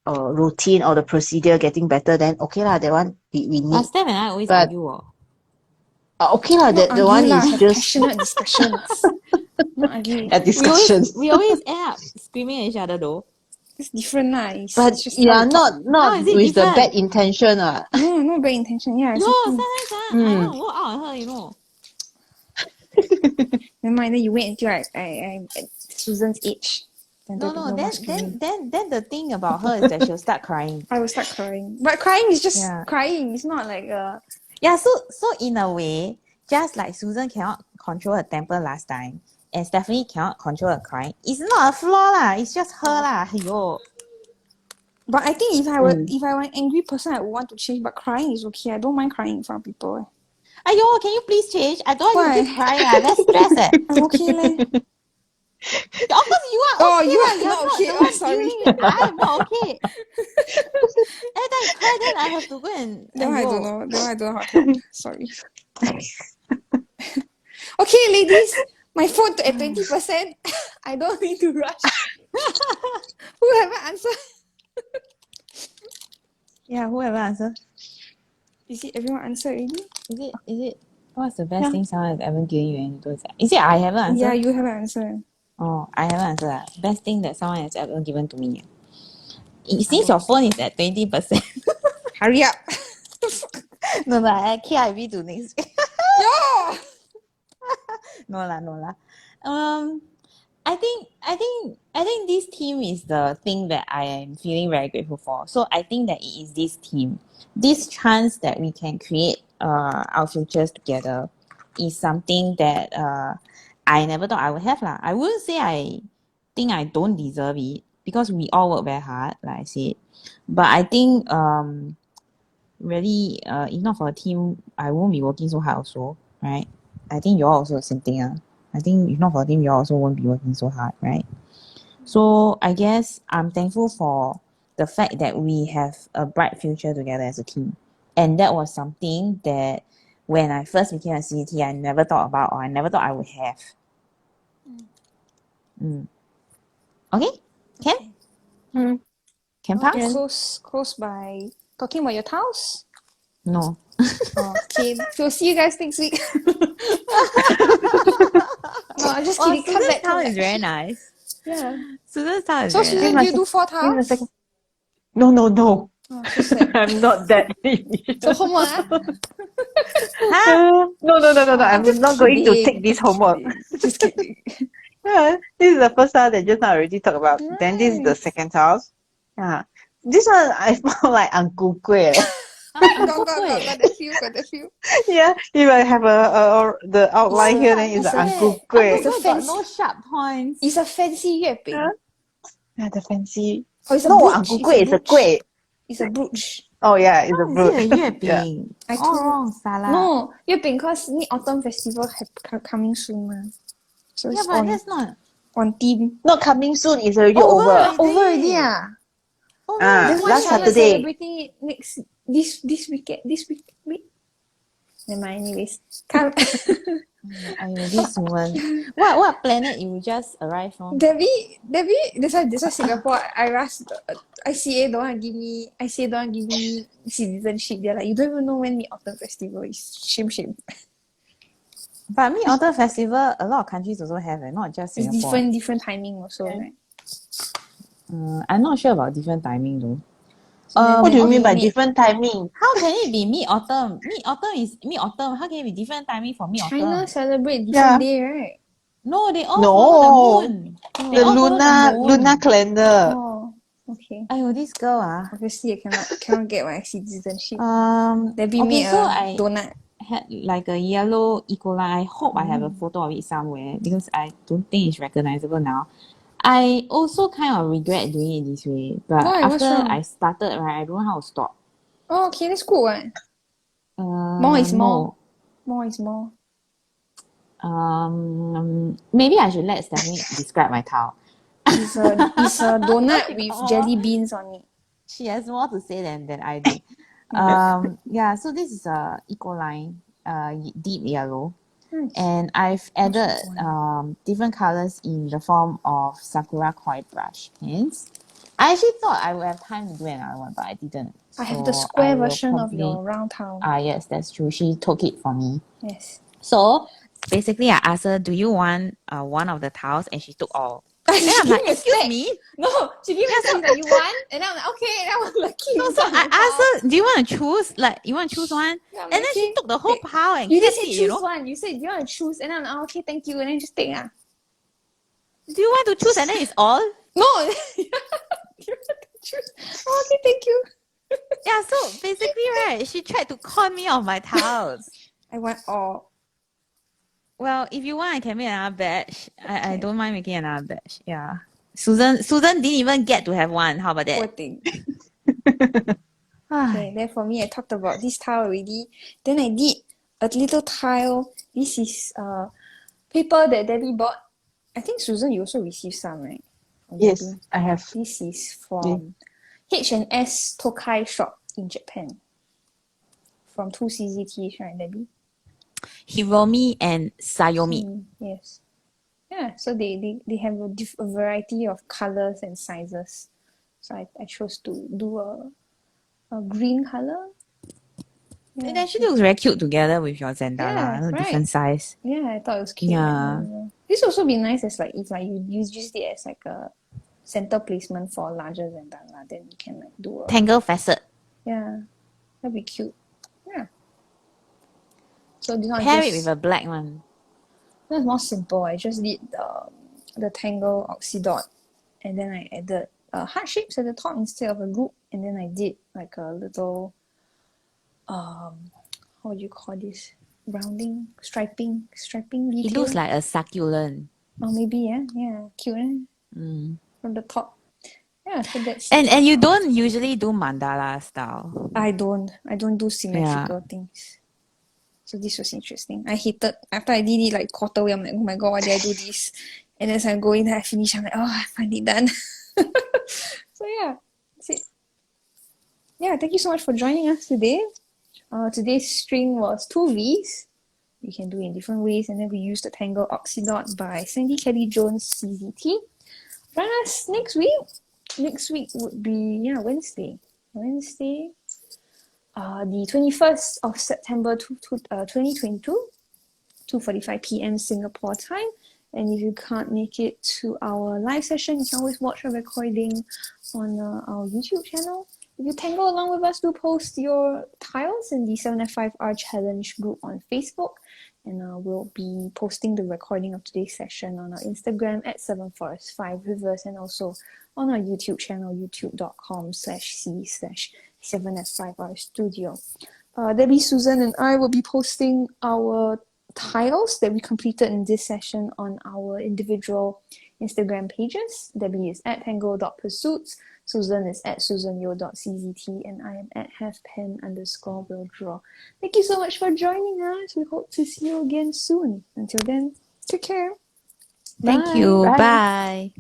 routine or the procedure getting better, then okay lah, that one we need. Last time and I always But argue. okay lah, Not the one argue lah, is have just passionate discussions. Not argue. a discussion. We always end up screaming at each other though. It's different lah. It's just yeah, how we talk. not How is it with the different? bad intention. No, no bad intention. Yeah, Yo, exactly. sometimes I want to walk out on her, you know. Never mind, then you wait until I'm at Susan's age. Then No, there'll be more then screaming. then the thing about her is that she'll start crying. I will start crying. But crying is just Yeah. crying. It's not like Yeah, so in a way, just like Susan cannot control her temper last time, and Stephanie cannot control her crying, it's not a flaw lah. It's just her lah. Yo. But I think if I were an angry person, I would want to change. But crying is okay. I don't mind crying in front of people. Ayo, can you please change? I don't want you to Why? keep crying. Very stressed. I'm okay leh. Of course you are. Oh, okay, you lah. are You're not okay. the Oh, one sorry. dealing with it. I'm not okay. Every time you cry, then I have to go and. That one I go. don't know. That one I don't know how to help. Sorry. Okay, ladies. My phone at 20%. I don't need to rush. Who haven't answered? Yeah, whoever answer. Is it everyone answered already? Is it? What's the best thing someone has ever given you and you don't say? Is it I haven't answered? Yeah, you haven't answered. Oh, I haven't answered that. Best thing that someone has ever given to me. Since your phone is at 20%. Hurry up. No, I KIV to next week. Yo! No lah. I think this team is the thing that I am feeling very grateful for. So I think that it is this team, this chance that we can create our futures together is something that I never thought I would have lah. I wouldn't say I think I don't deserve it because we all work very hard, like I said. But I think really if not for a team, I won't be working so hard also, right? I think you're also the same thing. I think if not for a team, you also won't be working so hard, right? So I guess I'm thankful for the fact that we have a bright future together as a team. And that was something that when I first became a CT, I never thought about or I never thought I would have. Okay? Can? Can pass? Close by talking about your tiles. No. Okay, so see you guys next week. No, I'm just kidding. Come Susan's back. towel is very nice. Yeah. Susan's towel is So very Susan, nice. do you do 4 tiles? No. Oh, so sad. I'm not that. So homework. No. I'm not going to take this homework. Just kidding. Yeah, this is the first time that just now I already talked about. Then this is the second house. Yeah. This one I found like Uncle Kueh. Got the few. Yeah, if I have the outline here, then it's What's an that? Uncle Kueh. Uncle Kueh got no sharp points. It's a fancy 月饼. Huh? Yeah, the fancy. Oh, it's a No, brooch. Uncle Kueh is a kueh. It's a brooch. Oh yeah, it's a Is brooch. it a 月饼? Yeah. I All told- wrong, Salah. No, 月饼 cause Mid-Autumn Festival coming soon. So Yeah, it's but that's not on theme. Not coming soon, it's already Over. over. Over already ah. Oh, Ah, Then why last Charlotte Saturday. celebrating it this weekend? This week? Never mind, anyways. Come. this woman. What planet you just arrived from? Debbie, that's why Singapore, ICA don't want to give me citizenship. They're like, you don't even know when Mid-Autumn Festival is. Shame. But Mid-Autumn Festival, a lot of countries also have it, not just It's Singapore. different timing also, right? I'm not sure about different timing though. What do you mean by okay. different timing? How can it be Mid-Autumn? Mid-Autumn is Mid-Autumn. How can it be different timing for Mid-Autumn? China celebrate Yeah. different day, right? No, they all No. follow the moon. They The all follow the moon. lunar calendar. Oh. Okay. Aiyo, this girl Obviously, I cannot get my citizenship. Debbie okay, made so a I donut. had like a yellow eco line. I hope I have a photo of it somewhere because I don't think it's recognizable now. I also kind of regret doing it this way, but Why? What's after wrong? I started, right, I don't know how to stop. Oh, okay, that's cool. What? More is more. More is more. Maybe I should let Stephanie describe my towel. It's a donut She with got more. jelly beans on it. She has more to say than I do. Yeah, so this is a eco line, deep yellow. Nice. And I've added one. different colors in the form of sakura koi brush pens. I actually thought I would have time to do another one, but I didn't. I have So the square will version of probably... your round towel. Yes, that's true. She took it for me. Yes. So basically, I asked her, "Do you want one of the towels?" And she took all. Then I'm like, "Excuse me." No, she gave me a stack that you want, and I'm like, okay, and I was lucky. No, so I asked her, "Do you want to choose? Like, you want to choose one?" Yeah, And then she okay. took the whole pile and You kept did say it. choose You know, one. You said you want to choose, and I'm like, okay, thank you, and then just take do you want to choose? And then it's all. No, you want to choose. Oh, okay, thank you. Yeah, so basically, right, she tried to con me of my towels. I want all. Well, if you want, I can make another batch. I Okay. don't mind making another batch. Yeah. Susan didn't even get to have one. How about Poor that? thing. Okay, then for me, I talked about this tile already. Then I did a little tile. This is paper that Debbie bought. I think Susan, you also received some, right? From Yes, Debbie. I have. This is from H&S Tokai shop in Japan. From 2CZTs, right, Debbie? Hiromi and Sayomi. Yes. Yeah, so they have a variety of colors and sizes. So I chose to do a green color. It actually looks very cute together with your Zendala. Yeah, right. Different size. Yeah, I thought it was cute. Yeah. This also be nice as like if like you use it as like a center placement for larger Zendala, then you can like do a Tangle facet. yeah, that'd be cute. Yeah. So this one Pair it with a black one. that's more simple. I just did the Tangle Ocsidot, and then I added heart shapes at the top instead of a group, and then I did like a little how do you call this? Rounding, striping detail. It looks like a succulent. Oh, maybe yeah, cute. From the top. Yeah, so that's And you don't usually do mandala style. I don't do symmetrical things. So this was interesting. I hated after I did it like quarter way, I'm like, oh my god, why did I do this? And as I go in, I finish, I'm like, oh, I finally done. So yeah, that's it. Yeah, thank you so much for joining us today. Today's string was 2 V's. You can do it in different ways, and then we used the Tangle Ocsidot by Sandy Kelley-Jones CZT. Join us next week. Next week would be Wednesday. The 21st of September 2022, 2:45 p.m. Singapore time. And if you can't make it to our live session, you can always watch a recording on our YouTube channel. If you tangle along with us, do post your tiles in the 7F5R challenge group on Facebook. And we'll be posting the recording of today's session on our Instagram at 7forest5rivers and also on our YouTube channel, youtube.com/c/7f5r studio. Debbie, Susan, and I will be posting our tiles that we completed in this session on our individual Instagram pages. Debbie is at tangle.pursuits, Susan is at susanyo.czt, and I am at halfpen_will_draw. Thank you so much for joining us. We hope to see you again soon. Until then, take care. Thank you. Bye.